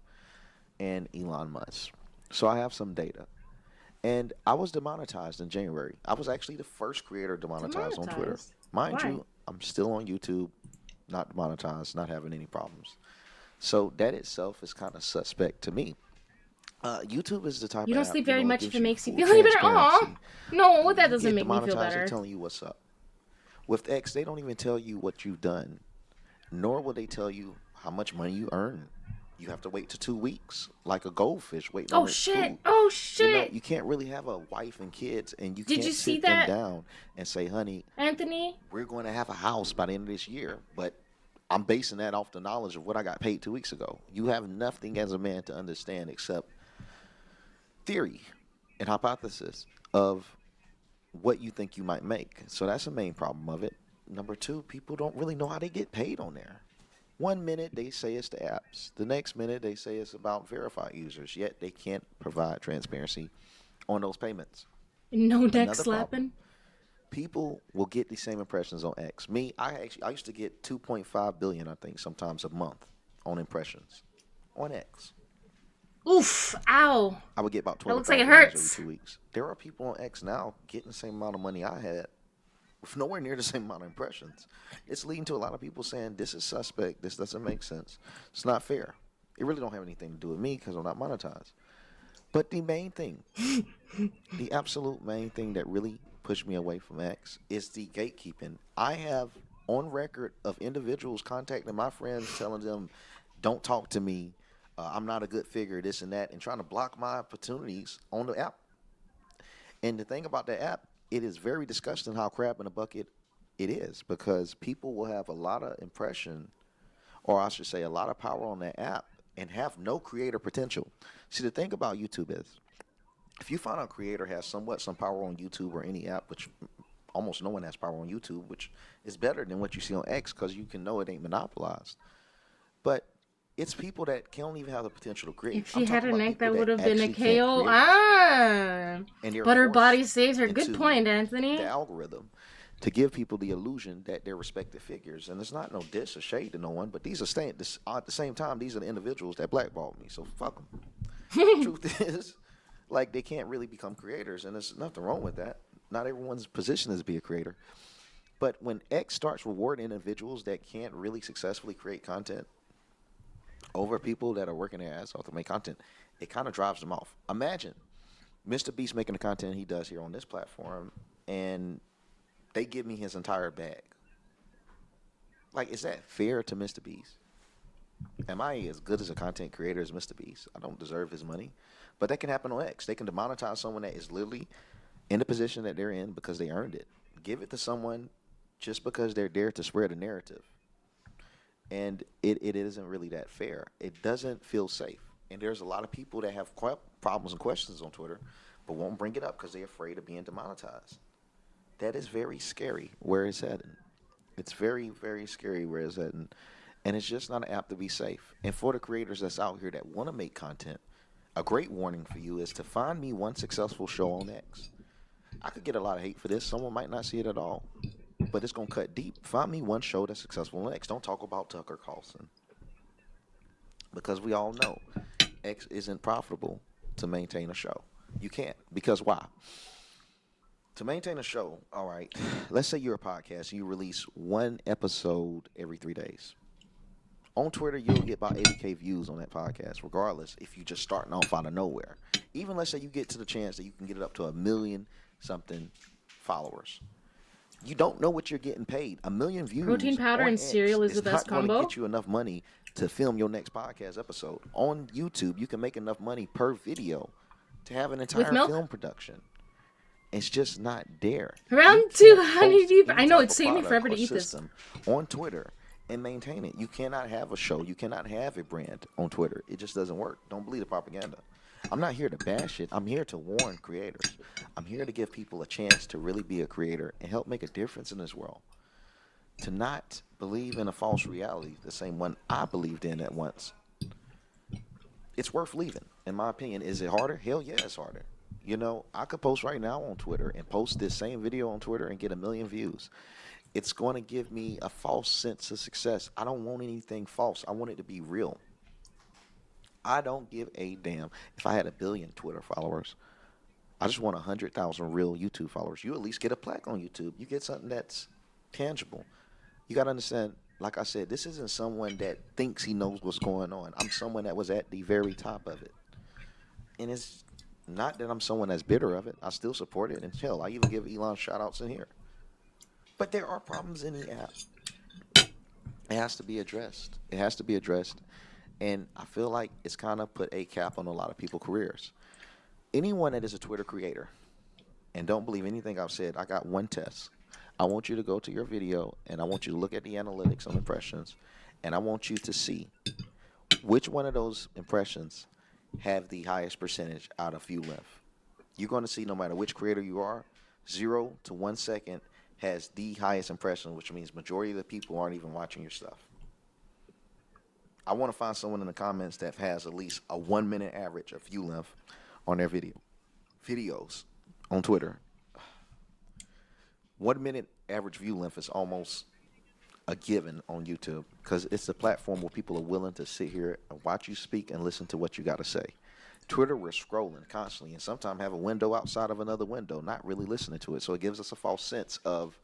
and Elon Musk. So I have some data. And I was demonetized in January. I was actually the first creator demonetized on Twitter. Demonetized? Mind Why? you, I'm still on YouTube, not demonetized, not having any problems. So that itself is kind of suspect to me. YouTube is the type You of don't app, sleep very it much gives if it makes you full feel any better. Aw, transparency. no, When that you doesn't get make me feel demonetized, better. They're telling you what's up. With X, they don't even tell you what you've done, nor will they tell you how much money you earn. You have to wait to 2 weeks, like a goldfish waiting on Oh its shit! food. Oh You know, shit! you can't really have a wife and kids, and you Did can't you see sit that? them down and say, honey, Anthony? we're going to have a house by the end of this year, but I'm basing that off the knowledge of what I got paid 2 weeks ago. You have nothing as a man to understand except theory and hypothesis of what you think you might make. So that's the main problem of it. Number two, people don't really know how they get paid on there. 1 minute they say it's the apps. The next minute they say it's about verified users, yet they can't provide transparency on those payments. No neck Another slapping. problem, people will get the same impressions on X. Me, I used to get 2.5 billion, I think, sometimes a month on impressions on X. Oof! Ow! I would get about That 12 looks like it every hurts. 2 weeks. There are people on X now getting the same amount of money I had with nowhere near the same amount of impressions. It's leading to a lot of people saying, this is suspect, this doesn't make sense. It's not fair. It really don't have anything to do with me because I'm not monetized. But the main thing, the absolute main thing that really pushed me away from X is the gatekeeping. I have on record of individuals contacting my friends telling them, don't talk to me, I'm not a good figure, this and that, and trying to block my opportunities on the app. And the thing about the app, it is very disgusting how crab in a bucket it is, because people will have a lot of impression, or I should say a lot of power on that app and have no creator potential. See, the thing about YouTube is, if you find a creator has some power on YouTube or any app, which almost no one has power on YouTube, which is better than what you see on X because you can know it ain't monopolized. But it's people that can't even have the potential to create. If she had her neck, that would have been a KO. And they're But her forced body saves her. Good into point, Anthony. The algorithm to give people the illusion that they're respected figures. And it's not no diss or shade to no one, but these are at the same time, these are the individuals that blackballed me. So fuck them. The truth is, like, they can't really become creators, and there's nothing wrong with that. Not everyone's position is to be a creator. But when X starts rewarding individuals that can't really successfully create content over people that are working their ass off to make content, it kind of drives them off. Imagine Mr. Beast making the content he does here on this platform, and they give me his entire bag. Like, is that fair to Mr. Beast? Am I as good as a content creator as Mr. Beast? I don't deserve his money. But that can happen on X. They can demonetize someone that is literally in the position that they're in because they earned it. Give it to someone just because they're there to spread a narrative. And it isn't really that fair. It doesn't feel safe. And there's a lot of people that have problems and questions on Twitter, but won't bring it up because they're afraid of being demonetized. That is very scary where it's heading. It's very, very scary where it's heading. And it's just not an app to be safe. And for the creators that's out here that want to make content, a great warning for you is to find me one successful show on X. I could get a lot of hate for this. Someone might not see it at all. But it's going to cut deep. Find me one show that's successful on X. Don't talk about Tucker Carlson. Because we all know X isn't profitable to maintain a show. You can't. Because why? To maintain a show, all right, let's say you're a podcast. You release one episode every 3 days. On Twitter, you'll get about 80K views on that podcast, regardless if you're just starting off out of nowhere. Even let's say you get to the chance that you can get it up to 1 million something followers. You don't know what you're getting paid. 1 million views. Protein powder and cereal is the best combo. It's not combo. going to get you enough money to film your next podcast episode. On YouTube, you can make enough money per video to have an entire film production. It's just not there. Round two, Hunniebee. I know, it saved me forever to eat this. On Twitter and maintain it. You cannot have a show. You cannot have a brand on Twitter. It just doesn't work. Don't believe the propaganda. I'm not here to bash it. I'm here to warn creators. I'm here to give people a chance to really be a creator and help make a difference in this world. To not believe in a false reality, the same one I believed in at once. It's worth leaving, in my opinion. Is it harder? Hell yeah, it's harder. You know, I could post right now on Twitter and post this same video on Twitter and get 1 million views. It's going to give me a false sense of success. I don't want anything false. I want it to be real. I don't give a damn if I had 1 billion Twitter followers. I just want 100,000 real YouTube followers. You at least get a plaque on YouTube. You get something that's tangible. You got to understand, like I said, this isn't someone that thinks he knows what's going on. I'm someone that was at the very top of it. And it's not that I'm someone that's bitter of it. I still support it. And hell, I even give Elon shout-outs in here. But there are problems in the app. It has to be addressed. It has to be addressed. And I feel like it's kind of put a cap on a lot of people's careers. Anyone that is a Twitter creator and don't believe anything I've said, I got one test. I want you to go to your video, and I want you to look at the analytics on impressions, and I want you to see which one of those impressions have the highest percentage out of view length. You're going to see, no matter which creator you are, 0 to 1 second has the highest impression, which means majority of the people aren't even watching your stuff. I want to find someone in the comments that has at least a 1 minute average of view length on their videos on Twitter. 1 minute average view length is almost a given on YouTube because it's a platform where people are willing to sit here and watch you speak and listen to what you got to say. Twitter, we're scrolling constantly and sometimes have a window outside of another window, not really listening to it. So it gives us a false sense of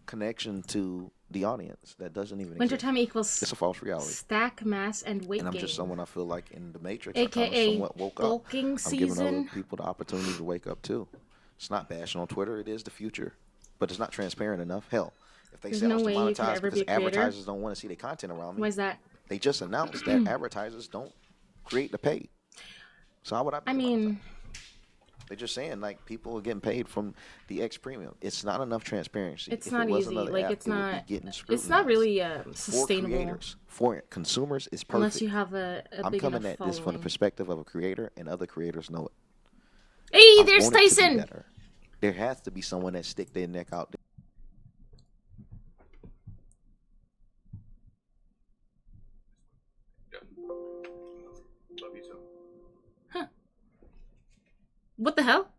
connection to the audience that doesn't even Wintertime exist. equals It's a false reality. stack, mass, and weight And I'm gain. just someone I feel like in the Matrix, AKA I kind of somewhat woke up. bulking I'm giving season. other people the opportunity to wake up too. It's not bashing on Twitter. It is the future. But it's not transparent enough. Hell, if they There's say no I was way you could demonetized ever be because a creator. advertisers don't want to see their content around me. Why is that? They just announced that advertisers don't create the pay. So how would I be demonetized? They're just saying like people are getting paid from the X premium. It's not enough transparency. It's If not it was easy. another Like app, it's it would be not. getting It's not scrutinized. really For sustainable. creators, for consumers, it's perfect. Unless you have a I'm big coming enough at this from the following. perspective of a creator, and other creators know it. Hey, I there's want it to be Tyson. better. There has to be someone that stick their neck out. Love you too. What the hell?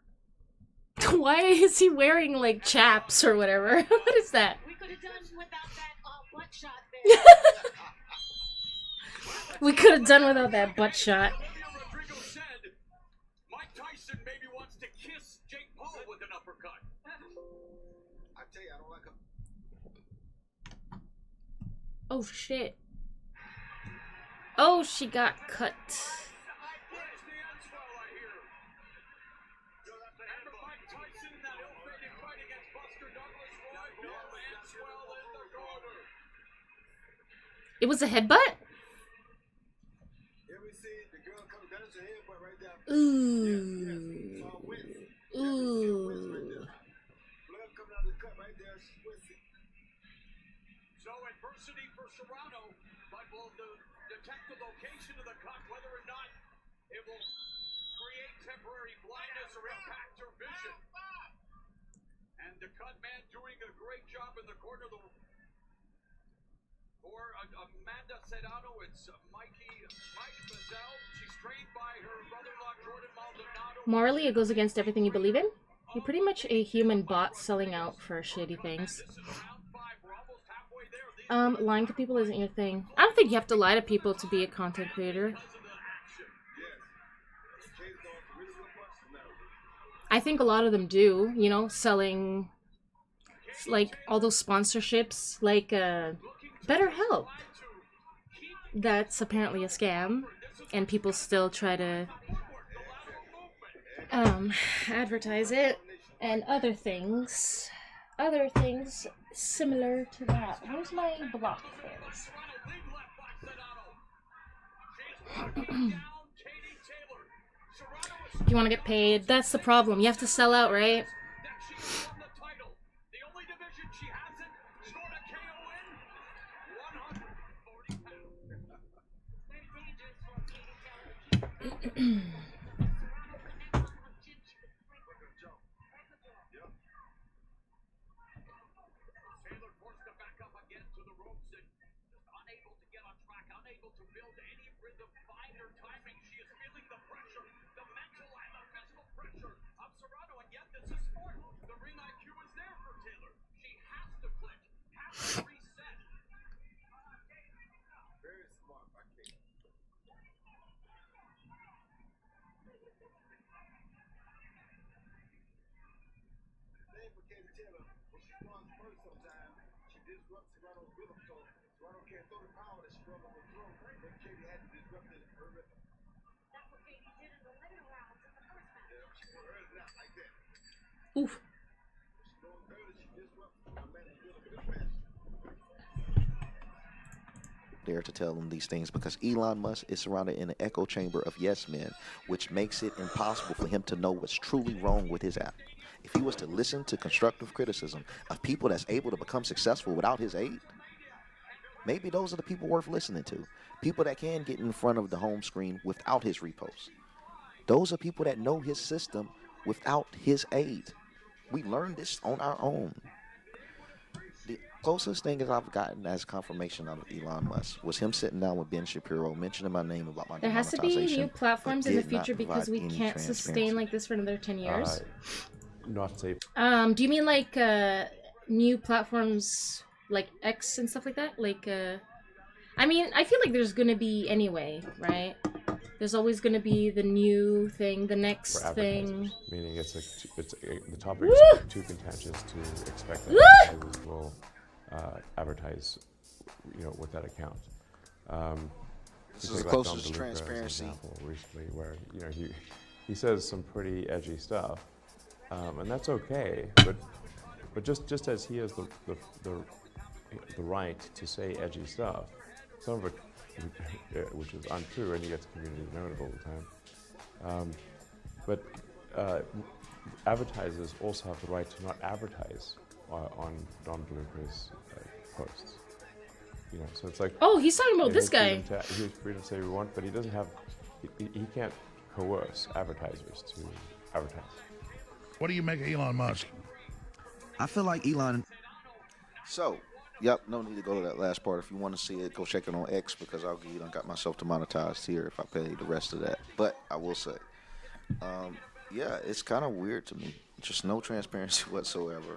Why is he wearing like chaps or whatever? What is that? We could have done without that butt shot We could have done without that butt shot. Mike Tyson maybe wants to kiss Jake Paul with an uppercut. I tell you, I don't like him. Oh shit. Oh, she got cut. It was a headbutt? Ooh. Ooh. So adversity for Serrano, but will detect the location of the cut, whether or not it will create temporary blindness or impact her vision. And the cut man doing a great job in the corner of the. For Amanda Sedano, it's Mike Mazzell. She's trained by her brother-in-law Jordan Maldonado. Morally, it goes against everything you believe in. You're pretty much a human bot selling out for shady things. Lying to people isn't your thing. I don't think you have to lie to people to be a content creator. I think a lot of them do, you know, selling like all those sponsorships, like BetterHelp. That's apparently a scam, and people still try to advertise it, and other things similar to that. Where's my block fairs? If you want to get paid, that's the problem. You have to sell out, right? Oof. There to tell him these things because Elon Musk is surrounded in an echo chamber of yes men, which makes it impossible for him to know what's truly wrong with his app. If he was to listen to constructive criticism of people that's able to become successful without his aid, maybe those are the people worth listening to. People that can get in front of the home screen without his reposts. Those are people that know his system without his aid. We learned this on our own. The closest thing that I've gotten as confirmation out of Elon Musk was him sitting down with Ben Shapiro, mentioning my name about my There has to be demonetization, new platforms but in the did not future because we provide any can't sustain transparency. like this for another 10 years. Not safe. Do you mean like new platforms like X and stuff like that? Like I mean, I feel like there's gonna be anyway, right? There's always gonna be the new thing, the next For thing. Meaning the topic Woo! is too contentious to expect that Woo! advertisers will advertise, with that account. This you is take the like closest to Don DeLuca as an transparency. example recently, where he says some pretty edgy stuff, and that's okay. But just as he has the right to say edgy stuff, some of it which is untrue, and he gets community known all the time. But advertisers also have the right to not advertise on Don DeLuca's posts. So it's like, Oh, he's talking about this he's guy. He's free to say what we want, but he doesn't have. He can't coerce advertisers to advertise. What do you make of Elon Musk? I feel like Elon. So, yep, no need to go to that last part. If you want to see it, go check it on X because I'll get got myself demonetized here if I pay the rest of that. But I will say, yeah, it's kind of weird to me. Just no transparency whatsoever.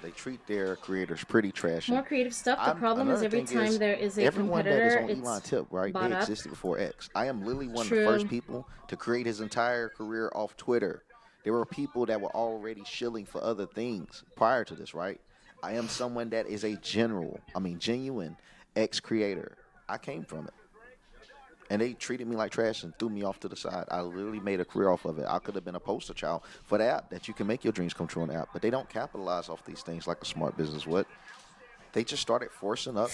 They treat their creators pretty trashy. More creative stuff. The problem is another every thing time there is a everyone competitor, that is on Elon it's tip, right? bought They up. existed before X. I am literally one True. of the first people to create his entire career off Twitter. There were people that were already shilling for other things prior to this, right? I am someone that is a genuine X creator. I came from it. And they treated me like trash and threw me off to the side. I literally made a career off of it. I could have been a poster child for the app that you can make your dreams come true on the app. But they don't capitalize off these things like a smart business would. They just started forcing up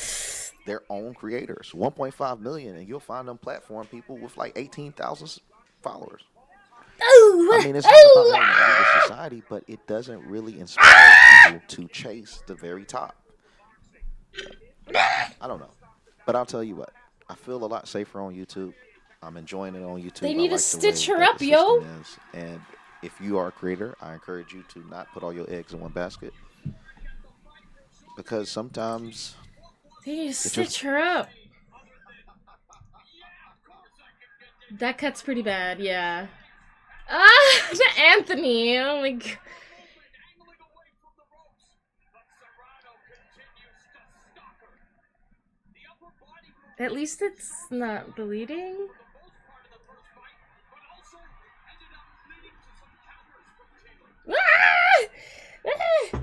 their own creators. 1.5 million, and you'll find them platform people with like 18,000 followers. I mean, it's not about having a leader society, but it doesn't really inspire people to chase the very top. I don't know. But I'll tell you what. I feel a lot safer on YouTube. I'm enjoying it on YouTube. They I need to like the stitch way her that up, the yo. system is. And if you are a creator, I encourage you to not put all your eggs in one basket. Because sometimes They need to stitch her up. That cut's pretty bad, yeah. Ah, Anthony. Oh my god. At least it's not bleeding. Ah! Ah!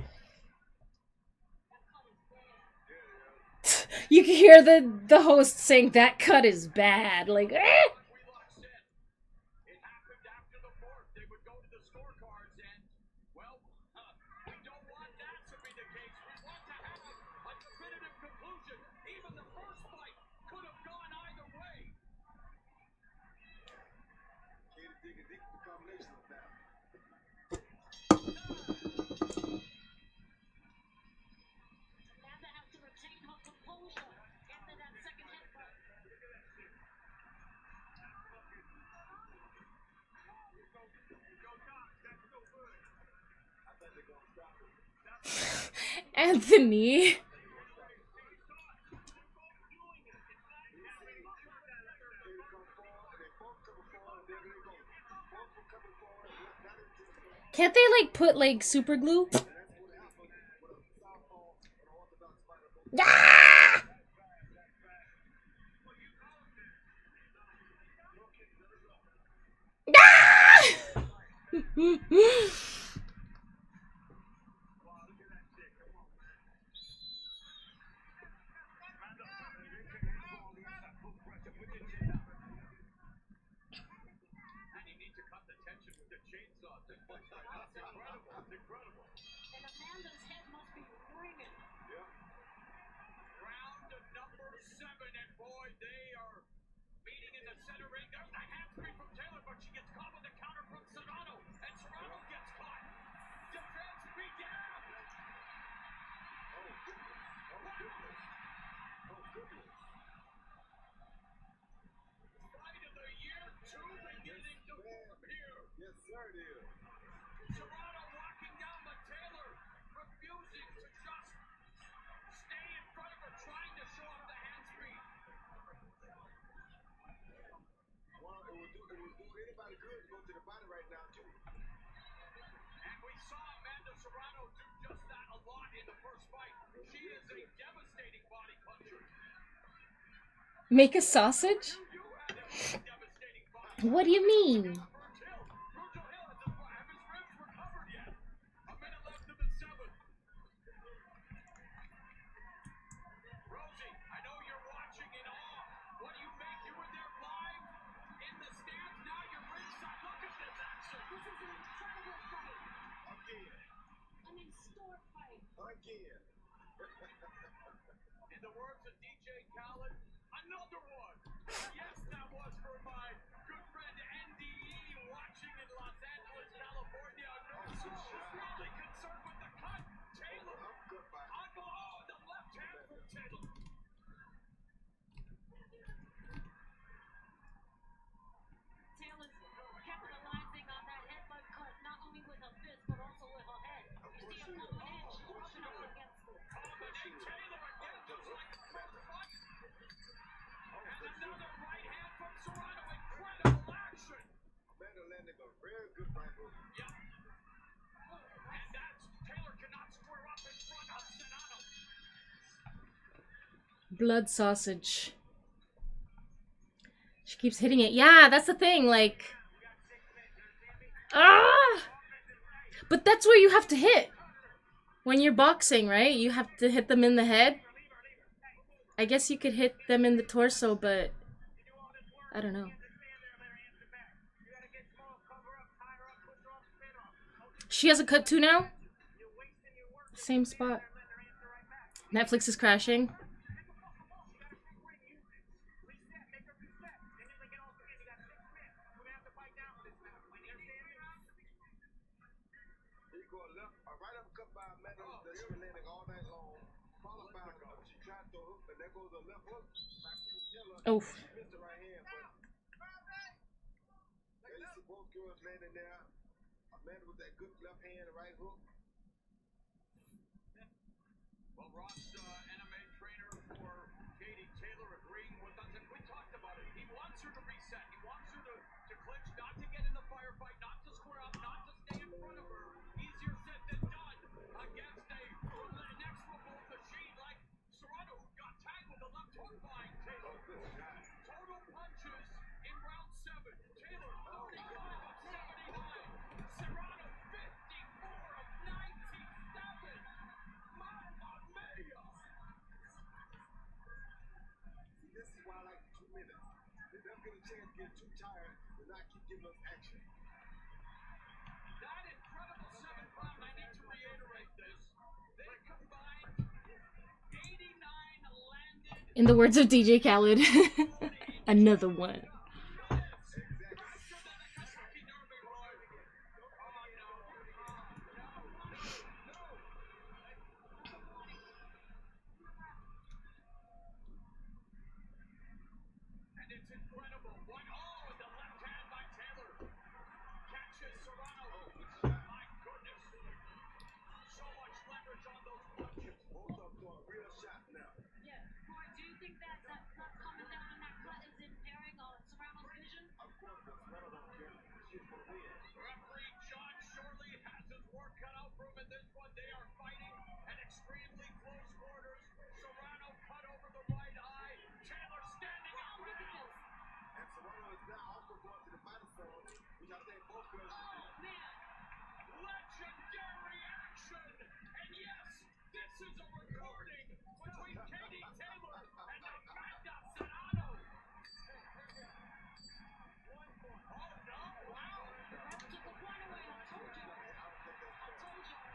You can hear the host saying that cut is bad. Like, ah! Anthony. Can't they like put like super glue? Ah! Ah! Make a sausage? What do you mean? Blood sausage. She keeps hitting it. Yeah, that's the thing. Like, ah! But that's where you have to hit. When you're boxing, right? You have to hit them in the head. I guess you could hit them in the torso, but I don't know. She has a cut too now? Same spot. Netflix is crashing. Oh. In the words of DJ Khaled, another one. room in this one. They are fighting at extremely close quarters. Serrano cut over the right eye. Taylor standing up now. And Serrano is now also going to the microphone, which I think both girls should do. Legendary action! And yes, this is a recording between Katie Taylor and Amanda Serrano.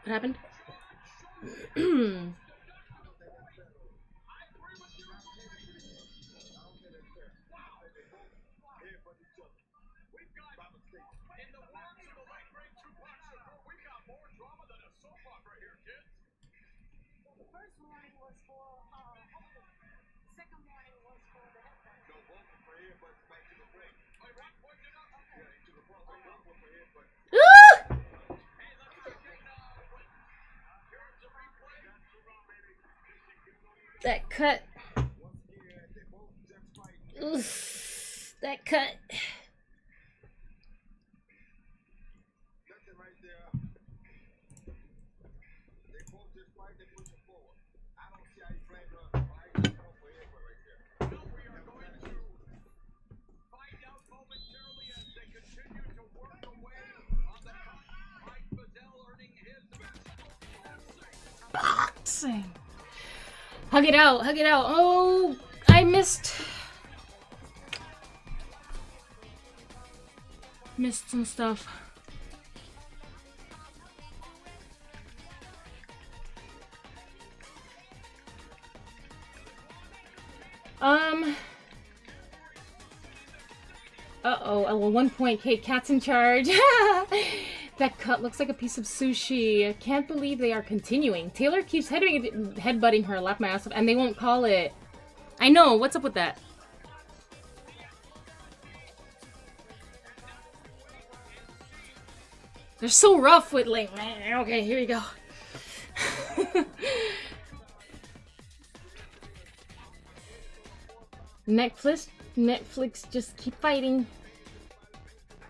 What happened? That cut. Oof, that cut. Boxing. Hug it out, hug it out. Oh, I missed some stuff. Uh-oh, well, 1 point. Kate, Cat's in charge. That cut looks like a piece of sushi. I can't believe they are continuing. Taylor keeps headbutting her, laugh my ass off, and they won't call it. I know, what's up with that? They're so rough with like, okay, here we go. Netflix, just keep fighting.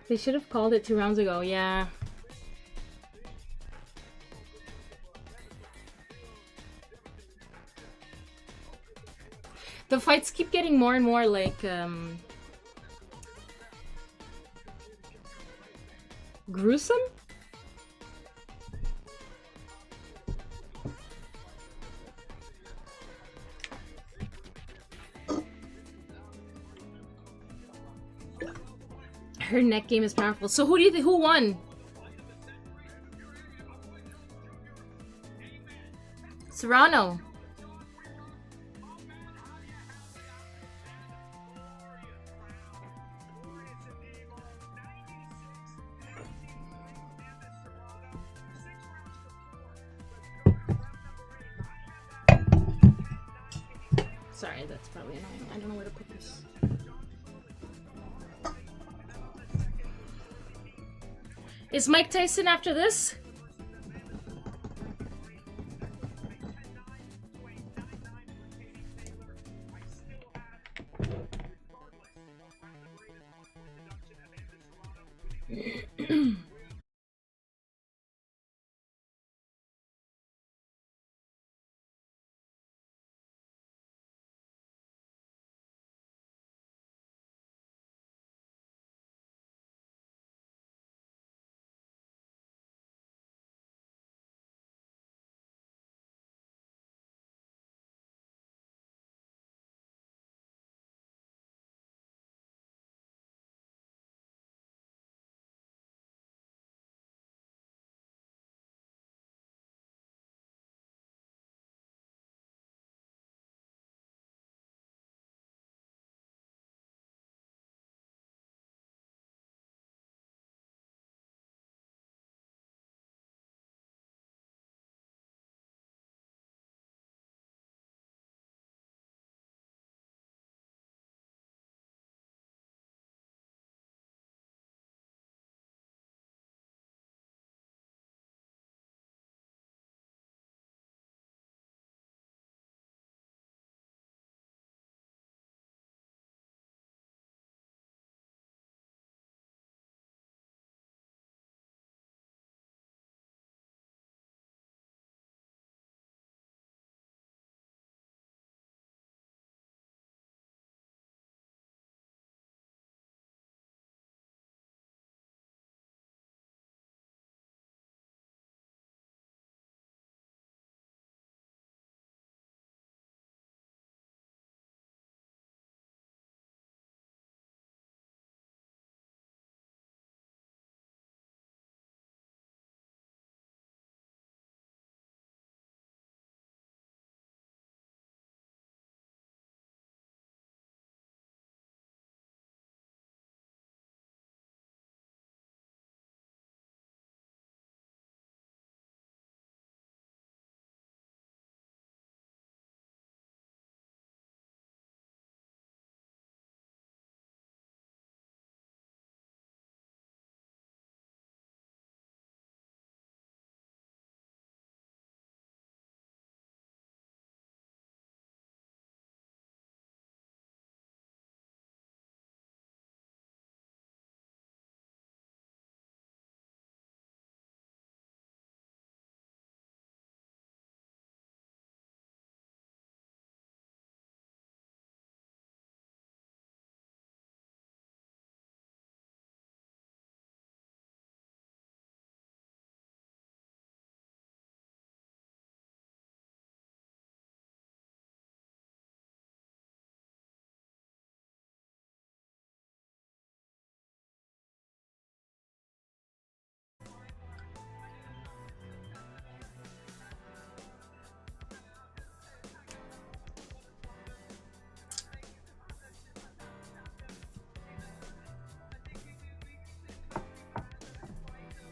They should have called it 2 rounds ago, yeah. The fights keep getting more and more like, gruesome? Her neck game is powerful. So who do you think, who won? Serrano. Sorry, that's probably annoying. I don't know where to put this. Is Mike Tyson after this?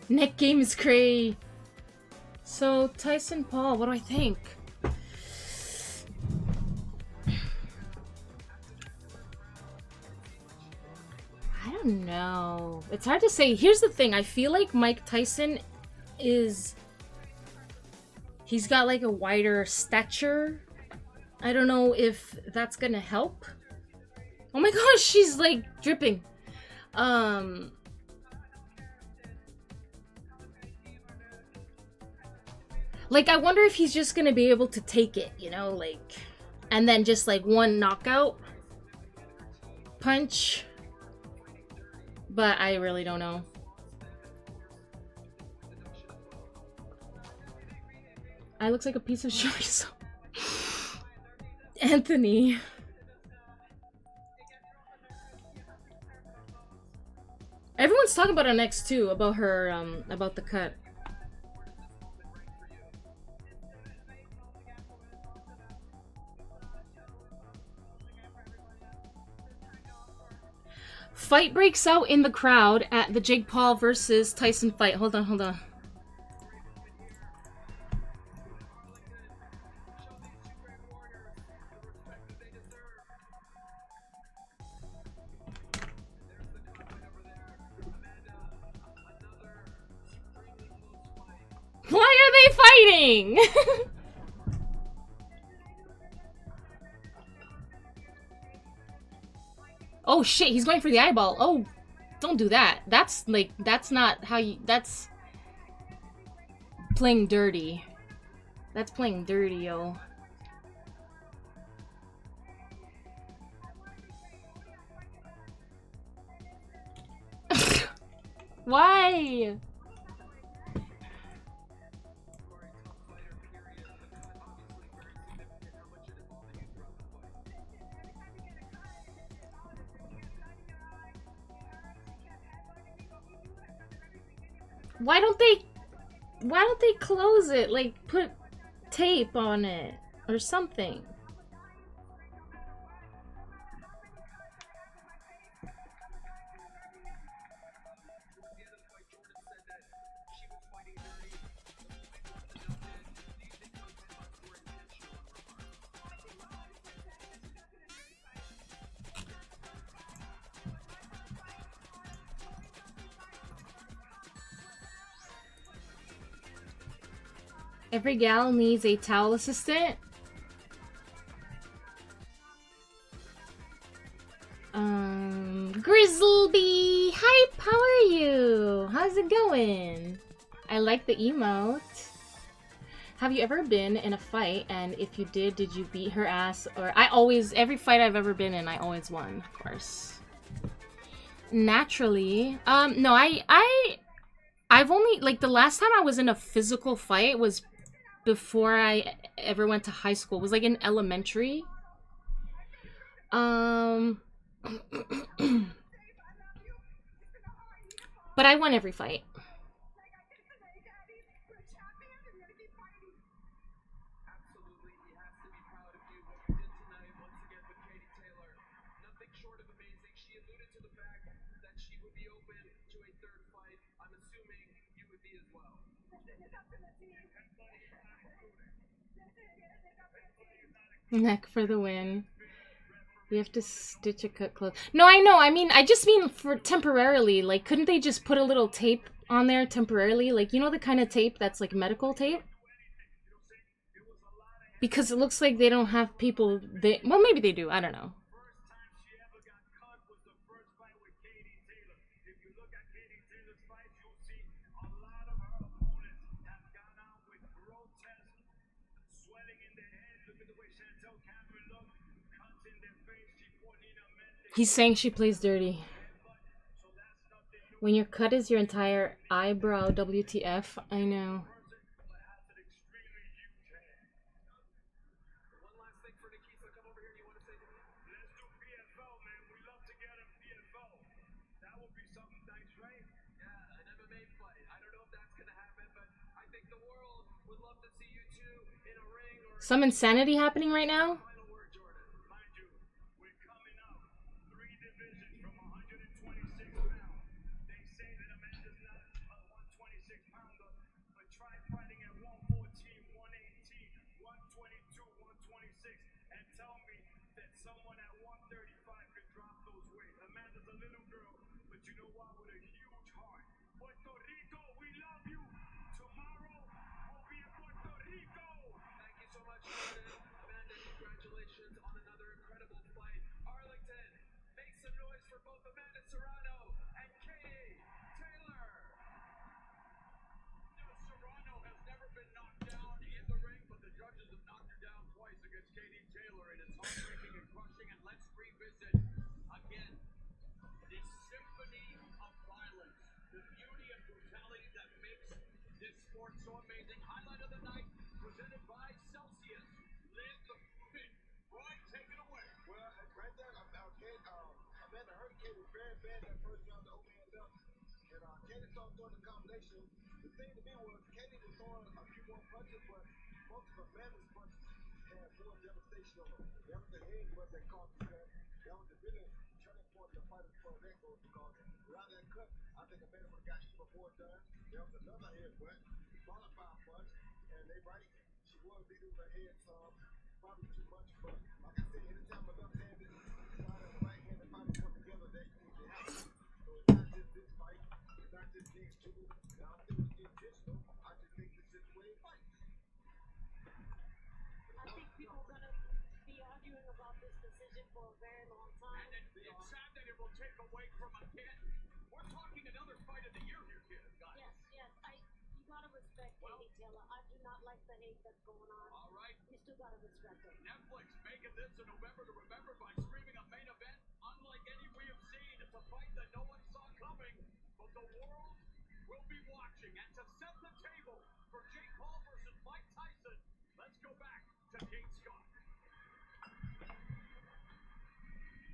Neck game is cray. So, Tyson Paul, what do I think? I don't know. It's hard to say. Here's the thing. I feel like Mike Tyson is... He's got like a wider stature. I don't know if that's gonna help. Oh my gosh, she's like dripping. Like, I wonder if he's just gonna be able to take it, you know, like, and then just like one knockout punch. But I really don't know. I looks like a piece of chorizo. Anthony. Everyone's talking about her next too, about her, about the cut. Fight breaks out in the crowd at the Jake Paul versus Tyson fight. Hold on, hold on. Why are they fighting? Oh shit, he's going for the eyeball. Oh, don't do that. That's like, that's not how you, that's playing dirty. That's playing dirty, yo. Why? Why don't they close it? Like, put tape on it or something. Every gal needs a towel assistant. Grizzleby! Hype! How are you? How's it going? I like the emote. Have you ever been in a fight, and if you did you beat her ass? Or every fight I've ever been in, I always won, of course. Naturally. No, I've only, like, the last time I was in a physical fight was before I ever went to high school. It was like in elementary. But I won every fight. Neck for the win. We have to stitch a cut close. No, I know. I mean, I just mean for temporarily. Like, couldn't they just put a little tape on there temporarily? Like, you know the kind of tape that's like medical tape? Because it looks like they don't have people. Well, maybe they do. I don't know. He's saying she plays dirty. When your cut is your entire eyebrow, WTF? I know. Some insanity happening right now? Puerto Rico, we love you. Tomorrow we'll be in Puerto Rico. Thank you so much, Jordan. Amanda, congratulations on another incredible flight. Arlington, make some noise for both Amanda Serrano and Katie Taylor. Serrano has never been knocked down in the ring, but the judges have knocked her down twice against Katie Taylor, and it's heartbreaking and crushing. And let's revisit again this symphony of violence, the beauty and brutality that makes this sport so amazing. Highlight of the night presented by Celsius. Live fit. Roy, take it away. Well, right there, Amanda hurt Katie very bad that first round. The overhand left, and Katie started throwing the combination. The thing to me was Katie was throwing a few more punches, but most of Amanda's punches had more devastation on them. That was the head was that caused the cut. That was the biggest turning point in the fight as far as that goes, because around that cut, I think Amanda would have got even more done. There was another head butt, followed by a punch, and they right, she was leading with her head some, probably too much, but like I said, anytime a left-handed side and the right-handed fighter come together, that usually happens. So it's not just this fight, it's not just these two. I don't think it's intentional. I just think it's just the way it fights. I think people are going to be arguing about this decision for a very long time. And it's sad that it will take away from a kid. We're talking another fight of the year here, kid, guys. Yes, yes. You got to respect Katie Taylor. I do not like the hate that's going on. All right. You still got to respect her. Netflix making this a November to remember by streaming a main event unlike any we have seen. It's a fight that no one saw coming, but the world will be watching. And to set the table for Jake Paul versus Mike Tyson, let's go back to Kate Scott.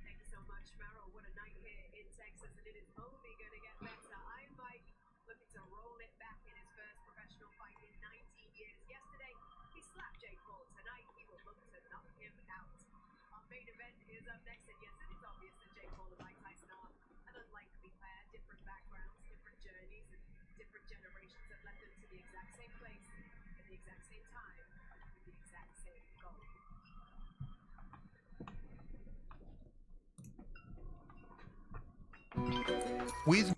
Thank you so much, Farrell. What a night here in Texas, and it is only going to get better. I'm Mike, looking to roll it back in his first professional fight in 19 years. Yesterday, he slapped Jake Paul. Tonight, he will look to knock him out. Our main event is up next, and yes, it is obvious that Jake Paul and Mike Tyson are an unlikely pair. Different backgrounds, different journeys, and different generations have led them to the exact same place at the exact same time with the exact same goal. With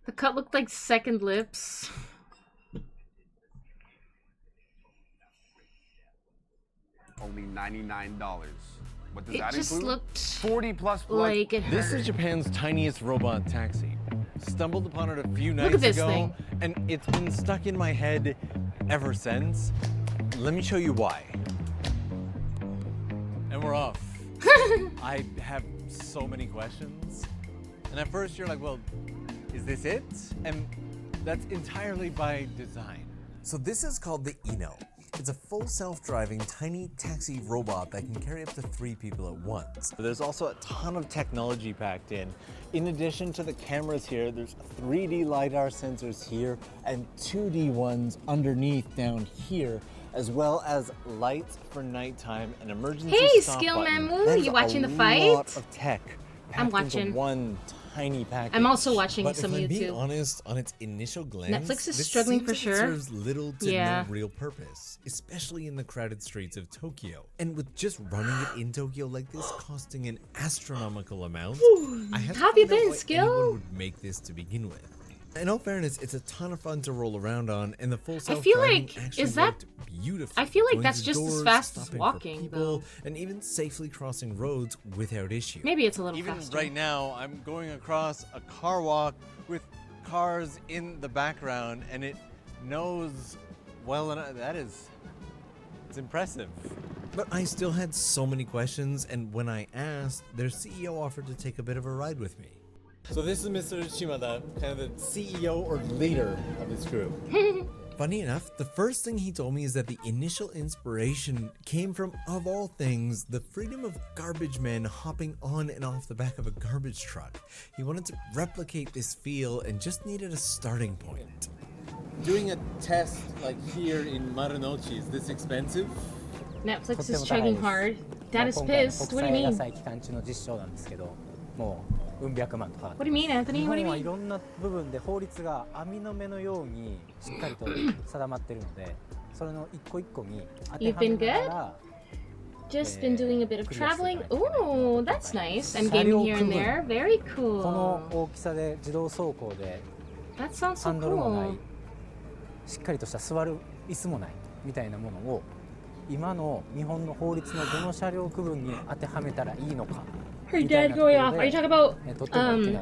The cut looked like second lips. Only $99. What does It that just include? looked 40 plus like it This hurt. is Japan's tiniest robot taxi. Stumbled upon it a few nights Look at this ago, thing. and it's been stuck in my head ever since. Let me show you why. And we're off. I have so many questions. And at first you're like, well, is this it? And that's entirely by design. So this is called the Eno. It's a full self-driving tiny taxi robot that can carry up to 3 people at once. There's also a ton of technology packed in. In addition to the cameras here, there's 3D LiDAR sensors here and 2D ones underneath down here, as well as lights for nighttime and emergency Hey, stop Skill button. Mamu, That is you watching a the fight? lot of tech I'm packed into watching. one tiny package. I'm also watching But some if I'm being YouTube. honest, on its initial glance, Netflix is this struggling seems for like sure. It serves little to Yeah. no real purpose, especially in the crowded streets of Tokyo. And with just running it in Tokyo like this costing an astronomical amount, I have to How have you find out been, why Skill? anyone would make this to begin with. In all fairness, it's a ton of fun to roll around on, and the full I self-driving feel like actually is that worked beautifully. I feel like going that's through just as doors, fast as stopping for walking, people, though. and even safely crossing roads without issue. Maybe it's a little Even faster. right now, I'm going across a car walk with cars in the background, and it knows well enough. It's impressive. But I still had so many questions, and when I asked, their CEO offered to take a bit of a ride with me. So this is Mr. Shimada, kind of the CEO or leader of this group. Funny enough, the first thing he told me is that the initial inspiration came from, of all things, the freedom of garbage men hopping on and off the back of a garbage truck. He wanted to replicate this feel and just needed a starting point. Doing a test like here in Marunouchi, is this expensive? Netflix is chugging hard. Dad is pissed. What do you mean? 国際野菜期間中の実証なんですけど、もううん百万とかかって What do you mean, Anthony? 日 What do 本 you は mean? いろんな部分で法律が網の目のようにしっかりと定まってるので、それの一個一個に当て You've は been めな good? がら Just been doing a bit of traveling. Oh, that's nice. I'm gaming here and there. Very こ cool. の大きさで自動走行で That sounds ハ so ンドルもない cool. しっかりとした座る椅子もないみたいなものを今の日本の法律のどの車両区分に当てはめたらいいのか Her dad going off. Are you talking about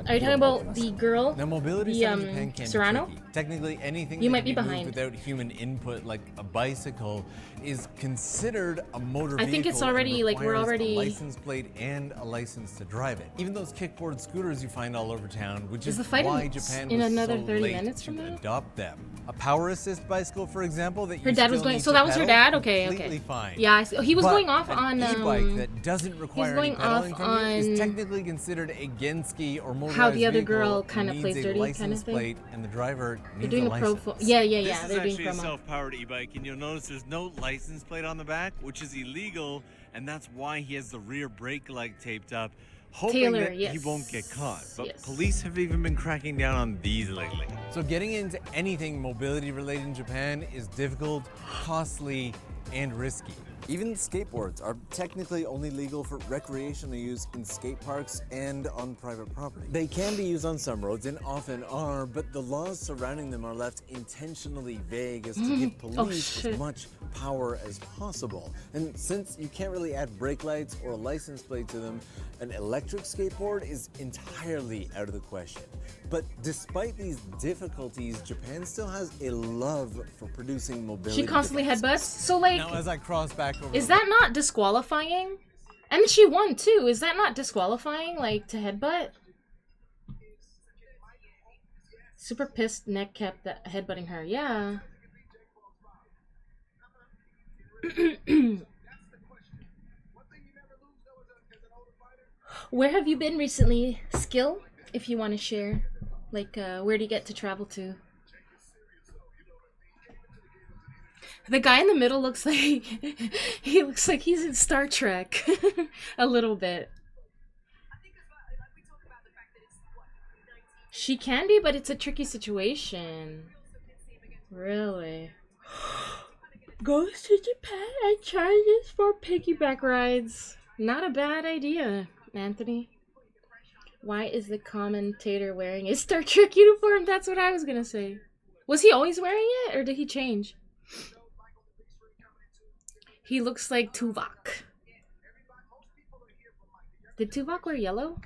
are you talking about the girl? Now, mobility The stuff in Japan can be Serrano? tricky. Technically, anything You that might can be moved behind. without human input, like a bicycle, is considered a motor vehicle. I think it's and already, like, we're requires already- a license plate and a license to drive it. Even those kickboard scooters you find all over town, which Is is the fight why in- Japan in was another so 30 late minutes to from now? adopt them. A power assist bicycle, for example, that Her you dad was still going. need So to that was her pedal, dad. Okay, completely okay. fine. Yeah, I see. He was But going off an on. e-bike that doesn't require going any pedaling off from you is on technically considered a genski or motorized how the other vehicle girl and kinda needs plays a dirty kinda license thing. plate, and the driver They're needs doing a a pro. license. Yeah. This They're is doing actually a promo. self-powered e-bike, and you'll notice there's no license plate on the back, which is illegal, and that's why he has the rear brake light taped up, hoping Taylor, that he yes. won't get caught. But Yes. police have even been cracking down on these lately. So getting into anything mobility related in Japan is difficult, costly, and risky. Even skateboards are technically only legal for recreational use in skate parks and on private property. They can be used on some roads and often are, but the laws surrounding them are left intentionally vague as to give police as much power as possible. And since you can't really add brake lights or a license plate to them, an electric skateboard is entirely out of the question. But despite these difficulties, Japan still has a love for producing mobility She constantly devices. headbutts. So like, Now, as I cross back over, is that not disqualifying? And she won too. Is that not disqualifying? Like to headbutt? Super pissed. Neck kept that headbutting her. Yeah. Where have you been recently? Skill, if you want to share. Like, where do you get to travel to? The guy in the middle looks like he looks like he's in Star Trek a little bit. She can be, but it's a tricky situation. Really. Goes to Japan and charges for piggyback rides. Not a bad idea, Anthony. Why is the commentator wearing a Star Trek uniform? That's what I was gonna say. Was he always wearing it, or did he change? He looks like Tuvok. Did Tuvok wear yellow?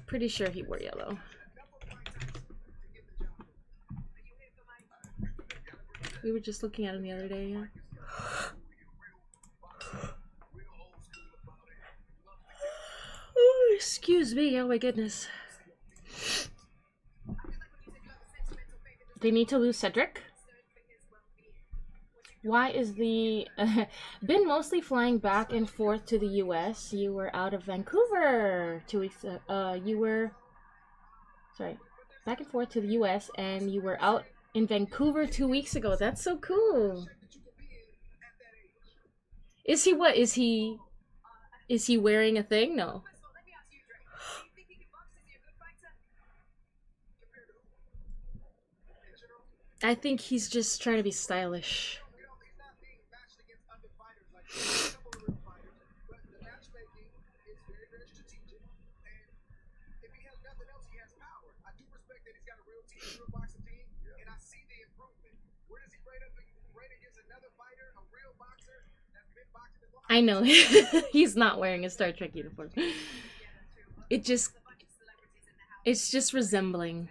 Pretty sure he wore yellow. We were just looking at him the other day, yeah. Oh, excuse me, oh my goodness. They need to lose Cedric? Why is the... been mostly flying back and forth to the US. You were out of Vancouver 2 weeks... you were... Sorry. Back and forth to the US and you were out in Vancouver 2 weeks ago. That's so cool. Is he what? Is he wearing a thing? No. I think he's just trying to be stylish. I know. He's not wearing a Star Trek uniform. It's just resembling.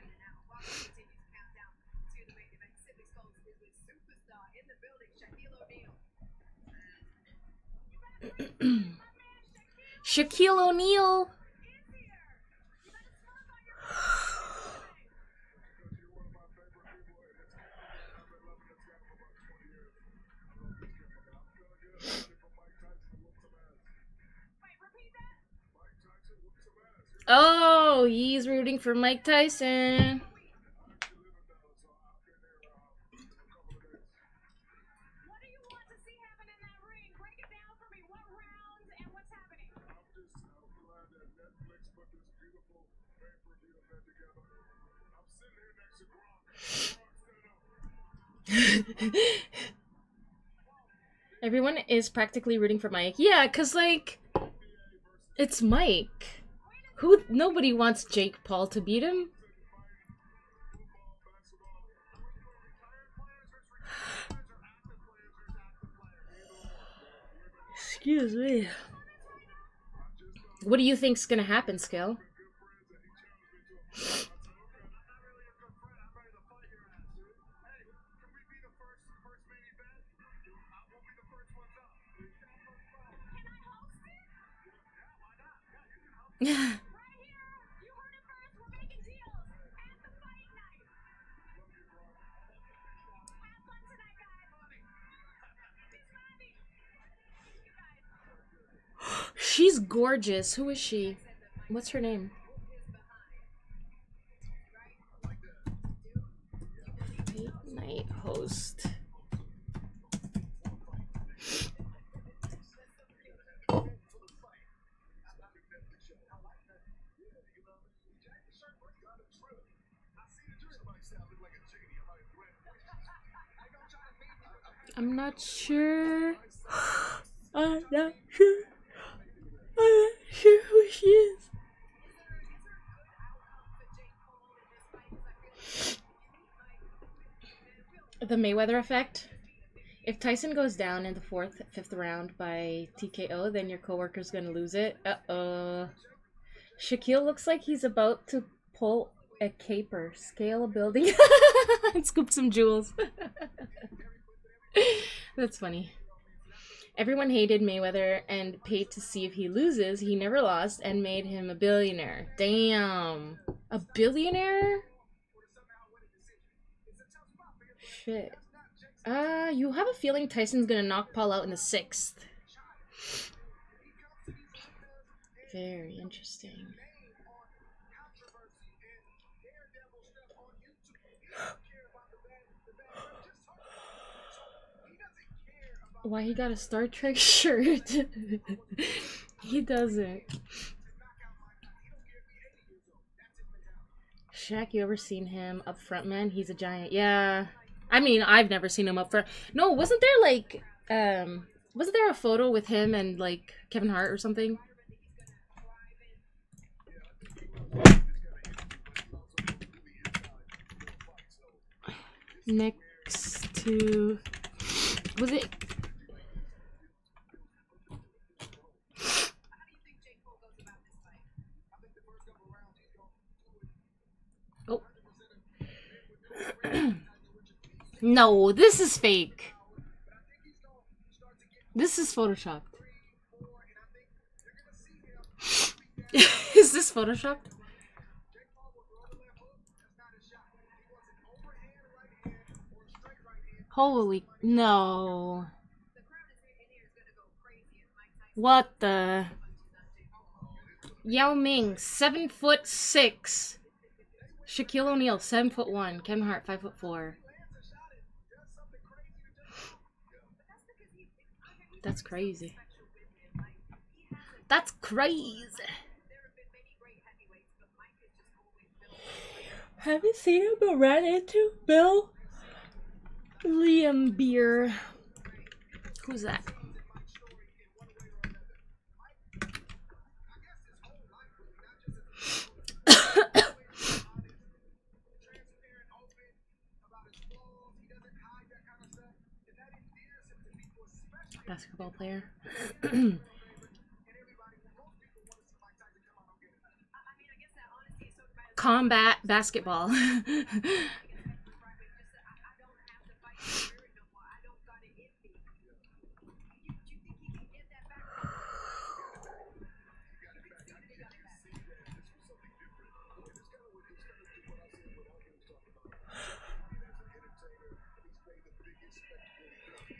Shaquille O'Neal. Oh, he's rooting for Mike Tyson. Everyone is practically rooting for Mike. Yeah, cause like it's Mike. Nobody wants Jake Paul to beat him. Excuse me. What do you think's gonna happen, Skill? She's gorgeous. Who is she? What's her name? Late night host. I'm not sure. I'm not sure. I'm not sure who she is. The Mayweather effect. If Tyson goes down in the 4th, 5th round by TKO, then your coworker's gonna lose it. Uh-oh. Shaquille looks like he's about to pull a caper, scale a building, and scoop some jewels. That's funny. Everyone hated Mayweather and paid to see if he loses. He never lost and made him a billionaire. Damn. A billionaire? Shit. You have a feeling Tyson's gonna knock Paul out in the 6th. Very interesting. Why he got a Star Trek shirt? He doesn't. Shaq, you ever seen him up front, man? He's a giant. Yeah. I mean, I've never seen him up front. No, wasn't there like, wasn't there a photo with him and like Kevin Hart or something? Next to, was it? Oh. No, this is fake. This is photoshopped. Is this photoshopped? Holy, no. What the? Yao Ming, 7'6". Shaquille O'Neal, 7'1". Kevin Hart, 5'4". That's crazy. That's crazy. Have you seen him but ran into Bill Liam Beer? Who's that? Basketball player. Combat basketball.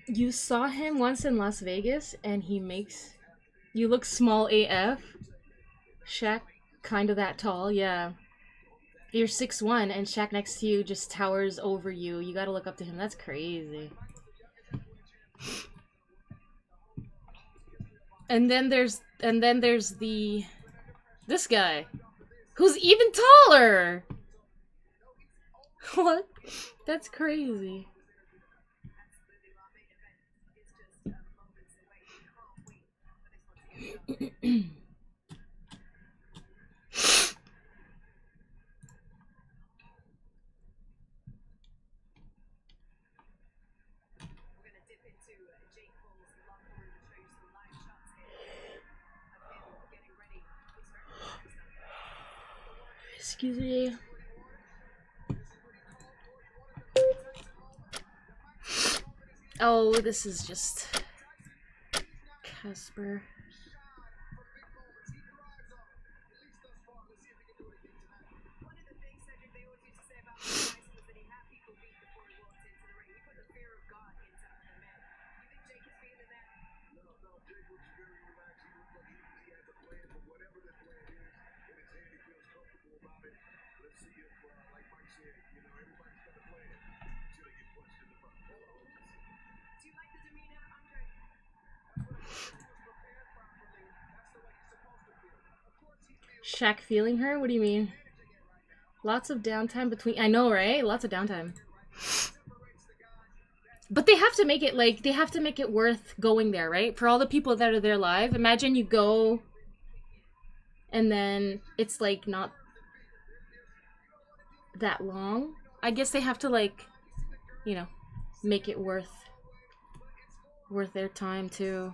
You saw him once in Las Vegas and he makes you look small AF. Shaq kind of that tall, yeah. You're 6'1" and Shaq next to you just towers over you. You gotta look up to him. That's crazy. And then there's this guy who's even taller. What? That's crazy. Excuse me. Oh, this is just Casper. Shaq feeling her? What do you mean? Lots of downtime between. I know, right? Lots of downtime. But they have to make it like, they have to make it worth going there, right? For all the people that are there live. Imagine you go and then it's like not that long. I guess they have to like, you know, make it worth their time too.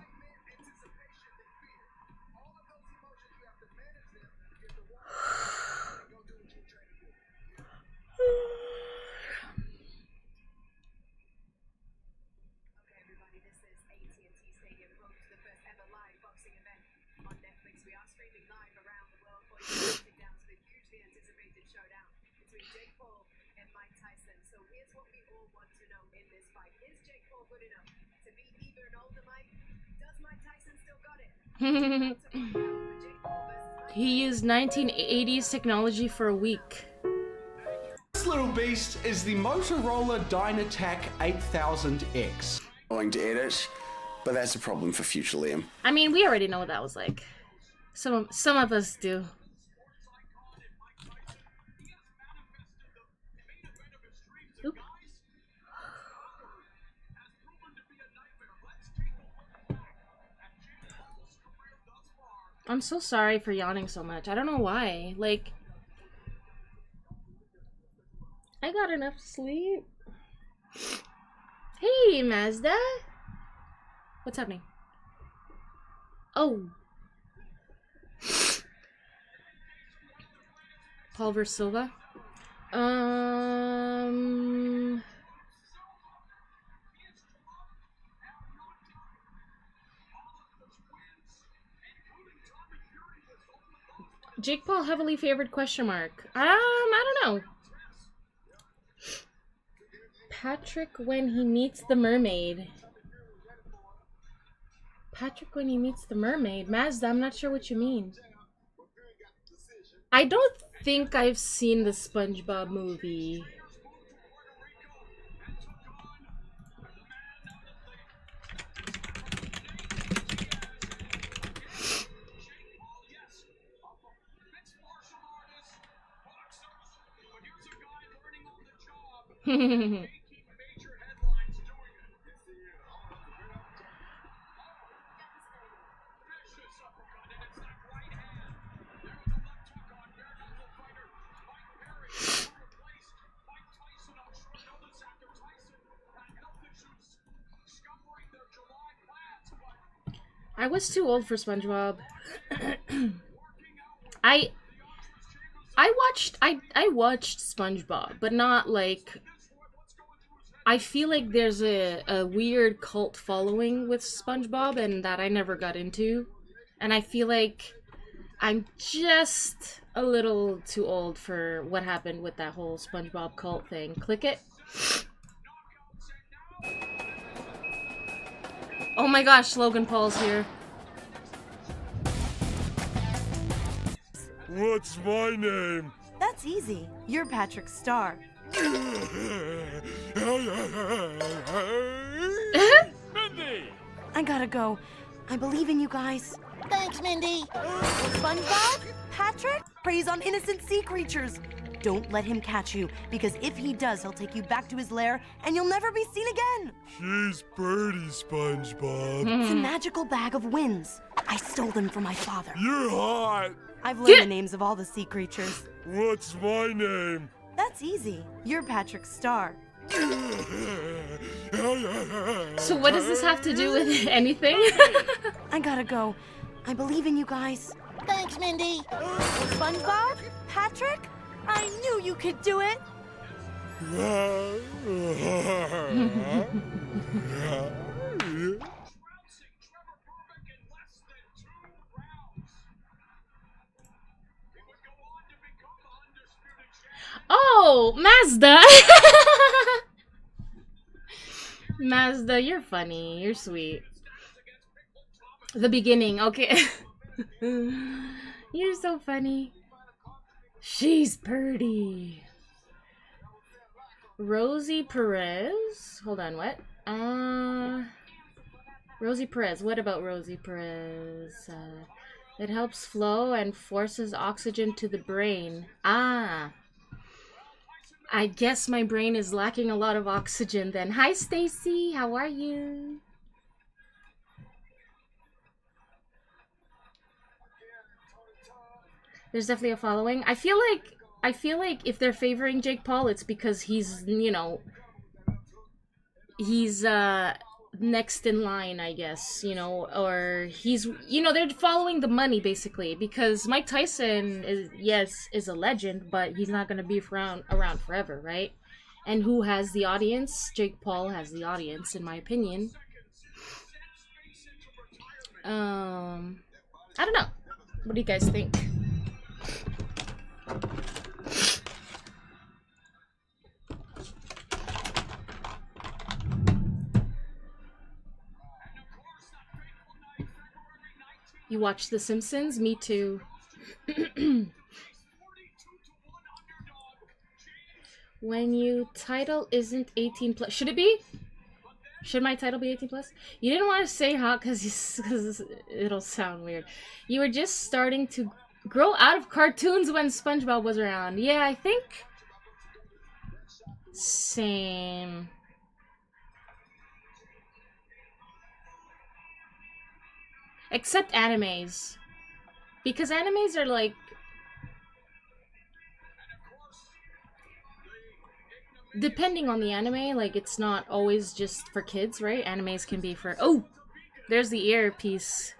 He used 1980s technology for a week. This little beast is the Motorola Dynatec 8000X. Going to edit, but that's a problem for future Liam. I mean, we already know what that was like. Some of us do. Oop. I'm so sorry for yawning so much. I don't know why. Like, I got enough sleep. Hey, Mazda. What's happening? Oh. Paul vs. Silva. Jake Paul heavily favored question mark. I don't know. Patrick when he meets the mermaid. Patrick when he meets the mermaid. Mazda, I'm not sure what you mean. I don't think I've seen the SpongeBob movie. I was too old for SpongeBob. I watched SpongeBob, but not like. I feel like there's a weird cult following with SpongeBob, and that I never got into. And I feel like I'm just a little too old for what happened with that whole SpongeBob cult thing. Click it. Oh my gosh, Logan Paul's here. What's my name? That's easy. You're Patrick Star. Mindy! I gotta go. I believe in you guys. Thanks, Mindy. SpongeBob? Patrick? Preys on innocent sea creatures. Don't let him catch you, because if he does, he'll take you back to his lair, and you'll never be seen again. She's pretty, SpongeBob. It's a magical bag of winds. I stole them from my father. You're hot. I've learned the names of all the sea creatures. What's my name? That's easy. You're Patrick Star. So what does this have to do with anything? I gotta go. I believe in you guys. Thanks, Mindy. SpongeBob? Patrick? I knew you could do it. Oh, Mazda! Mazda, you're funny. You're sweet. The beginning, okay. You're so funny. She's pretty. Rosie Perez? Hold on, what? Rosie Perez. What about Rosie Perez? It helps flow and forces oxygen to the brain. Ah. I guess my brain is lacking a lot of oxygen then. Hi, Stacy. How are you? There's definitely a following. I feel like if they're favoring Jake Paul, it's because he's, you know, he's next in line, I guess, you know, or he's, you know, they're following the money basically, because Mike Tyson is a legend, but he's not going to be around forever, right? And who has the audience? Jake Paul has the audience, in my opinion. I don't know. What do you guys think? You watch The Simpsons? Me too. When you title isn't 18 plus, should it be? Should my title be 18 plus? You didn't want to say hot because it'll sound weird. You were just starting to grow out of cartoons when SpongeBob was around. Yeah, I think same. Except animes. Because animes are like... Depending on the anime, like it's not always just for kids, right? Animes can be for... Oh! There's the earpiece.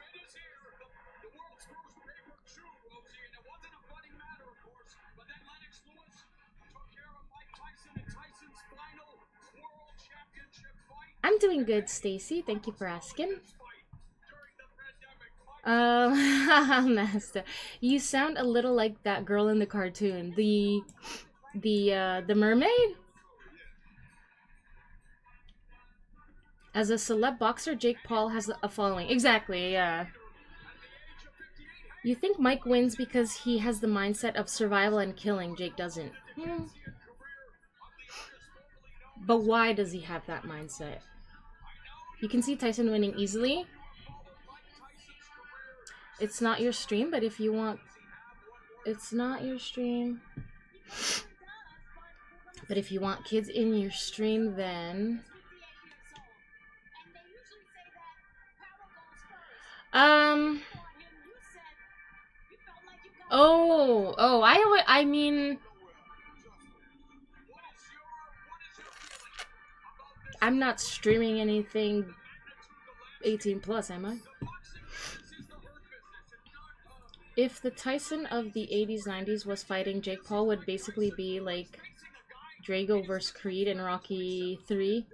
I'm doing good, Stacy. Thank you for asking. Master, you sound a little like that girl in the cartoon. The mermaid? As a celeb boxer, Jake Paul has a following. Exactly, yeah. You think Mike wins because he has the mindset of survival and killing. Jake doesn't. But why does he have that mindset? You can see Tyson winning easily. It's not your stream, but if you want... It's not your stream. But if you want kids in your stream, then... I mean... I'm not streaming anything 18 plus, am I? If the Tyson of the 80s, 90s was fighting, Jake Paul would basically be like Drago vs. Creed in Rocky 3.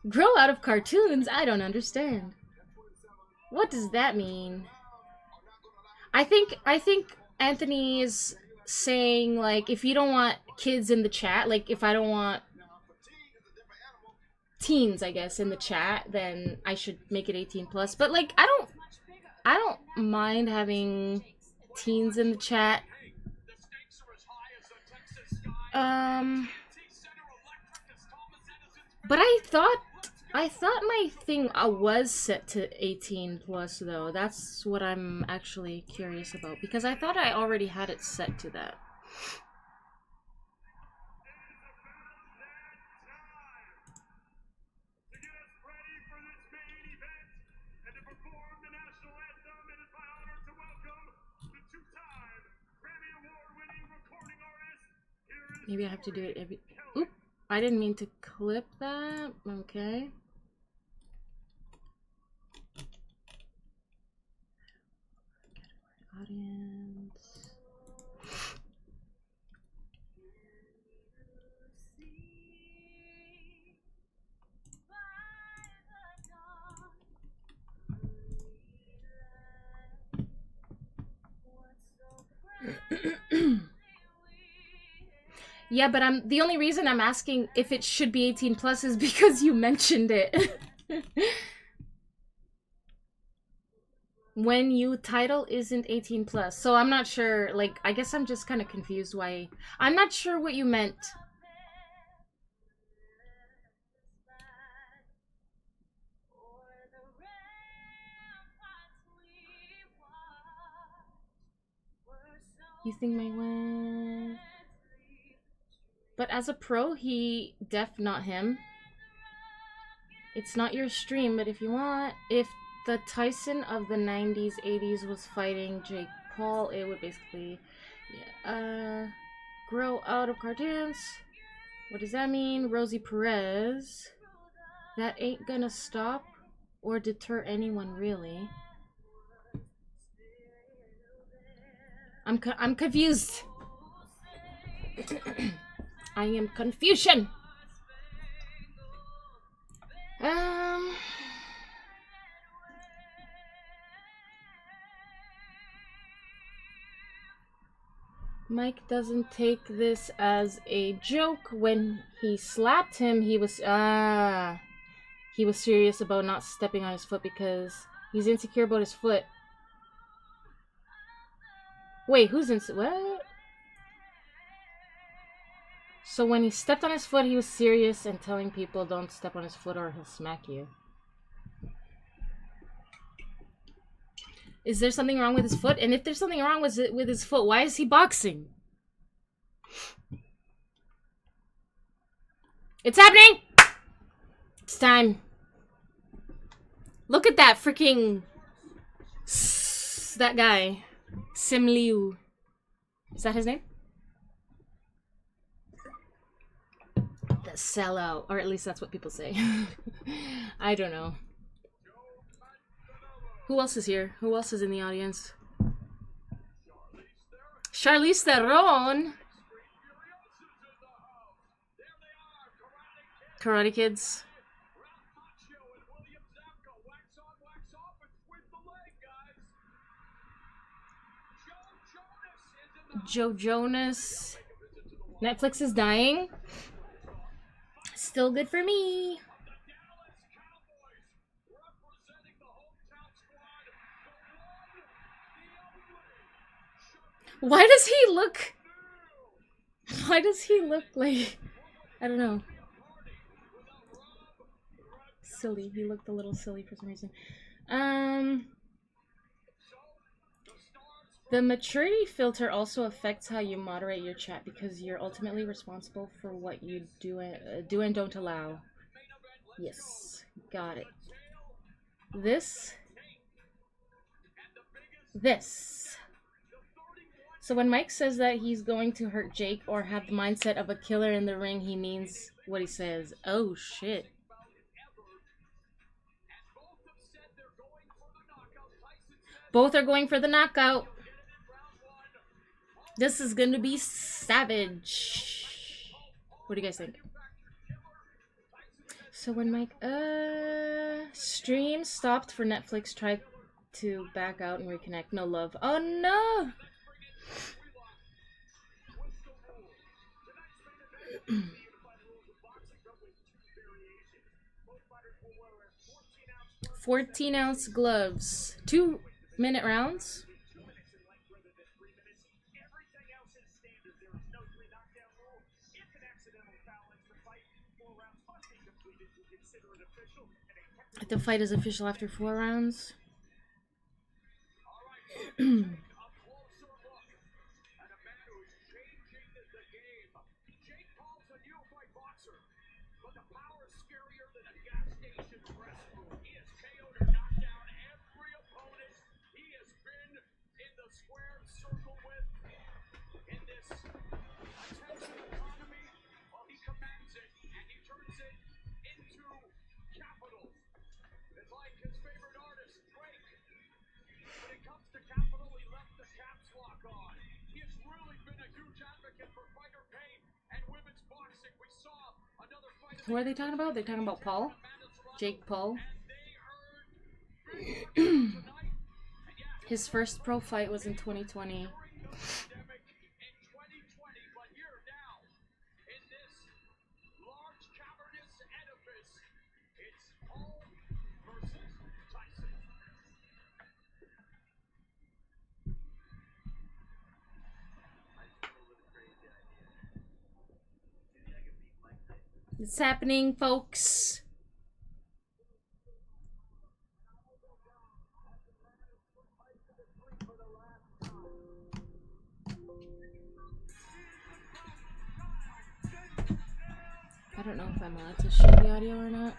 Grow out of cartoons? I don't understand. What does that mean? I think Anthony is saying, like, if you don't want kids in the chat, like, if I don't want teens, I guess, in the chat, then I should make it 18 plus. But, like, I don't mind having teens in the chat. But I thought my thing was set to 18 plus though. That's what I'm actually curious about, because I thought I already had it set to that. Maybe I have to do it every... Oop! I didn't mean to clip that. Okay. Audience. Yeah, but the only reason I'm asking if it should be 18 plus is because you mentioned it. When you title isn't 18 plus. So I'm not sure, like, I guess I'm just kind of confused why. I'm not sure what you meant. You think my way? But as a pro, he def, not him. It's not your stream, but if you want, if the Tyson of the 90s, 80s was fighting Jake Paul, it would basically, yeah, grow out of cartoons. What does that mean? Rosie Perez. That ain't gonna stop or deter anyone, really. I'm confused. I am confusion. Mike doesn't take this as a joke. When he slapped him, he was serious about not stepping on his foot because he's insecure about his foot. Wait, who's what? So when he stepped on his foot, he was serious and telling people don't step on his foot or he'll smack you. Is there something wrong with his foot? And if there's something wrong with his foot, why is he boxing? It's happening! It's time. Look at that freaking... that guy. Sim Liu. Is that his name? The sellout. Or at least that's what people say. I don't know. Who else is here? Who else is in the audience? Charlize Theron. Karate Kids. Joe Jonas. Netflix is dying. Still good for me. Why does he look... Why does he look like... I don't know. Silly. He looked a little silly for some reason. The maturity filter also affects how you moderate your chat because you're ultimately responsible for what you do and don't allow. Yes. Got it. This. So when Mike says that he's going to hurt Jake or have the mindset of a killer in the ring, he means what he says. Oh, shit. Both are going for the knockout. This is gonna be savage. What do you guys think? So when Mike, stream stopped for Netflix, tried to back out and reconnect. No love. Oh no! 14-ounce gloves. 2-minute rounds. The fight is official after 4 rounds. Who are they talking about? They're talking about Paul? Jake Paul? His first pro fight was in 2020. It's happening, folks. I don't know if I'm allowed to share the audio or not.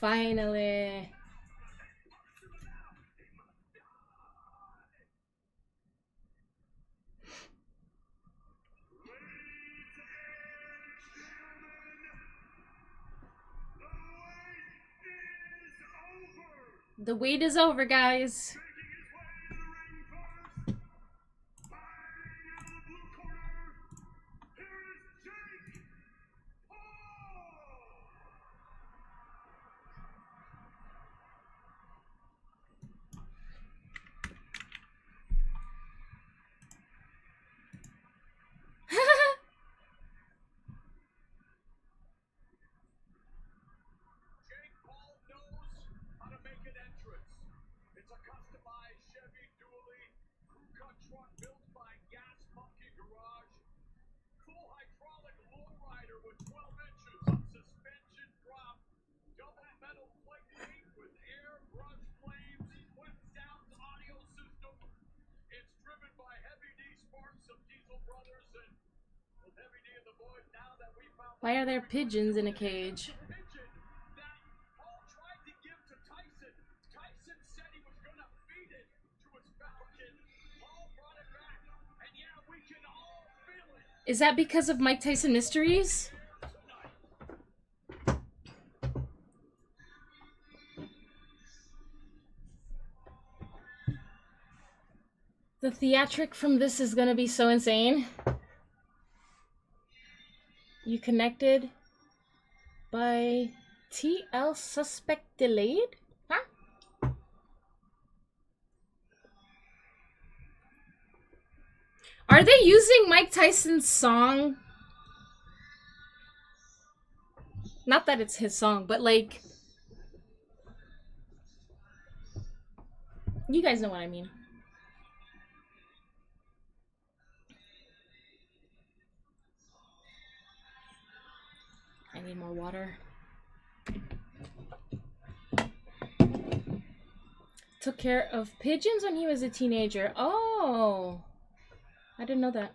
Finally. The wait is over, guys. Why are there pigeons in a cage? Is that because of Mike Tyson Mysteries? The theatric from this is gonna be so insane. You connected by TL suspect delayed? Huh? Are they using Mike Tyson's song? Not that it's his song, but like... You guys know what I mean. I need more water. Took care of pigeons when he was a teenager. Oh, I didn't know that.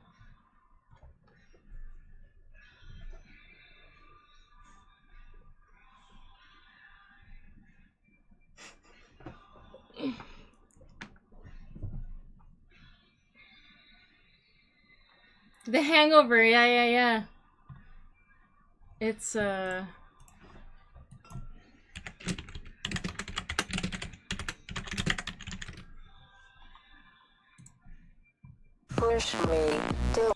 The Hangover, yeah. It's push me to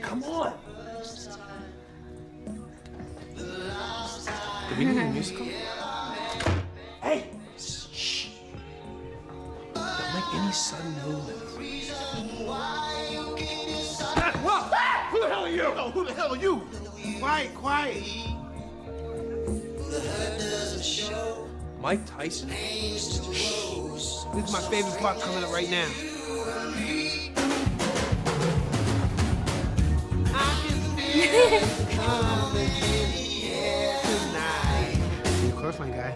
Come on. Do we need a musical? Hey! Shh. Don't make any sudden movements. What? Who the hell are you? Oh, who the hell are you? Quiet. Mike Tyson? This is my favorite part coming up right now. Of course, my guy.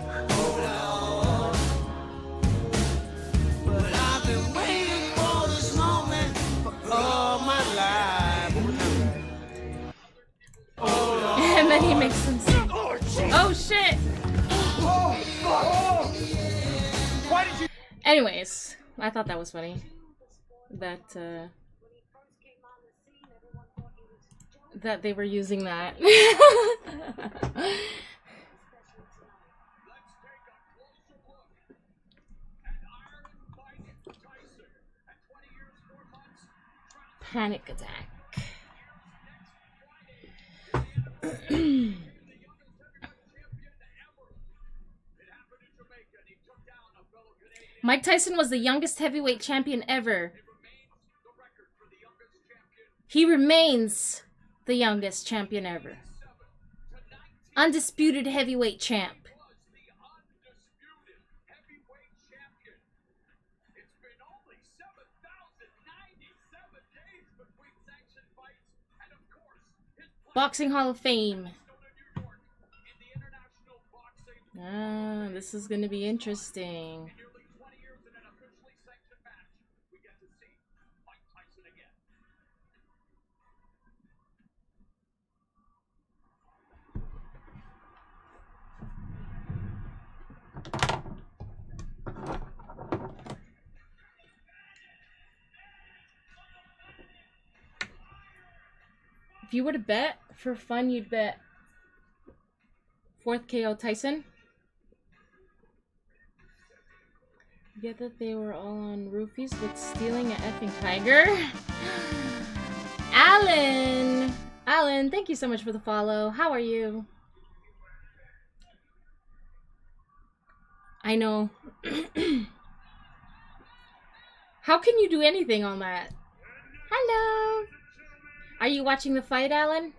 But I've been waiting for this moment for all my life. and then he makes them sing. Oh shit! Why did you? Anyways, I thought that was funny. that they were using that. Panic attack. Mike Tyson was the youngest heavyweight champion ever. He remains the youngest champion ever. Undisputed heavyweight champ. Boxing Hall of Fame. Ah, this is going to be interesting. If you were to bet for fun, you'd bet 4th KO Tyson. Get that they were all on roofies with stealing an effing tiger? Alan! Alan, thank you so much for the follow. How are you? I know. How can you do anything on that? Hello! Are you watching the fight, Alan?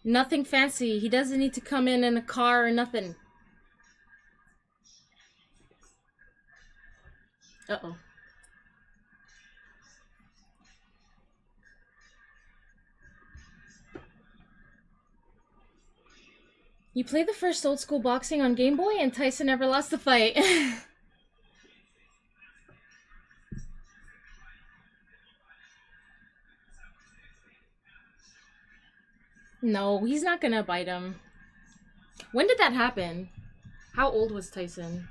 Nothing fancy. He doesn't need to come in a car or nothing. Uh-oh. You played the first old school boxing on Game Boy and Tyson never lost the fight. No, he's not gonna bite him. When did that happen? How old was Tyson?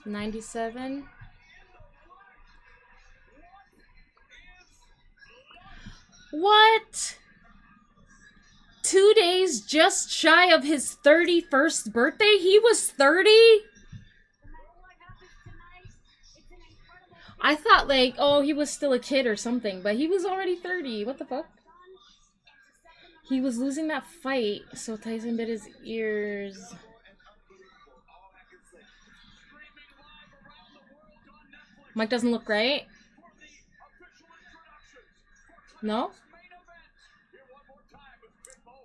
'97. What? 2 days just shy of his 31st birthday? He was 30? I thought like, oh, he was still a kid or something, but he was already 30. What the fuck? He was losing that fight, so Tyson bit his ears. Mike doesn't look great. No?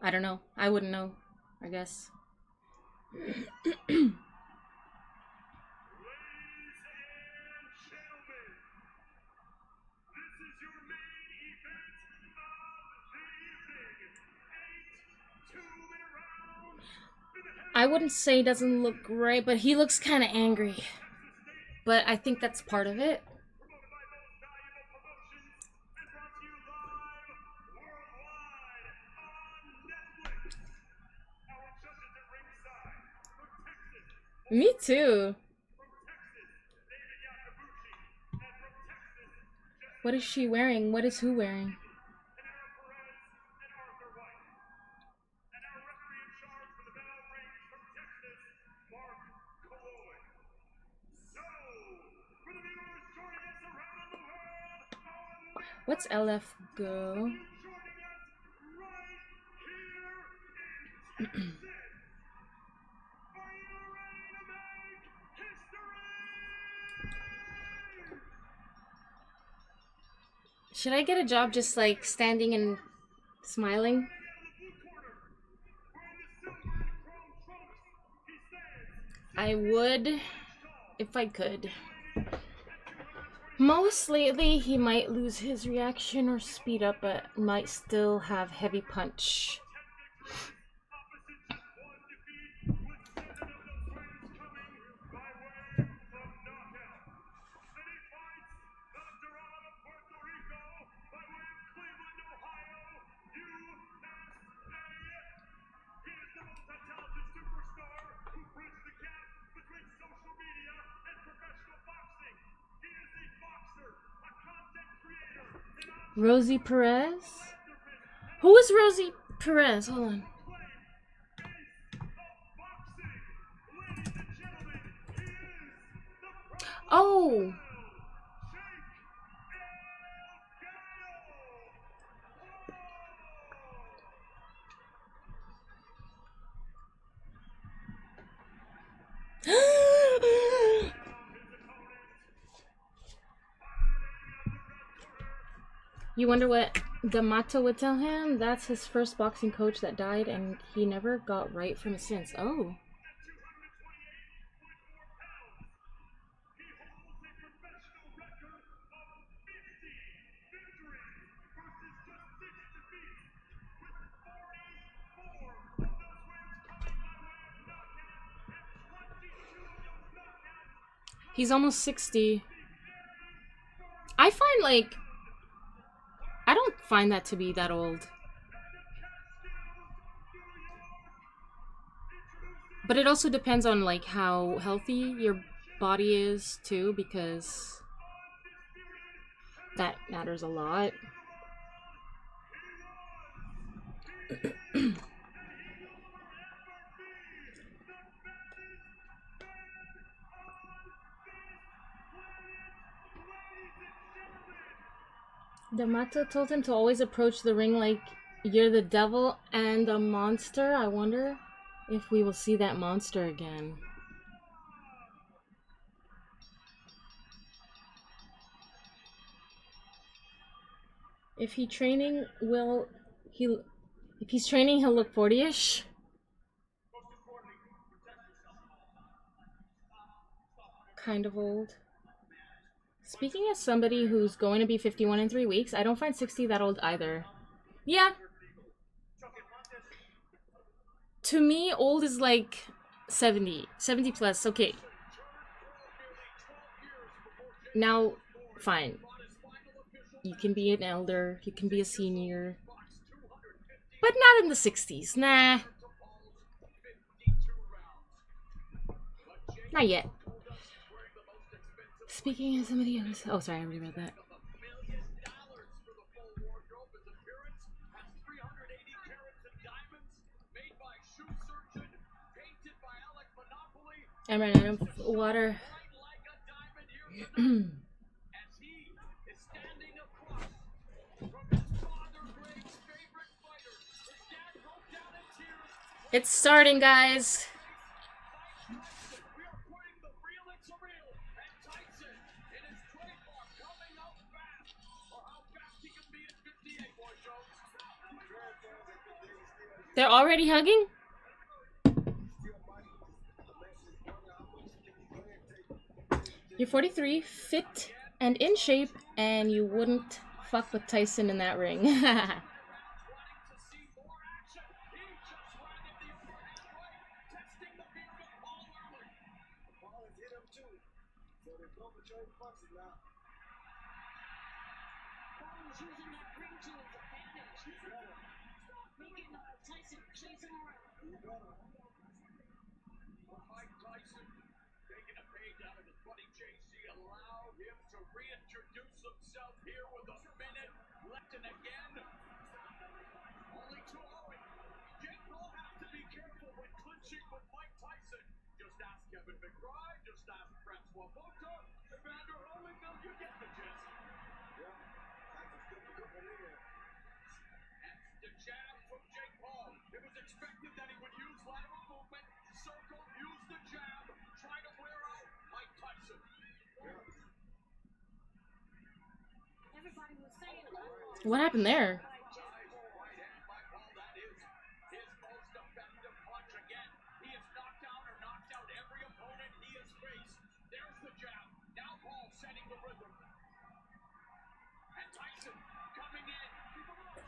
I don't know. I wouldn't know, I guess. I wouldn't say he doesn't look great, but he looks kind of angry. But I think that's part of it. Me too. What is she wearing? What is who wearing? What's LF go? Should I get a job just like standing and smiling? I would if I could. Most lately, he might lose his reaction or speed up, but might still have heavy punch. Rosie Perez? Who is Rosie Perez? Hold on. Oh! You wonder what D'Amato would tell him? That's his first boxing coach that died, and he never got right from it since. Oh. He's almost 60. I find, like, I don't find that to be that old. But it also depends on, like, how healthy your body is, too, because that matters a lot. D'Amato told him to always approach the ring like you're the devil and a monster. I wonder if we will see that monster again. If he's training, he'll look 40-ish. Kind of old. Speaking as somebody who's going to be 51 in 3 weeks, I don't find 60 that old either. Yeah. To me, old is like 70. 70 plus, okay. Now, fine. You can be an elder, you can be a senior. But not in the 60s, nah. Not yet. Speaking as somebody who's... Oh, sorry, I already read that. I'm running out of water. It's starting, guys. They're already hugging? You're 43, fit and in shape, and you wouldn't fuck with Tyson in that ring. Tyson, taking a page out of his buddy JC, allow him to reintroduce himself here with a minute left, and again, only 2-0. Jake will have to be careful when clinching with Mike Tyson. Just ask Kevin McBride, just ask Francois Bota, Evander Holyfield, you get the gist. What happened there? There's the jab. Now Paul setting the rhythm. And Tyson coming in.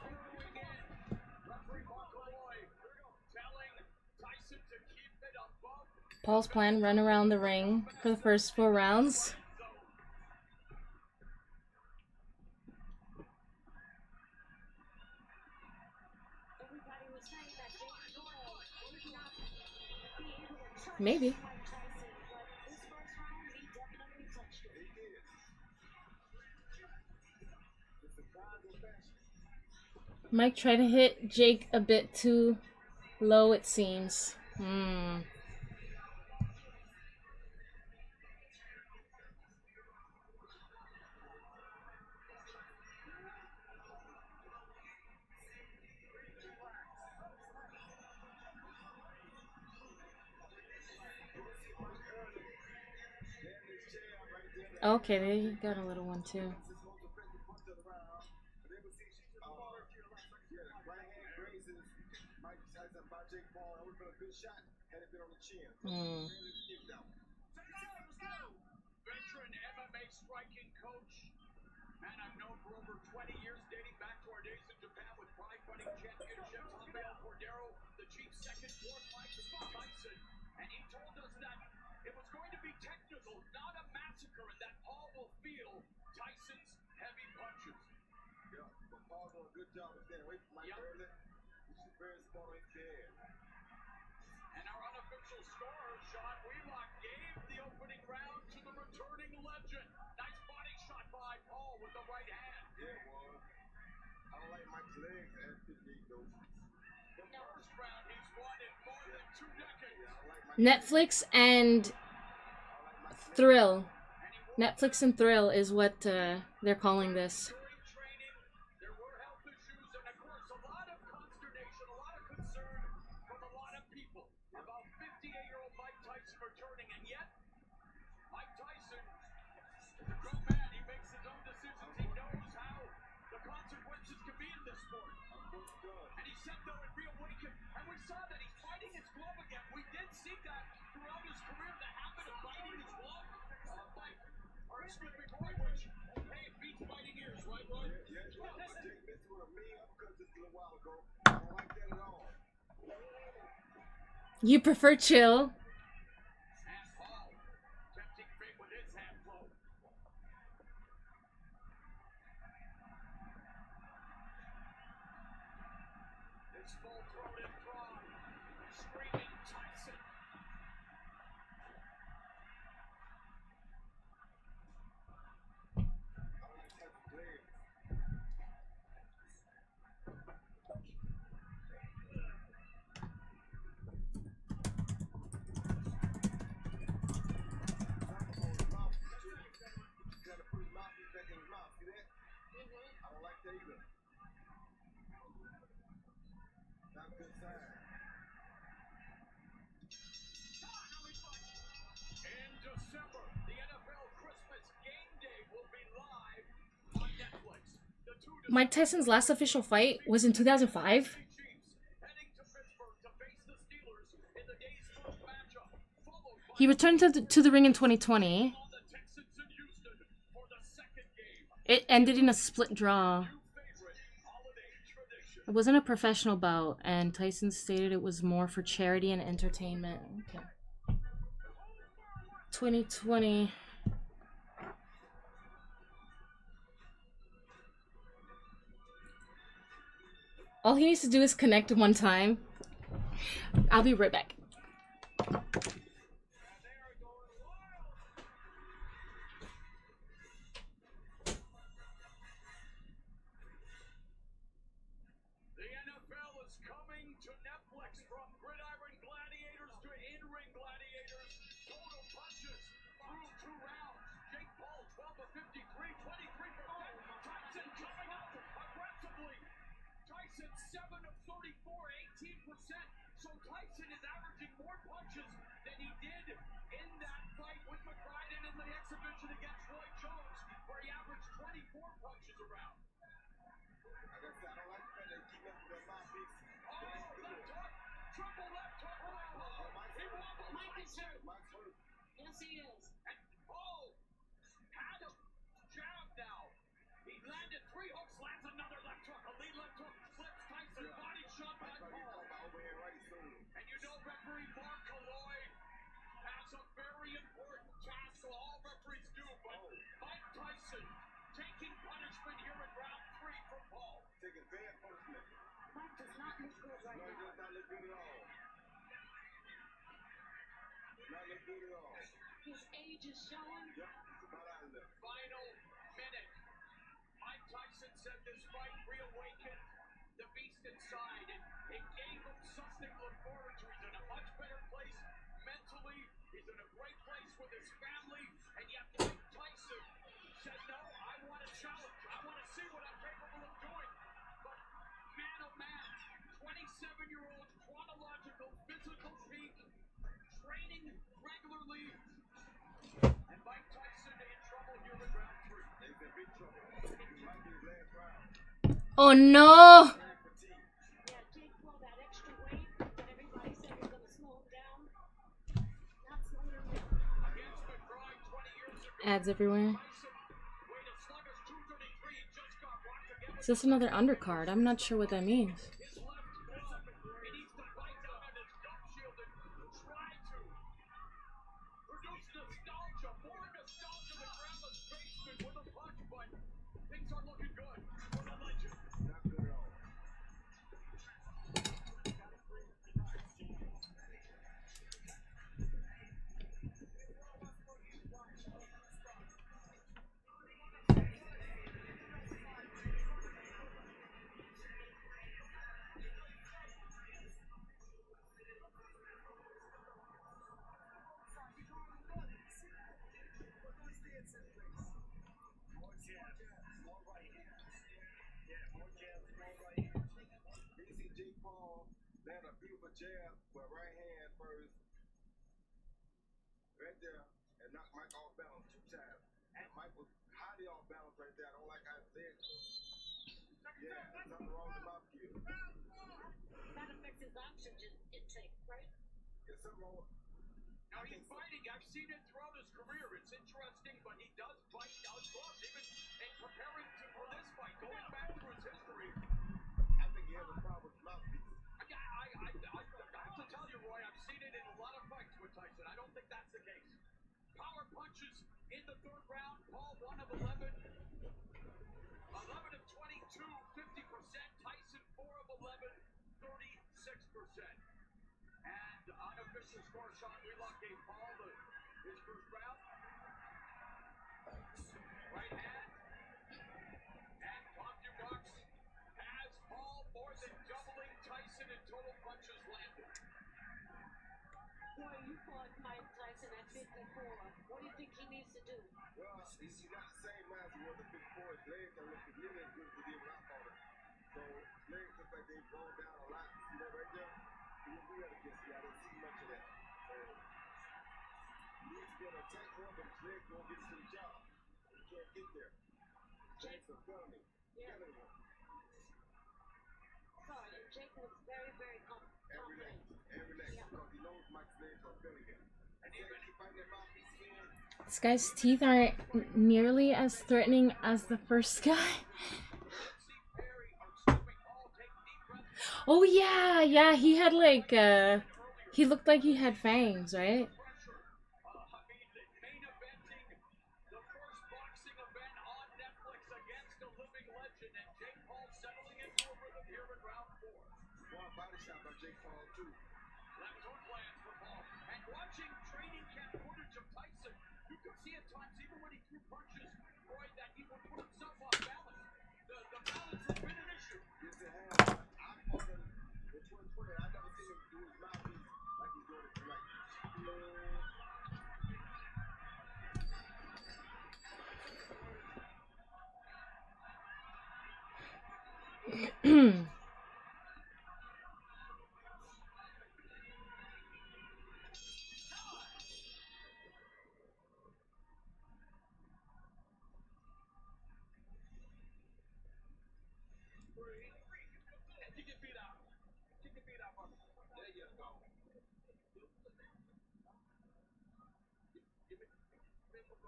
Throwing in. Referee McAvoy telling Tyson to keep it above. Paul's plan, run around the ring for the first 4 rounds. Maybe. Mike tried to hit Jake a bit too low, it seems. Okay, they got a little one too. Veteran MMA striking coach. Man I've known for over 20 years, dating back to our days in Japan with Pride Fighting Championships. Rafael Cordero, the chief second fourth fight with Tyson. And he told us that it was going to be technical, not a massacre, and that Paul will feel Tyson's heavy punches. Yeah, but Paul's doing a good job of staying away from Mike early. He's very smart on his head. And our unofficial scorer, Sean Wheelock, gave the opening round to the returning legend. Nice body shot by Paul with the right hand. Yeah, it was. I don't like Mike's legs and technique, though. The first round he's won in more than 2 decades. Netflix and Thrill. Netflix and Thrill is what they're calling this. There were health issues and, of course, a lot of consternation, a lot of concern from a lot of people about 58-year-old Mike Tyson returning. And yet, Mike Tyson is a grown man. He makes his own decisions. He knows how the consequences can be in this sport. And he said, though, it reawakened. And we saw that he's fighting his glove again. We did see that throughout his career, the habit of biting his glove. Or excuse me, Roy, which, hey, it beats biting ears, right, Roy? Yeah, Jake missed with a mean uppercut just a little while ago. I don't like that at all. You prefer chill? And Paul, tempting fate with his hand flow. This full-throated throng, screaming Tyson. In December, the NFL Christmas Game Day will be live on Netflix. The two Mike Tyson's last official fight was in 2005. heading to Pittsburgh to face the Steelers in the day's first matchup, followed by He returned to the ring in 2020. the Texans in Houston for the second game. It ended in a split draw. Favorite holiday tradition. It wasn't a professional bout, and Tyson stated it was more for charity and entertainment. Okay. 2020. All he needs to do is connect one time. I'll be right back. The NFL is coming to Netflix. From gridiron gladiators to in-ring gladiators. Total punches through 2 rounds. Jake Paul 12 of 53, 23 for Tyson coming out aggressively. Tyson 7 of 34, 18%. So Tyson is averaging more punches than he did in that fight with McBride and in the exhibition against Roy Jones. where he averaged 24 punches around. Oh, left hook! Triple left hook by Paul. He wobbled Tyson. Yes, he is. And Paul had him jab now. He landed 3 hooks, lands another left hook. A lead left hook flips Tyson. Body shot by Paul. And you know referee Mark Calloy has a very important task, so all referees do, but Mike Tyson taking punishment here in round 3 from Paul. Taking bad punishment. Mike does not look good right No, he now. does not look good at all. Does not look good at all. His age is showing. Yep, he's about out of there. Final minute. Mike Tyson said this fight reawakened the beast inside. It gave him something to look forward to. He's in a much better place mentally. He's in a great place with his family. And yet Mike Tyson said, no, I want a challenge. I want to see what I'm capable of doing. But man, oh man, 27-year-old chronological physical peak, training regularly. And Mike Tyson in trouble here in round 3. He's in big trouble. He might be his last round. Oh no! Yeah, Jake pulled that extra weight, but everybody said he's going to slow him down. Not slowing him down. Against McBride 20 years ago. Ads everywhere. Tyson weighed a sluggish 233. Just got rocked again. Is this another undercard? I'm not sure what that means. His left glove. He needs to bite down on his gum shield and try to produce nostalgia, more nostalgia than Grandma's basement with a punch, but things are looking good for the legend. Not good at all. Land a beautiful jab with right hand first, right there, and knock Mike off balance 2 times. And Mike was highly off balance right there. I don't like how I said. Yeah, something wrong with the mouth kill. That affects his oxygen intake, right? There's something wrong. Now he's fighting. I've seen it throughout his career. It's interesting, but he does bite out gloves, even in preparing for this fight, going back through his history. I think he has a problem with his mouthpiece. I have to tell you, Roy, I've seen it in a lot of fights with Tyson. I don't think that's the case. Power punches in the 3rd round. Paul 1 of 11. 11 of 22, 50%. Tyson 4 of 11, 36%. And unofficial score shot Wheelock gave Paul his first round. Right hand. And Concubux has Paul more than doubling Tyson in total punches landed. Boy, you fought Mike Tyson at 54. What do you think he needs to do? Well, he's not the same now as he was at 54. His legs don't look nearly as good as he did when I fought him. So his legs look like they've gone down a lot. See that right there? He was weird against me. I didn't see much of that. So he needs to be able to attack more, but his legs won't get to the job. He can't get there. Jake's a felony. Yeah. Sorry, Jake looks very, very Every leg. confident. Every leg. Yeah. Because he knows Mike's legs are failing him. And even if he fighting that mouthpiece again, This guy's teeth aren't nearly as threatening as the first guy. Oh yeah, yeah, he had like he looked like he had fangs, right? Main eventing the first boxing event on Netflix against a living legend, and Jake Paul settling into a rhythm here in round 4. one body shot by Jake Paul, too. Left hook lands for Paul. And watching training camp footage of Tyson, you could see at times, even when he threw punches, Roy, that he would put himself off balance. The balance has been an issue. Yes, it has. I fought him in 2020. I never seen him do his mouthpiece like he's doing it tonight.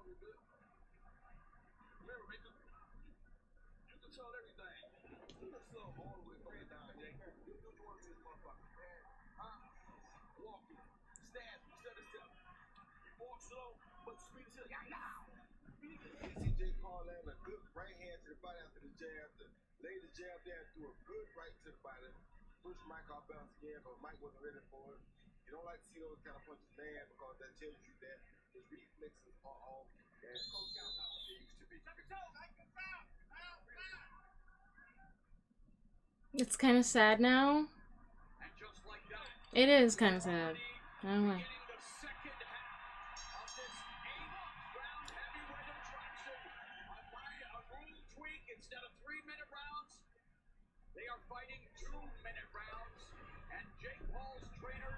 Remember, man, you control everything. You look slow all the way from here down, Jake. You do the work to this motherfucker. Huh? Walking. Stand. Step to step. Walk slow, but speed is still. Yeah. TJ Paul landed a good right hand to the body after the jab. Laid the jab there and threw a good right to the body. Pushed Mike off balance again, but Mike wasn't ready for it. You don't like to see those kind of punches land because that tells you that his reflexes are off and coach out not what they used to be. It's kind of sad now. It is kind of sad. I don't know. Instead of 3-minute rounds, they are fighting 2-minute rounds. And Jake Paul's trainer,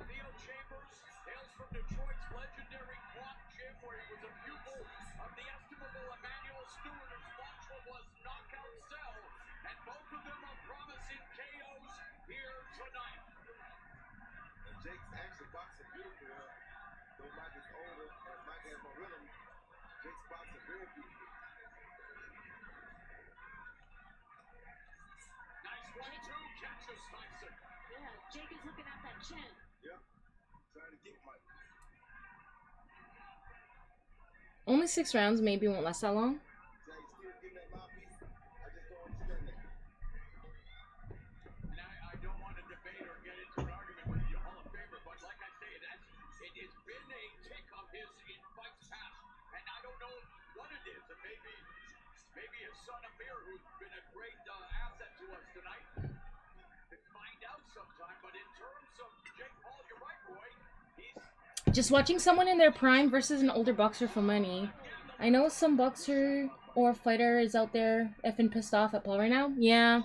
Theo Chambers, hails from Detroit's legendary Quad Gym, where he was a pupil of the estimable Emmanuel Stewart, whose mantra was knockout cell. And both of them are promising KOs here tonight. And Jake's actually boxing beautiful. Though Mike is older and Mike has more rhythm, Jake's boxing very beautiful. Nice 1-2 catches Tyson. Yeah, Jake is looking at that chin. Yep. Trying to get Mike. Only 6 rounds, maybe won't last that long. Jake's still getting that mouthpiece. I just don't understand that. And I don't want to debate or get into an argument with you, Hall of Famer, but like I say, it's been a tick of his in fights past, and I don't know what it is. And maybe his son Amir, who's been a great asset to us tonight, could find out sometime. But in terms of Jake Paul, you're right, Roy. He's Just watching someone in their prime versus an older boxer for money. I know some boxer or fighter is out there effing pissed off at Paul right now. Yeah.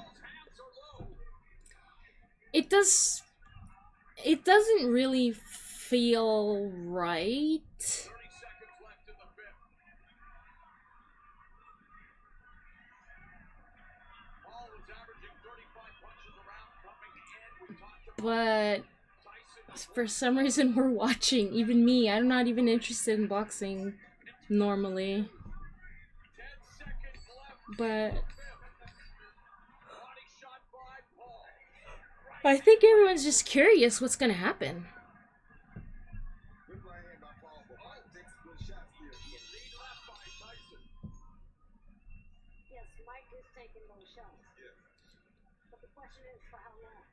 It doesn't really feel right. But for some reason we're watching, even me. I'm not even interested in boxing normally. But I think everyone's just curious what's gonna happen. Good right hand by Paul, but Mike takes a good shot still. Yes, Mike is taking those shots. Yeah. But the question is, for how long?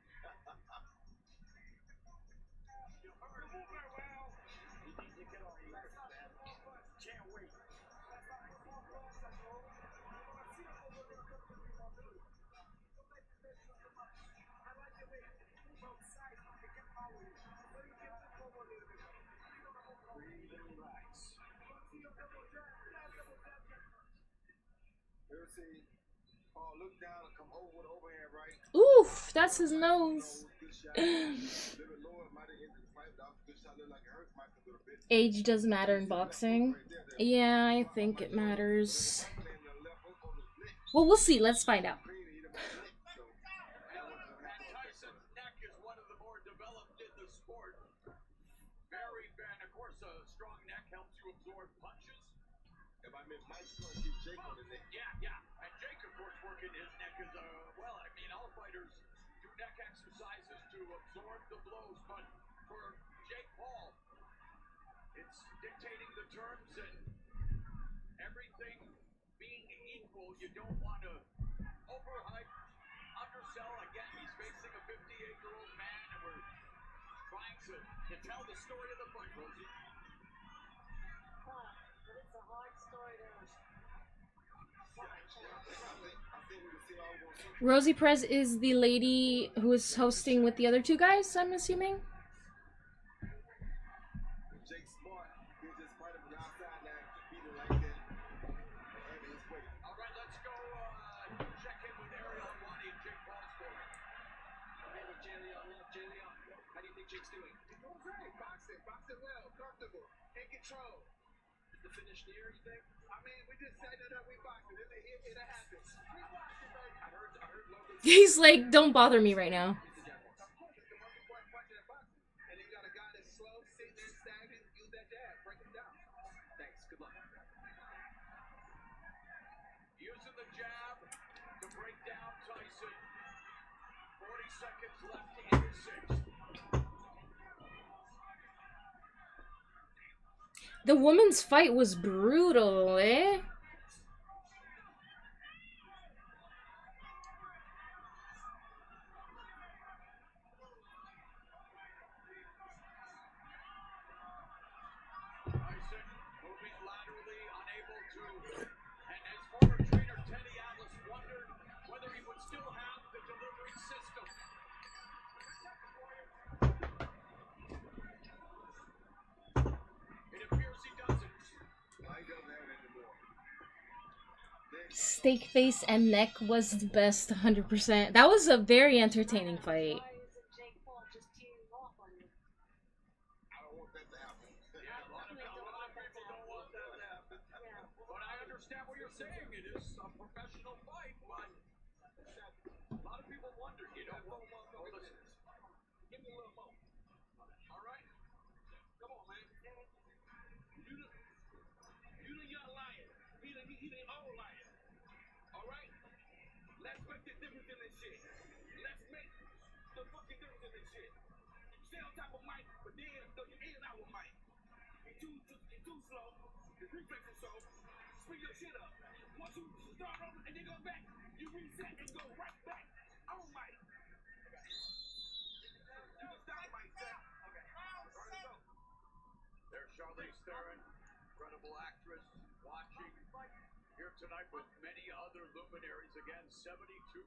Can't wait. Ever see Paul look down and come over with an overhand right? Oof, that's his nose. Good shot. A little bit lower, might have ended the fight. That was a good shot. Looked like it hurt Mike a little bit. Age does matter in boxing. Yeah, I think it matters. Well, we'll see. Let's find out. Tyson's neck is one of the more developed in the sport. Very bad. Of course, a strong neck helps you absorb punches. If I meant Mike's going to get Jake on the neck. Yeah. And Jake, of course, working his neck as well. I mean, all fighters do neck exercises to absorb the blows, but for Jake Paul, it's dictating the terms and everything being equal. You don't want to overhype, undersell. Again, he's facing a 58-year-old man, and we're trying to tell the story of the fight, Rosie. But it's a hard story to Rosie Perez is the lady who is hosting with the other two guys, I'm assuming. Jake's smart. He'll just fight him from the outside now and keep beating like that. And his weight. All right, let's go check in with Ariel Wani and Jake Paul's corner. Hey, with Jerry on left, Jerry on. How do you think Jake's doing? He's doing great. Boxing well, comfortable, in control. Is the finish near, you think? I mean, we just set it up, we boxing. If it hit, it'll happen. We boxing, baby. I heard Logan. He's like, don't bother me right now. And you got a guy that's slow, sitting there stagnant, use that jab, break him down. Thanks. Good luck. Using the jab to break down Tyson. 40 seconds left in the sixth. The women's fight was brutal, eh? Tyson moving laterally, unable to. And his former trainer, Teddy Atlas, wondered whether he would still have the delivery system. It appears he doesn't. I don't have it anymore. Steak face and neck was the best, 100%. That was a very entertaining fight. But I understand what you're saying. It is a professional fight, but a lot of people wonder, you know, listen, give me a little more. All right? Come on, man. You the young lion. He the old lion. All right? Let's make the difference in this shit. Let's make the fucking difference in this shit. Stay on top of Mike, but then throw your in out with Mike. You're too slow. Your reflex is slow. Speed your shit up. Once you start over and then go back, you reset and go right back on Mike. You can stop Mike, sir. Okay. Turn it over. There's Charlize Theron, incredible actress, watching here tonight with many other luminaries. Again, 72,300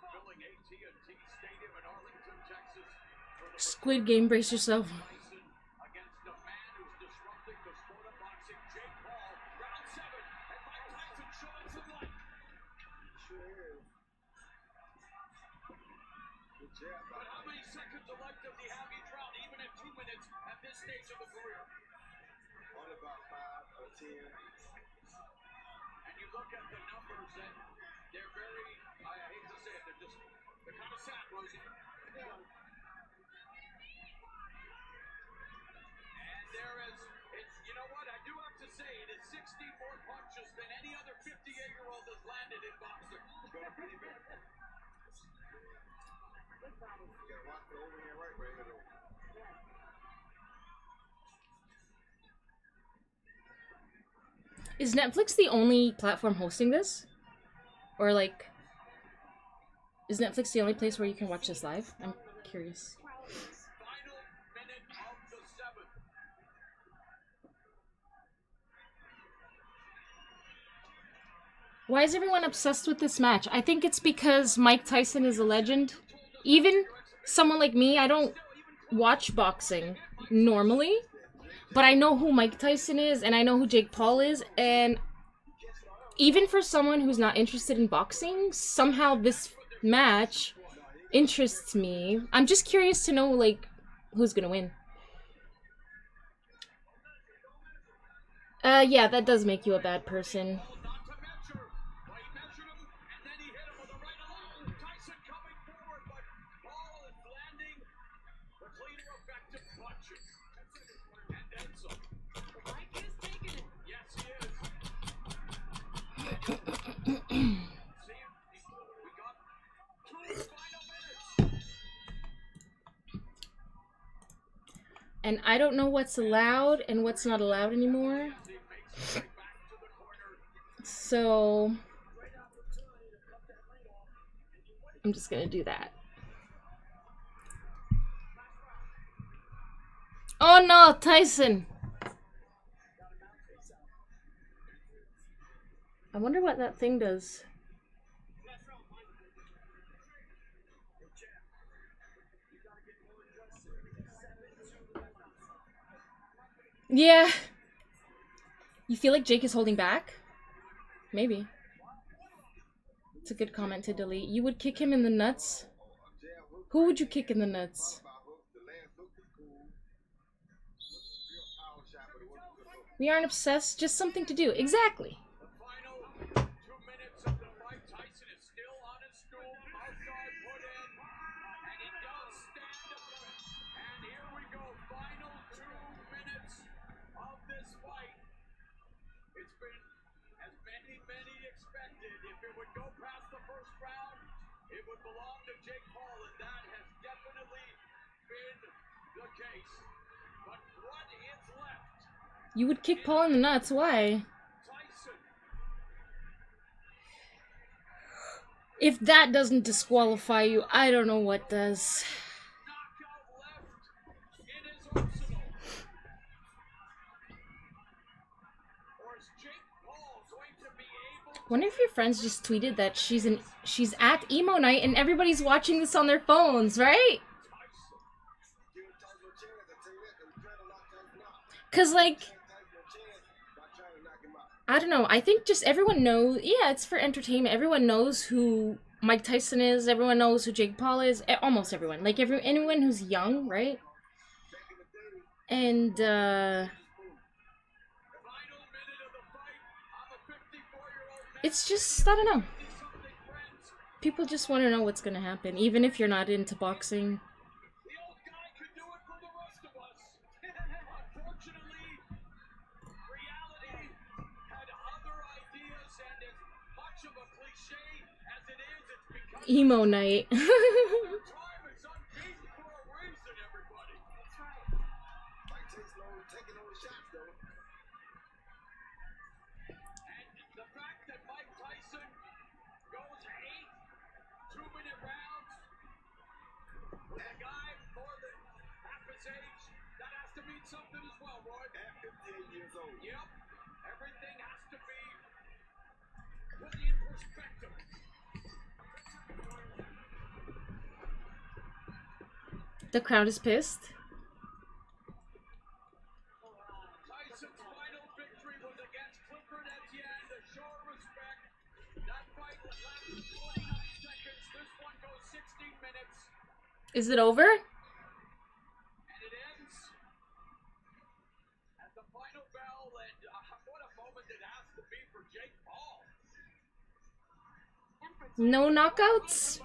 filling AT&T Stadium in Arlington, Texas. For the Squid Game, brace yourself. Tyson against a man who's disrupting the sport of boxing, Jake Paul. Round 7, and Mike Tyson showing some light. Sure is. Good job. But how many seconds of life does he have each round, even at 2 minutes at this stage of the career? Only about 5 or 10. And you look at the numbers, and they're very, I hate to say it, they're kind of sad, Rosie. Yeah. And there is, you know what, I do have to say, it is 60 more punches than any other 58-year-old has landed in boxing. You better believe it. You gotta watch the overhand right here, though. Is Netflix the only platform hosting this? Or like, is Netflix the only place where you can watch this live? I'm curious. Final minute of the 7th. Why is everyone obsessed with this match? I think it's because Mike Tyson is a legend. Even someone like me, I don't watch boxing normally, but I know who Mike Tyson is and I know who Jake Paul is, and even for someone who's not interested in boxing, somehow this match interests me. I'm just curious to know, like, who's gonna win. Yeah, that does make you a bad person. And I don't know what's allowed and what's not allowed anymore. So I'm just gonna do that. Oh no, Tyson! I wonder what that thing does. Yeah. You feel like Jake is holding back? Maybe. It's a good comment to delete. You would kick him in the nuts? Who would you kick in the nuts? We aren't obsessed, just something to do. Exactly. You would kick Paul in the nuts. Why? If that doesn't disqualify you, I don't know what does. One of your friends just tweeted that she's at emo night and everybody's watching this on their phones, right? Cause like, I don't know. I think just everyone knows. Yeah, it's for entertainment. Everyone knows who Mike Tyson is. Everyone knows who Jake Paul is. Almost everyone. Like anyone who's young, right? And it's just, I don't know. People just want to know what's gonna happen, even if you're not into boxing. Emo night. Something as well, Roy. At 15 years old. Yep. Everything has to be put in perspective. The crowd is pissed. Tyson's final victory was against Clifford Etienne. To show respect, that fight lasted 49 seconds. This one goes 16 minutes. Is it over? No knockouts?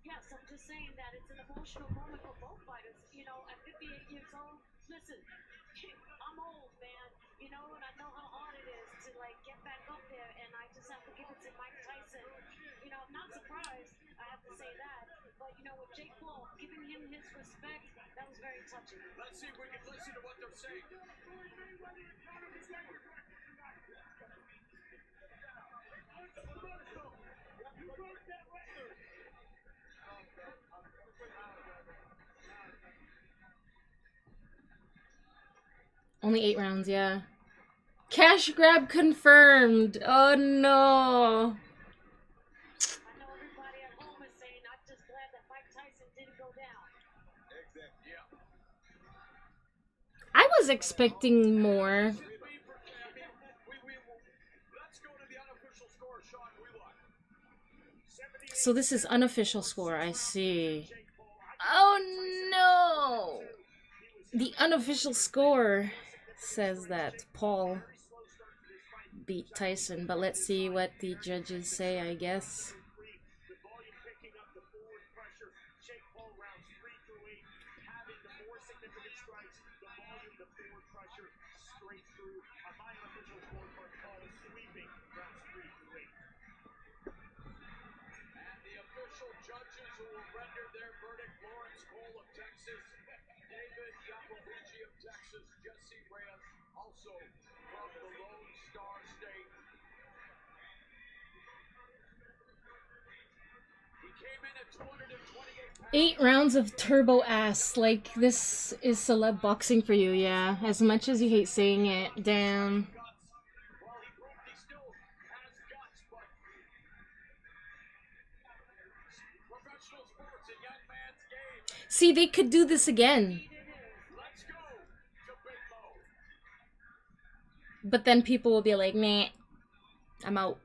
Yes, I'm just saying that it's an emotional moment for both fighters. You know, at 58 years old, listen, I'm old, man. You know, and I know how hard it is to, like, get back up there, and I just have to give it to Mike Tyson. You know, I'm not surprised, I have to say that. But, you know, with Jake Paul, giving him his respect, that was very touching. Let's see if we can listen to what they're saying. Only 8 rounds, yeah. Cash grab confirmed. Oh no. I know everybody at home is saying, I'm just glad that Mike Tyson didn't go down. Exactly. Yeah. I was expecting more. Let's go to the unofficial score, Sean Wheelock. So this is unofficial score, I see. Oh no! The unofficial score says that Paul beat Tyson, but let's see what the judges say, I guess. Judges who will render their verdict: Lawrence Cole of Texas, David Yacovici of Texas, Jesse Reyes, also from the Lone Star State. He came in at 228 pounds. 8 rounds of turbo ass. Like, this is celeb boxing for you, yeah. As much as you hate saying it, damn. See, they could do this again. But then people will be like, nah, I'm out.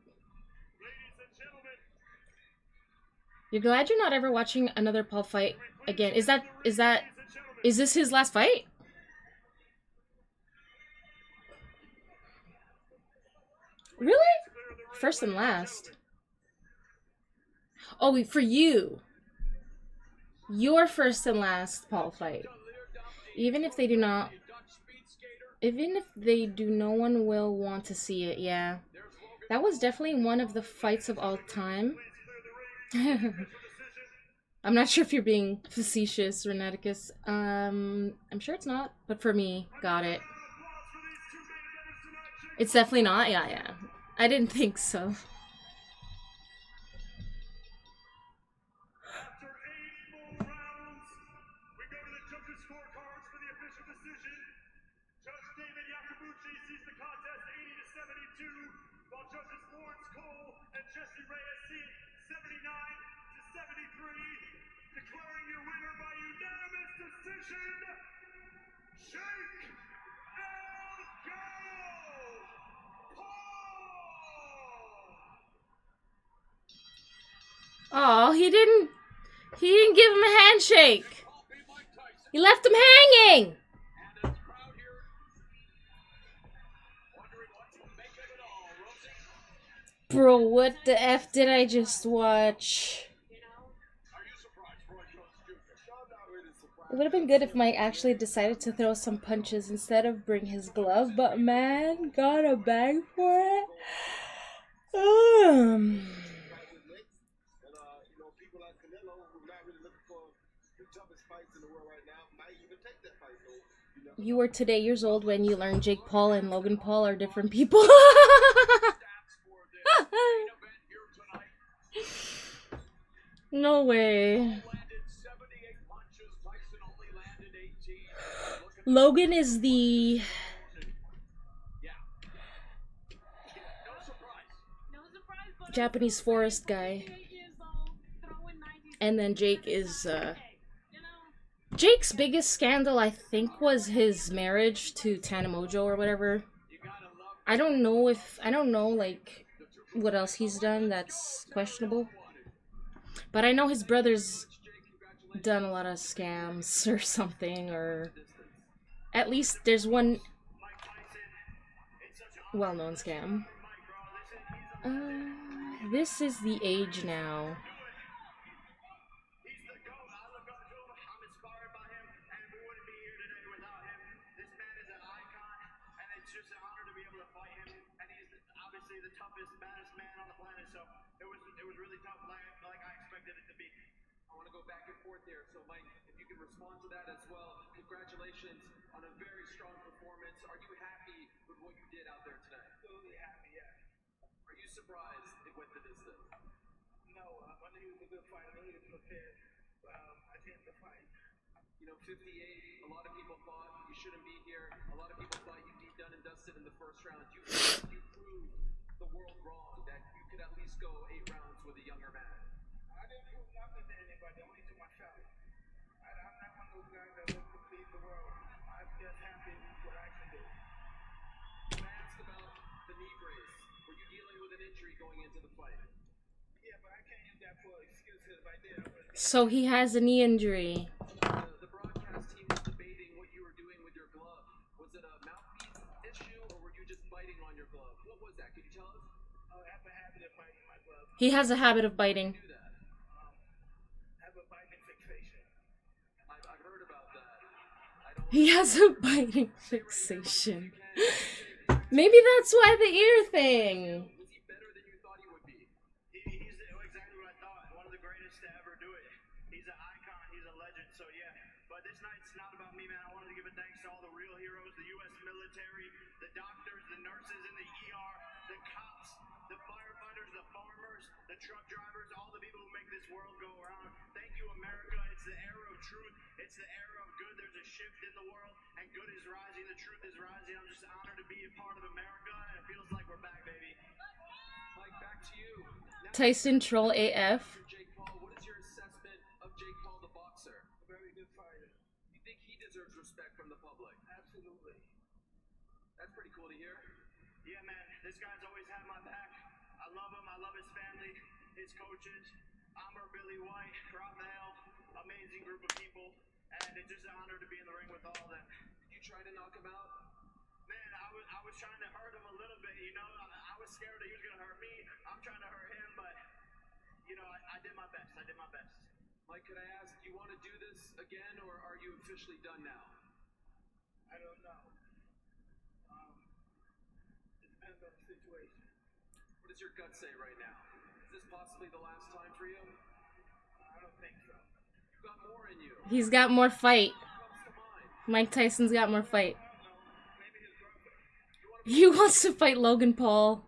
You're glad you're not ever watching another Paul fight again. Is this his last fight? Really? First and last. Oh, for you. Your first and last Paul fight. Even if they do not... Even if they do, no one will want to see it, yeah. That was definitely one of the fights of all time. I'm not sure if you're being facetious, Reneticus. I'm sure it's not, but for me, got it. It's definitely not? Yeah, yeah. I didn't think so. While judges Lawrence Cole and Jesse Reyes see it 79-73, declaring your winner by unanimous decision, Jake Oh, he didn't give him a handshake. He left him hanging. Bro, what the F did I just watch? It would have been good if Mike actually decided to throw some punches instead of bring his glove, but man, got a bag for it. You were today years old when you learned Jake Paul and Logan Paul are different people. No way. Logan is the Japanese forest guy. And then Jake is Jake's biggest scandal, I think, was his marriage to Tana Mojo or whatever. I don't know, like, what else he's done that's questionable. But I know his brother's done a lot of scams or something, or at least there's one well-known scam. This is the age now. There. So, Mike, if you can respond to that as well, congratulations on a very strong performance. Are you happy with what you did out there tonight? Absolutely happy, yeah. Are you surprised it went the distance? No, I knew he was a good fighter. I knew he was prepared. I didn't fight. You know, 58, a lot of people thought you shouldn't be here. A lot of people thought you'd be done and dusted in the first round. You proved the world wrong, that you could at least go 8 rounds with a younger man. I didn't prove nothing to anybody, only to myself. I'm not one of those guys that looks to please the world. I'm just happy with what I can do. You asked about the knee brace. Were you dealing with an injury going into the fight? Yeah, but I can't use that for excuses. If I did, I would. So he has a knee injury. The broadcast team was debating what you were doing with your glove. Was it a mouthpiece issue, or were you just biting on your glove? What was that? Could you tell us? Oh, I have a habit of biting my glove. He has a habit of biting. He has a biting fixation. Maybe that's why the ear thing. He's exactly what I thought. One of the greatest to ever do it. He's an icon. He's a legend. So yeah. But this night's not about me, man. I wanted to give a thanks to all the real heroes, the U.S. military, the doctors, the nurses in the ER, the cops, the firefighters, the farmers, the truck drivers, all the people who make this world go around. Thank you, America. It's the era of truth. It's the era of good. There's a shift in the world, and good is rising. The truth is rising. I'm just honored to be a part of America, and it feels like we're back, baby. Mike, back to you. Tyson troll AF. Jake Paul, what is your assessment of Jake Paul, the boxer? A very good fighter. You think he deserves respect from the public? Absolutely. That's pretty cool to hear. Yeah, man. This guy's always had my back. I love him. I love his family, his coaches. Amber, Billy White, Raphael, amazing group of people. And it's just an honor to be in the ring with all of them. Did you try to knock him out? Man, I was trying to hurt him a little bit, you know. I was scared that he was going to hurt me. I'm trying to hurt him, but, you know, I did my best. I did my best. Mike, could I ask, do you want to do this again, or are you officially done now? I don't know. It depends on the situation. What does your gut say right now? Is this possibly the last time for you? I don't think so. He's got more fight. Mike Tyson's got more fight. He wants to fight Logan Paul.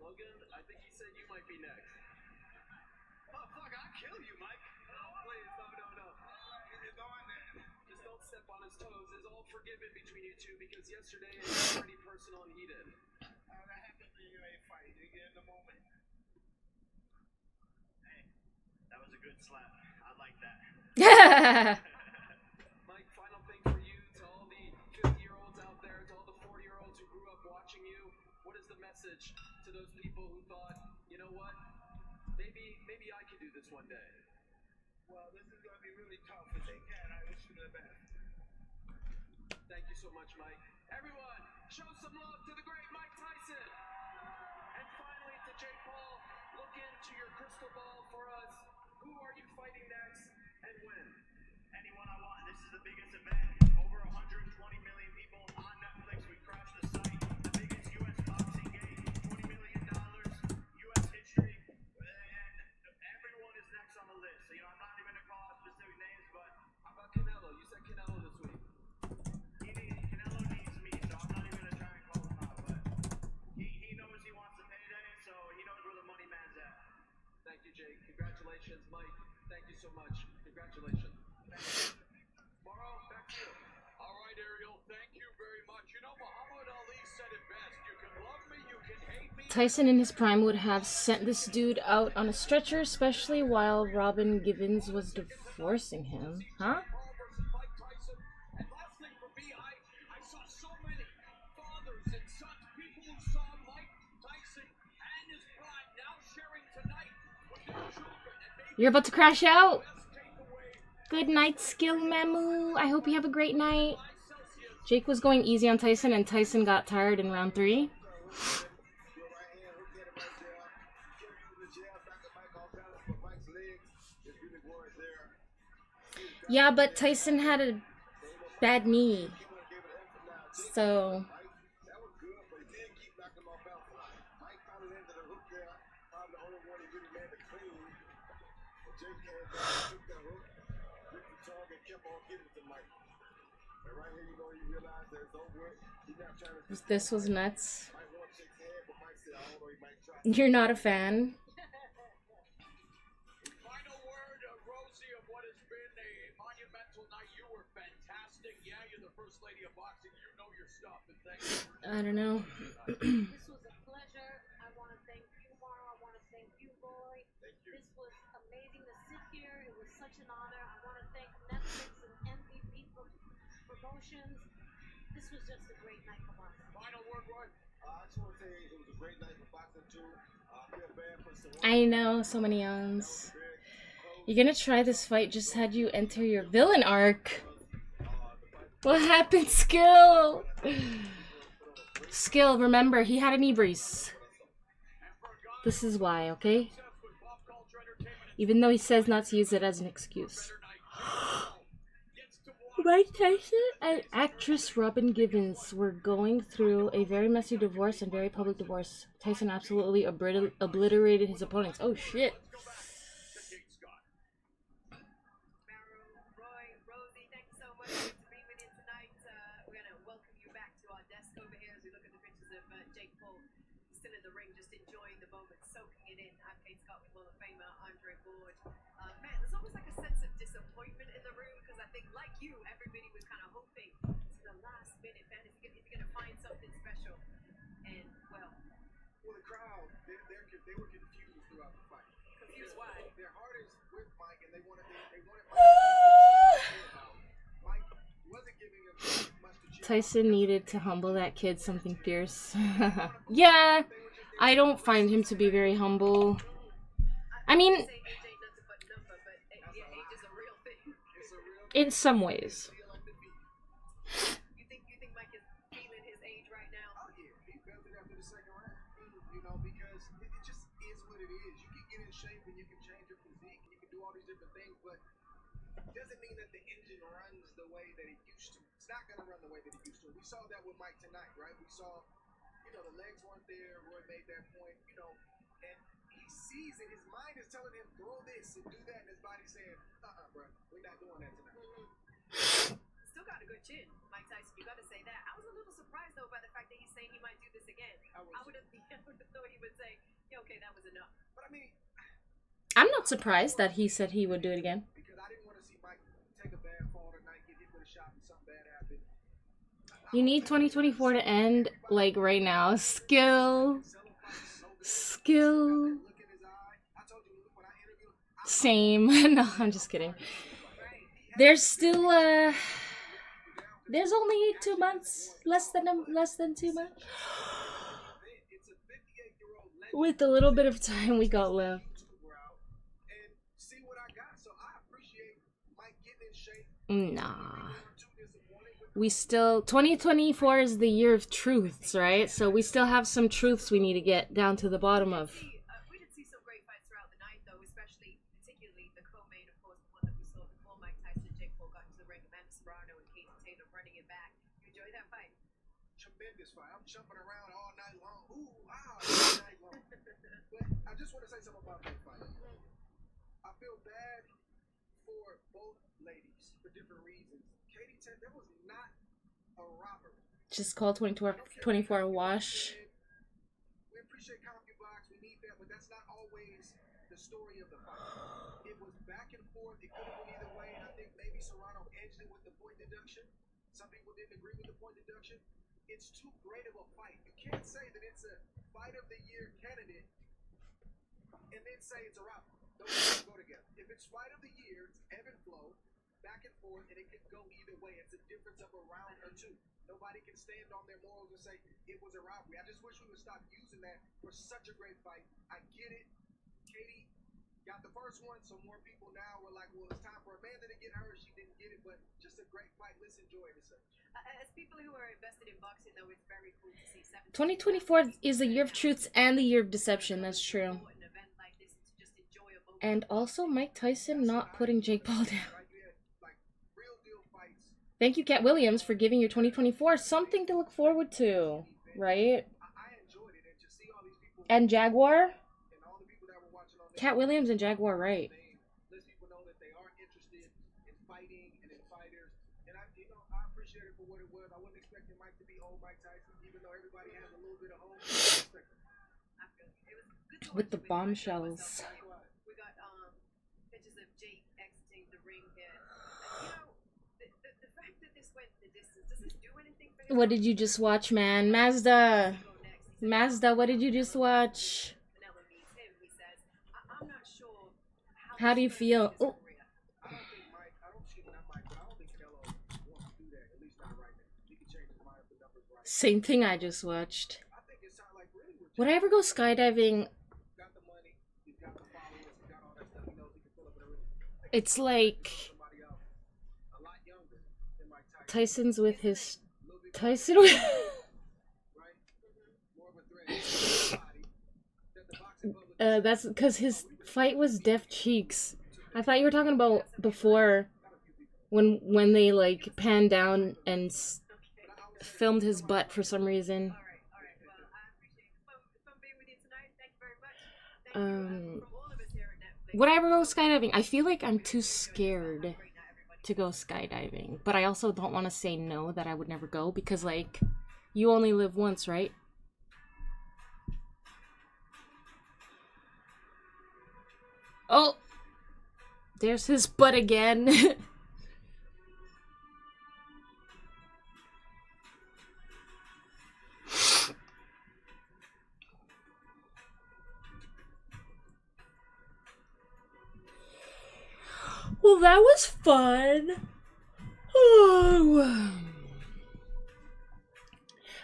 Yesterday it was pretty personal and heated. That happens when you're in a fight. You get in the moment. Hey, that was a good slap. I like that. Mike, final thing for you, to all the 50-year-olds out there, to all the 40-year-olds who grew up watching you, what is the message to those people who thought, you know what, maybe I can do this one day? Well, this is going to be really tough. If they can, I wish you the best. Thank you so much, Mike. Everyone, show some love to the great Mike Tyson. And finally, to Jake Paul, look into your crystal ball for us. Who are you fighting next and when? Anyone I want. This is the biggest event. Over 120 million people on Netflix. We crashed the site. The biggest U.S. boxing game. $20 million. U.S. history. And everyone is next on the list. So, I'm not even going to call out specific names, but how about Canelo? You said Canelo this week. Canelo needs me, so I'm not even going to try and call him out. But he knows he wants the payday, so he knows where the money man's at. Thank you, Jake. Congratulations, Mike. Thank you so much. Congratulations. Morrow, back to you. All right, Ariel. Thank you very much. You know, Muhammad Ali said it best. You can love me, you can hate me. Tyson in his prime would have sent this dude out on a stretcher, especially while Robin Givens was divorcing him. Huh? You're about to crash out. Good night, Skill Mamu. I hope you have a great night. Jake was going easy on Tyson, and Tyson got tired in round 3. Yeah, but Tyson had a bad knee. So... This was nuts. You're not a fan? Final word, Rosie, of what has been a monumental night. You were fantastic. Yeah, you're the first lady of boxing. You know your stuff. And thank you. I don't know. This was a pleasure. I want to thank you, Mara. I want to thank you, Roy. This was amazing to sit here. It was such an honor. I want to thank Netflix and MVP Promotions. This was just a great night for us. Final word, Roy. I just want to say it was a great night for boxing too. I feel bad for some. I know, so many yawns. You're gonna try this fight, just had you enter your villain arc. What happened, Skill? Skill, remember, he had a knee brace. This is why, okay? Even though he says not to use it as an excuse. Mike Tyson and actress Robin Givens were going through a very messy divorce and very public divorce. Tyson absolutely obliterated his opponents. Oh shit. Roy, Rosie, thank you so much for being with you tonight. We're going to welcome you back to our desk over here as we look at the pictures of Jake Paul still in the ring, just enjoying the moment, soaking it in. I'm Kate Scott with Hall of Famer Andre Ward. Man, there's almost like a sense of disappointment in the room because I think, like you, everybody was kind of hoping to the last minute, man, is he going to find something special? And, well, the crowd, they were confused throughout the fight. Confused why? Their heart is with Mike, and they wanted Mike wasn't giving him much to cheer. Tyson needed to humble that kid something fierce. Yeah, I don't find him to be very humble. I mean, in some ways. You think Mike is feeling his age right now? Oh yeah, he felt it after the second round. You know, because it just is what it is. You can get in shape and you can change your physique and you can do all these different things, but it doesn't mean that the engine runs the way that it used to. It's not gonna run the way that it used to. We saw that with Mike tonight, right? We saw, the legs weren't there. Roy made that point, and he sees it. His mind is telling him, throw this and do that, and his body's saying, bro, we're not doing that tonight. chin. Mike Tyson, you gotta say that. I was a little surprised though by the fact that he's saying he might do this again. I would have thought he would say, yeah, okay, that was enough. But I mean, I'm not surprised that he said he would do it again. because I didn't want to see Mike take a bad fall tonight, get hit with a shot, and something bad happen. You need 2024 to end like right now. Skill. Same. No, I'm just kidding. There's still there's only 2 months, less than 2 months. With a little bit of time we got left. Nah. We still 2024 is the year of truths, right? So we still have some truths we need to get down to the bottom of. We did see some great fights throughout the night, though, especially, particularly the co-main, of course, the one that we saw before Mike Tyson and Jake Paul got into the ring, Amanda Serrano and Katie Taylor running it back. You enjoyed that fight? Tremendous fight. I'm jumping around all night long. Ooh, wow, all night long. But I just want to say something about that fight. I feel bad for both ladies for different reasons. Katie Taylor, that was not a robbery. Just call 2024 a wash. We appreciate CompuBox, we need that, but that's not always the story of the fight. It was back and forth, it could have been either way, and I think maybe Serrano edged it with the point deduction. Some people didn't agree with the point deduction. It's too great of a fight. You can't say that it's a fight of the year candidate and then say it's a robbery. Those go together. If it's fight of the year, it's ebb and flow, back and forth, and it can go either way. It's a difference of a round or two. Nobody can stand on their morals and say it was a robbery. I just wish we would stop using that for such a great fight. I get it. Katie got the first one, so more people now were like, well, it's time for Amanda to get hers. She didn't get it, but just a great fight. Let's enjoy it. As people who are invested in boxing, though, it's very cool to see 2024 is the year of truths and the year of deception. That's true. And also Mike Tyson not putting Jake Paul down. Thank you, Cat Williams, for giving your 2024 something to look forward to, right? And Jaguar? Cat Williams and Jaguar, right? Let people know that they are interested in fighting and in fighters. And I appreciate it for what it was. I wasn't expecting Mike to be old Mike Tyson, even though everybody has a little bit of hope. With the bombshells. We got pictures of Jake exiting the ring here. The fact that this went the distance, does this do anything for him? What did you just watch, man? Mazda, what did you just watch? How do you feel? Oh. Same thing I just watched. Would I ever go skydiving? It's like Tyson's with his Tyson with that's because his fight was Def Cheeks. I thought you were talking about before when they like panned down and filmed his butt for some reason. Would I ever go skydiving? I feel like I'm too scared to go skydiving, but I also don't want to say no that I would never go because like you only live once, right? Oh, there's his butt again. Well, that was fun.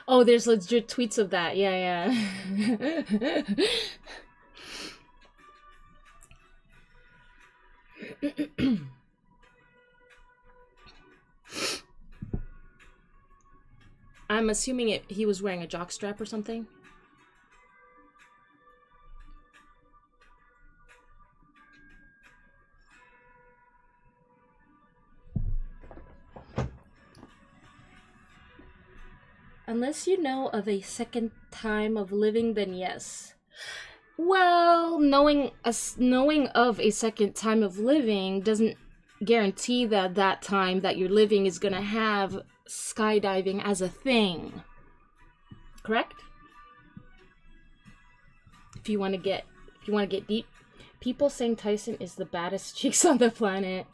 Oh, there's legit tweets of that. Yeah. I'm assuming he was wearing a jockstrap or something. Unless you know of a second time of living, then yes. Well, knowing of a second time of living doesn't guarantee that that time that you're living is gonna have skydiving as a thing. Correct? If you want to get deep, people saying Tyson is the baddest chicks on the planet.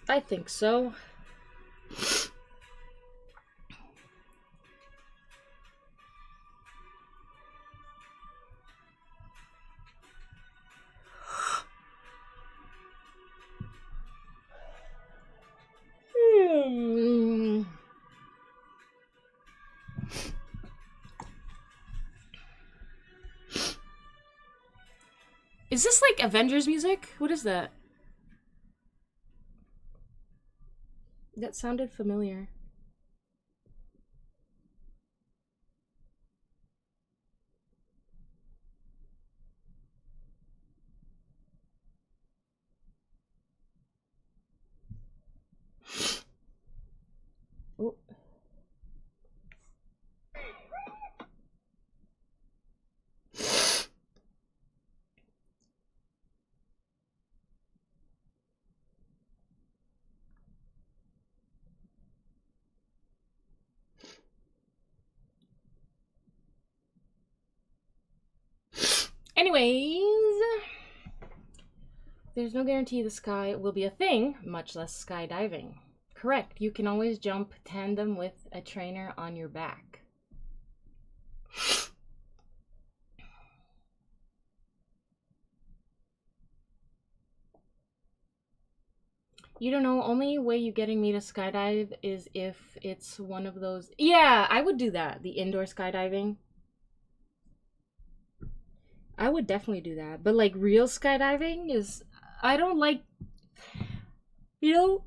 I think so. Is this like Avengers music? What is that? That sounded familiar. Oh. Anyways, there's no guarantee the sky will be a thing, much less skydiving. Correct, you can always jump tandem with a trainer on your back. You don't know, only way you getting me to skydive is if it's one of those. Yeah, I would do that, the indoor skydiving. I would definitely do that. But like real skydiving is, I don't like, you know,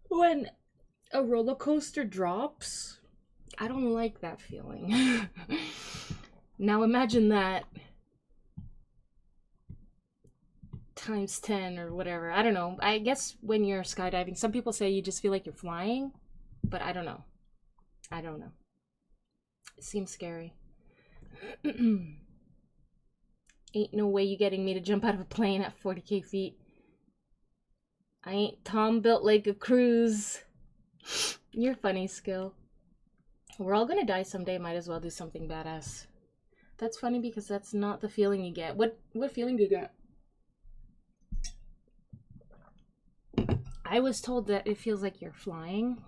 when a roller coaster drops, I don't like that feeling. Now imagine that times 10 or whatever. I don't know. I guess when you're skydiving, some people say you just feel like you're flying, but I don't know. I don't know. It seems scary. Ain't no way you getting me to jump out of a plane at 40k feet. I ain't Tom built like a cruise. You're funny, Skill. We're all gonna die someday, might as well do something badass. That's funny because that's not the feeling you get. What feeling do you get? I was told that it feels like you're flying.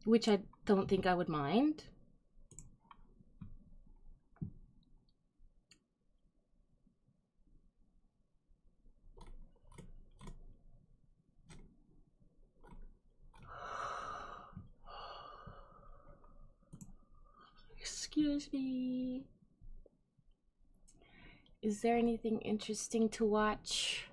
Which I don't think I would mind. Excuse me. Is there anything interesting to watch?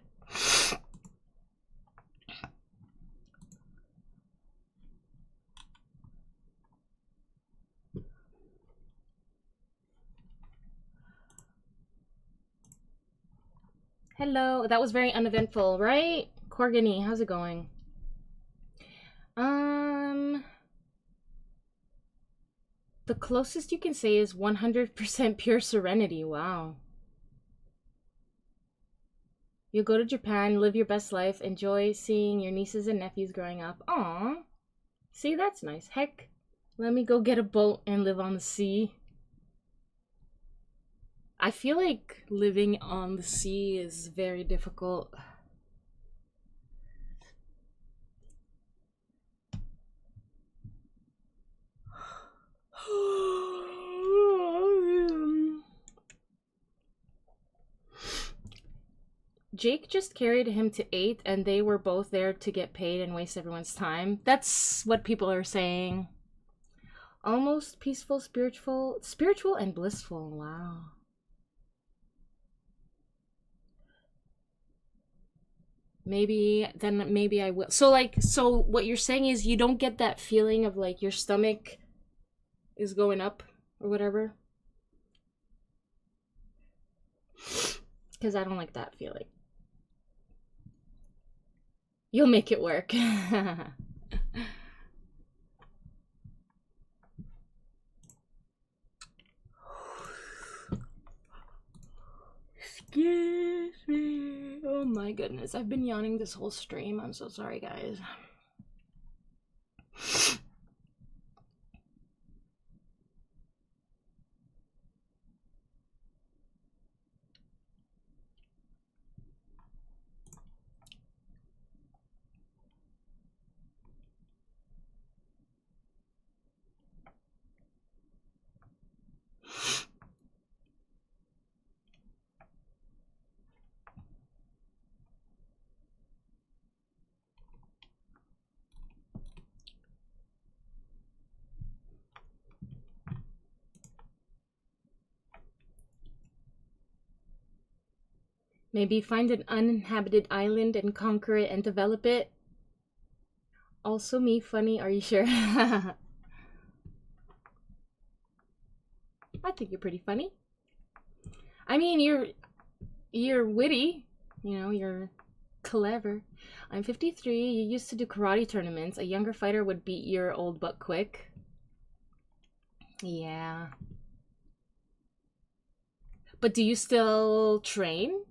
Hello, that was very uneventful, right? Corgany, how's it going? The closest you can say is 100% pure serenity. Wow. You go to Japan, live your best life, enjoy seeing your nieces and nephews growing up. Aww. See, that's nice. Heck, let me go get a boat and live on the sea. I feel like living on the sea is very difficult. Jake just carried him to 8 and they were both there to get paid and waste everyone's time. That's what people are saying. Almost peaceful, spiritual and blissful. Wow. Maybe I will. So what you're saying is you don't get that feeling of like your stomach is going up or whatever? Because I don't like that feeling. You'll make it work. Excuse me. Oh my goodness. I've been yawning this whole stream. I'm so sorry, guys. Maybe find an uninhabited island and conquer it and develop it. Also me, funny, are you sure? I think you're pretty funny. I mean, you're witty, you know, you're clever. I'm 53, you used to do karate tournaments. A younger fighter would beat your old butt quick. Yeah. But do you still train?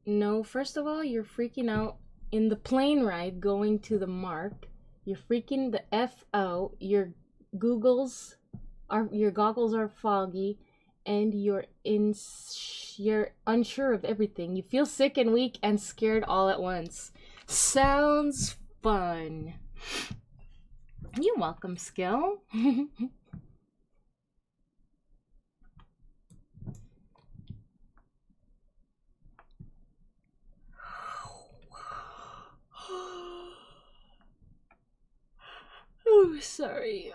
No, first of all, you're freaking out in the plane ride going to the mark. You're freaking the F out. Your goggles are foggy, and you're unsure of everything. You feel sick and weak and scared all at once. Sounds fun. You're welcome, Skill. Oh, sorry.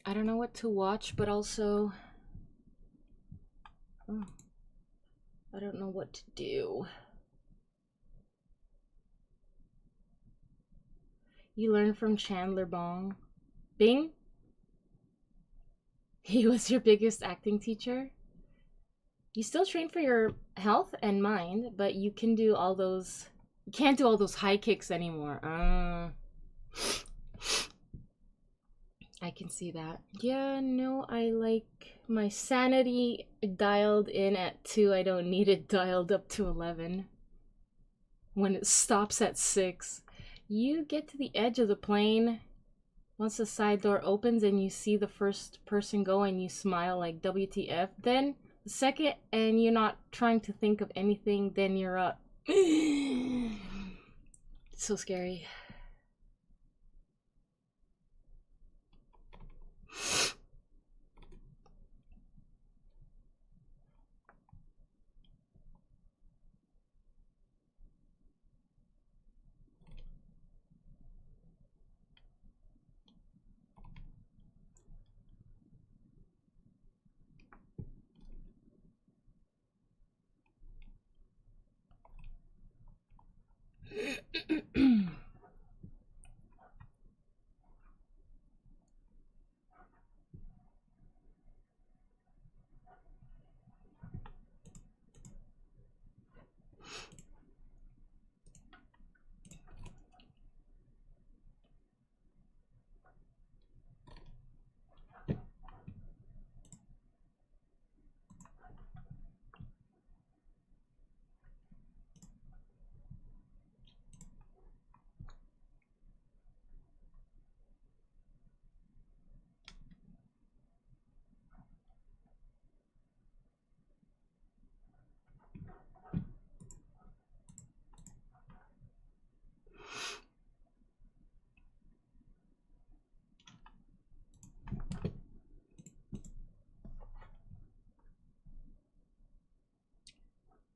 I don't know what to watch, but also I don't know what to do. You learn from Chandler Bing? He was your biggest acting teacher? You still train for your health and mind, but you can do all those... You can't do all those high kicks anymore. I can see that. Yeah, no, I like my sanity dialed in at 2. I don't need it dialed up to 11. When it stops at 6. You get to the edge of the plane. Once the side door opens and you see the first person go and you smile like WTF. Then the second and you're not trying to think of anything, then you're up. It's so scary.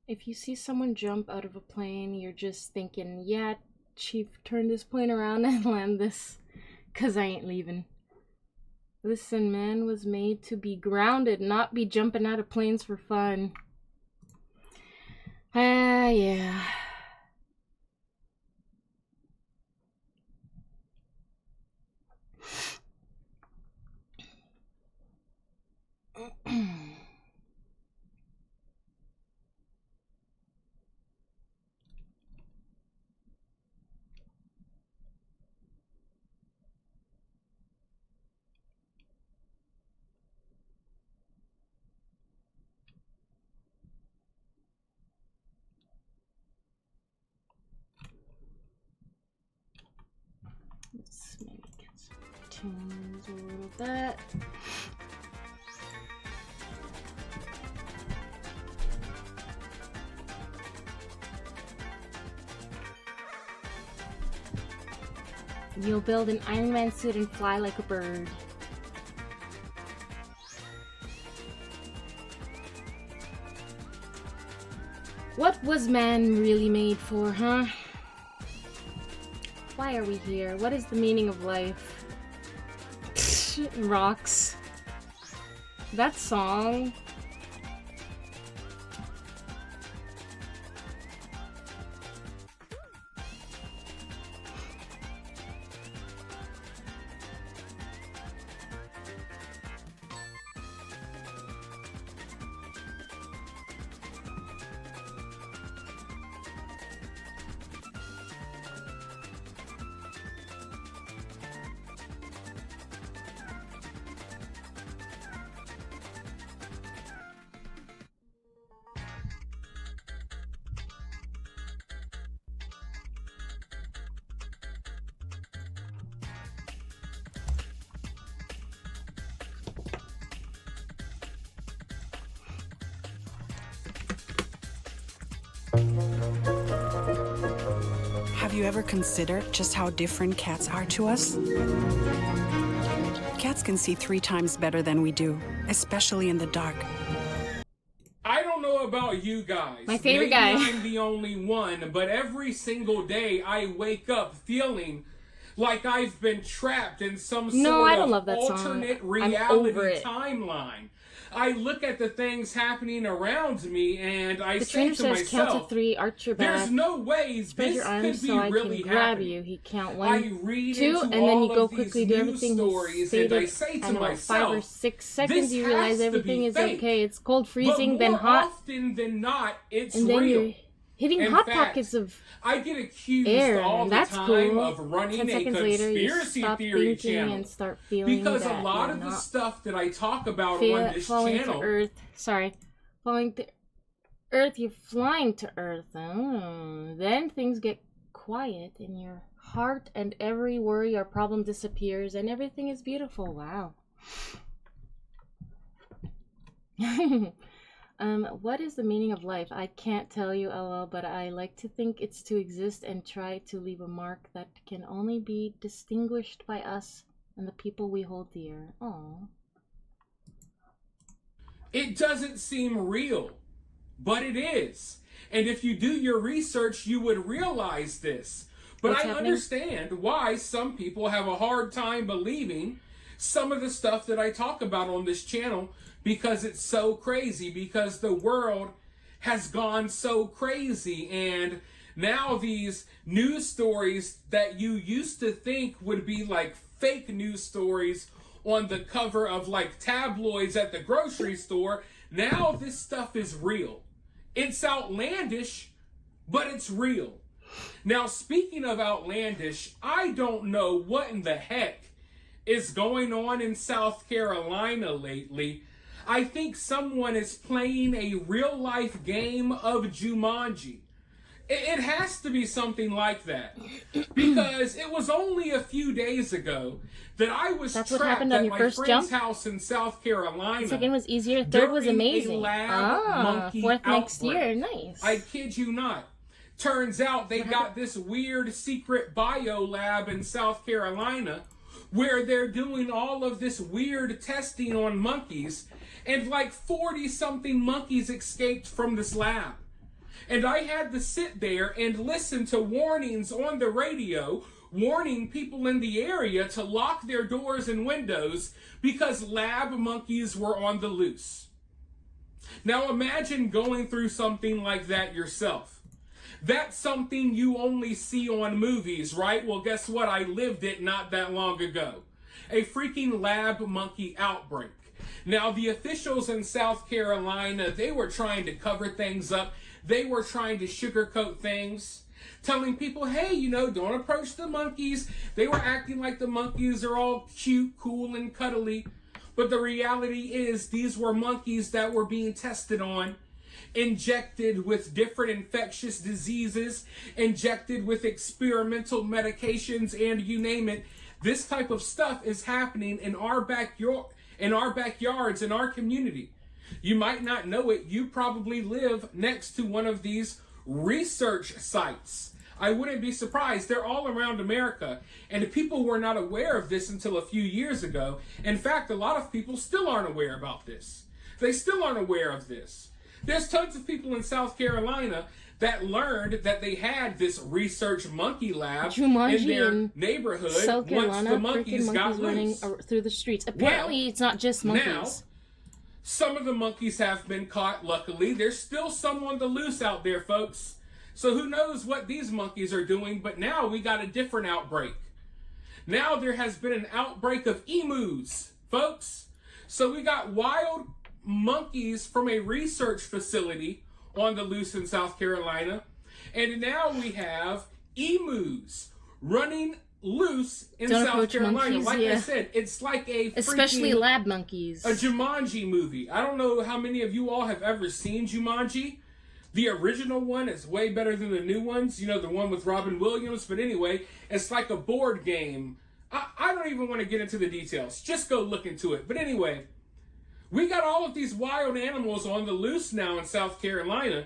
If you see someone jump out of a plane, you're just thinking, yeah, Chief, turn this plane around and land this, 'cause I ain't leaving. Listen, man was made to be grounded, not be jumping out of planes for fun. Ah, yeah. Let's maybe get some tunes a little bit. You'll build an Iron Man suit and fly like a bird. What was man really made for, huh? Why are we here? What is the meaning of life? Rocks. That song. Have you ever considered just how different cats are to us? Cats can see 3 times better than we do, especially in the dark. I don't know about you guys. My favorite Maybe guy. I'm the only one, but every single day I wake up feeling like I've been trapped in some sort I don't of love that song. alternate I'm reality over it. timeline. I look at the things happening around me and I The say trainer to says count myself, to 3, arch your back. there's no way Spread this your could arms be so I really can grab happening. you. He count I 1, read 2, into and then all you go of these quickly do news everything he stories stated, and I say to and about 5 or myself, 6 seconds this you has realize to everything be is fake. okay. It's cold, freezing, But then more hot, often than not, it's and then real. you're hitting In hot fact, pockets of I get accused air, all and the that's time cool. of running 10 a seconds later, you conspiracy stop theory thinking channel and start feeling because that a lot you're of the not stuff that I talk about on this falling channel, to Earth. Sorry, falling to Earth. You're flying to Earth. Oh, then things get quiet in your heart, and every worry or problem disappears, and everything is beautiful. Wow. What is the meaning of life? I can't tell you, LL, but I like to think it's to exist and try to leave a mark that can only be distinguished by us and the people we hold dear. Aww. it doesn't seem real, but it is. And if you do your research, you would realize this. But What's I happening? understand why some people have a hard time believing some of the stuff that I talk about on this channel because it's so crazy, because the world has gone so crazy. And now these news stories that you used to think would be like fake news stories on the cover of like tabloids at the grocery store, now this stuff is real. It's outlandish, but it's real. Now, speaking of outlandish, I don't know what in the heck is going on in South Carolina lately. I think someone is playing a real-life game of Jumanji. It has to be something like that. Because it was only a few days ago that I was That's what trapped happened on at your my first friend's jump? house in South Carolina. Second was easier. Third was during a amazing. lab monkey Fourth next outbreak. year. Nice. I kid you not. Turns out they got this weird secret bio lab in South Carolina where they're doing all of this weird testing on monkeys, and like 40-something monkeys escaped from this lab. And I had to sit there and listen to warnings on the radio warning people in the area to lock their doors and windows because lab monkeys were on the loose. Now imagine going through something like that yourself. That's something you only see on movies, right? Well, guess what? I lived it not that long ago. A freaking lab monkey outbreak. Now, the officials in South Carolina, they were trying to cover things up. They were trying to sugarcoat things, telling people, hey, you know, don't approach the monkeys. They were acting like the monkeys are all cute, cool, and cuddly. But the reality is these were monkeys that were being tested on, injected with different infectious diseases, injected with experimental medications, and you name it. This type of stuff is happening in our backyards, in our community. You might not know it. You probably live next to one of these research sites. I wouldn't be surprised. They're all around America. And people were not aware of this until a few years ago. In fact, a lot of people still aren't aware about this. They still aren't aware of this. There's tons of people in South Carolina that learned that they had this research monkey lab in their neighborhood South Carolina, once the monkeys got running loose. through the streets. Apparently, it's not just monkeys. Now, some of the monkeys have been caught, luckily. There's still some on the loose out there, folks. So who knows what these monkeys are doing, but now we got a different outbreak. Now there has been an outbreak of emus, folks. So we got wild monkeys from a research facility on the loose in South Carolina. And now we have emus running loose in South Carolina. Monkeys, like yeah. I said, it's like a especially freaking, lab monkeys. a Jumanji movie. I don't know how many of you all have ever seen Jumanji. The original one is way better than the new ones. You know, the one with Robin Williams. But anyway, it's like a board game. I don't even want to get into the details. Just go look into it. But anyway, we got all of these wild animals on the loose now in South Carolina.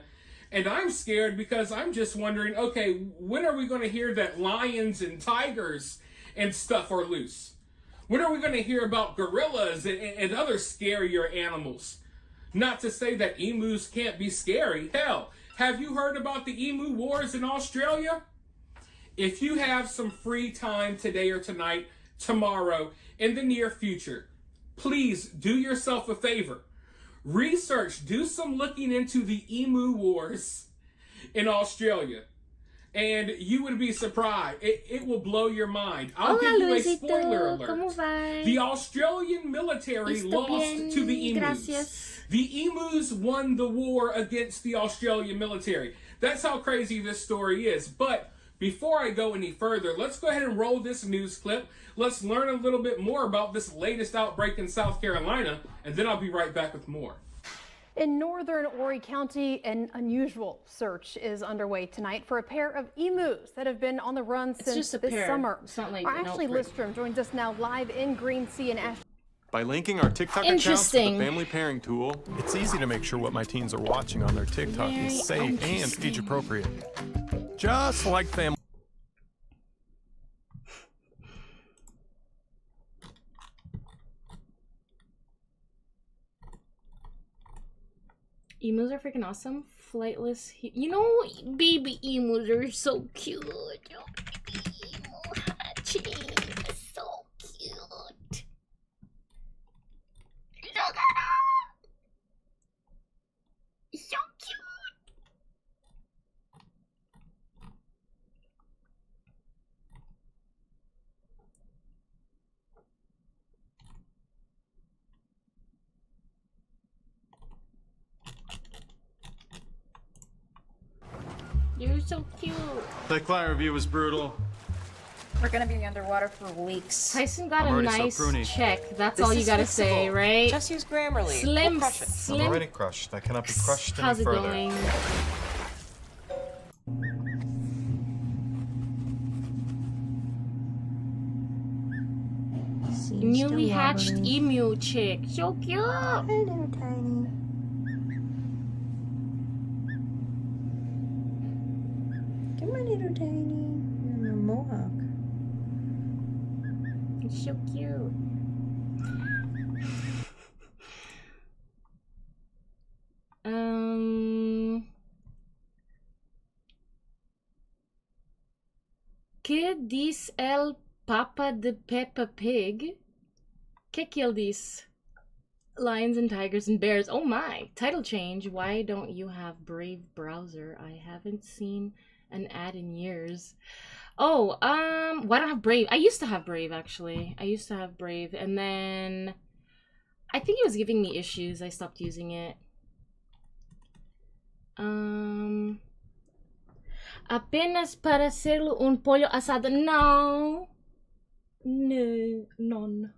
And I'm scared because I'm just wondering, okay, when are we going to hear that lions and tigers and stuff are loose? When are we going to hear about gorillas and other scarier animals? Not to say that emus can't be scary. Hell, have you heard about the emu wars in Australia? If you have some free time today or tonight, tomorrow, in the near future, please do yourself a favor. Research, do some looking into the emu wars in Australia. And you would be surprised. It will blow your mind. I'll give you a spoiler alert. The Australian military lost to the emus. Gracias. The emus won the war against the Australian military. That's how crazy this story is. But before I go any further, let's go ahead and roll this news clip. Let's learn a little bit more about this latest outbreak in South Carolina, and then I'll be right back with more. In northern Horry County, an unusual search is underway tonight for a pair of emus that have been on the run since this summer. It's not like Our an Ashley outbreak. Listrom joins us now live in Green Sea and Ashley. By linking our TikTok accounts to the Interesting. family pairing tool, it's easy to make sure what my teens are watching on their TikTok Very is safe and interesting. age appropriate. Just like family. Emus are freaking awesome. Flightless. You know, baby emus are so cute. Oh, baby emu hatching is so cute. Look at her. It's so cute. You're so cute. That client review was brutal. We're gonna be underwater for weeks. Tyson got I'm a already so nice pruny. check. That's This all you is gotta fixable. say, right? Just use Grammarly. Slim, We'll crush it. slim. I'm already crushed. I cannot be crushed any How's it further. going? Newly hatched emu chick. So cute. Hello, Tiny. Come on, little Tiny. You're a mohawk. It's so cute. Que diz el Papa de Peppa Pig? Que kill these lions and tigers and bears? Oh my! Title change. Why don't you have Brave browser? I haven't seen an ad in years. Oh, why don't I have Brave? I used to have Brave, actually. I used to have Brave, and then I think it was giving me issues. I stopped using it. Apenas para hacerlo un pollo asado. No. No. Non.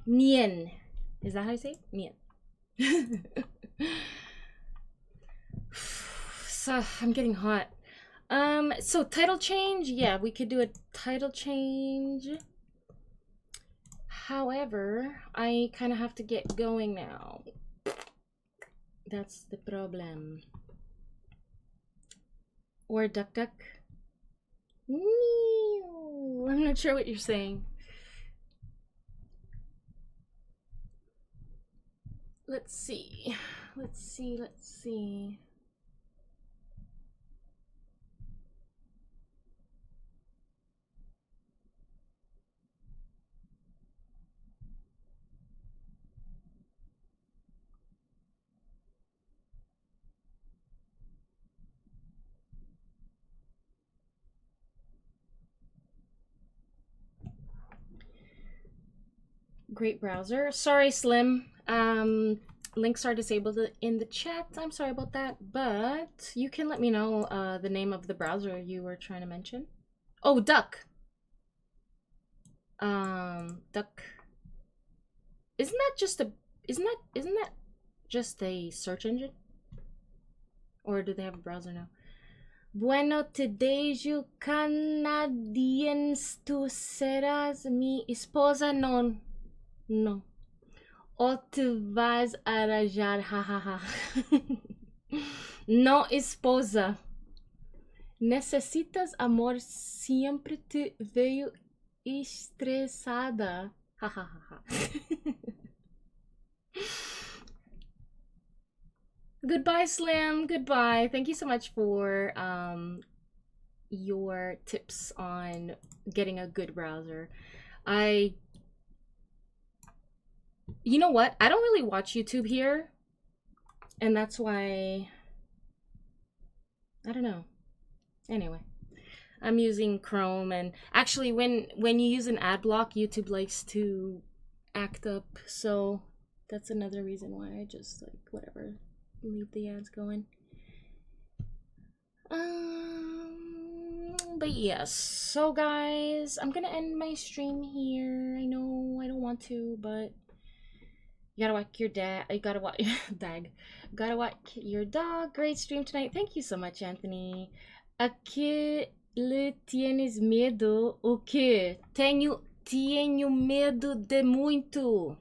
Nien. Is that how you say it? Nien. So, I'm getting hot. So title change, yeah, we could do a title change. However, I kind of have to get going now. That's the problem. Or duck duck. I'm not sure what you're saying. Let's see. Let's see. Great browser. Sorry, Slim. Links are disabled in the chat. I'm sorry about that, but you can let me know the name of the browser you were trying to mention. Oh, Duck. Duck. Isn't that just a search engine? Or do they have a browser now? Bueno, today Canadians, tú serás mi esposa. No. O te vas a rajar, jajaja. No, esposa. Necesitas amor, siempre te veo estresada. Jajaja. Goodbye, Slim. Goodbye. Thank you so much for your tips on getting a good browser. You know what? I don't really watch YouTube here, and that's why, I don't know. Anyway, I'm using Chrome, and actually when you use an ad block, YouTube likes to act up, so that's another reason why I just, like, whatever, leave the ads going. But yes, so guys, I'm gonna end my stream here. I know I don't want to, but you gotta walk your dad. You gotta walk Gotta walk your dog. Great stream tonight. Thank you so much, Anthony. A que le tienes medo? O que? Tenho medo de muito.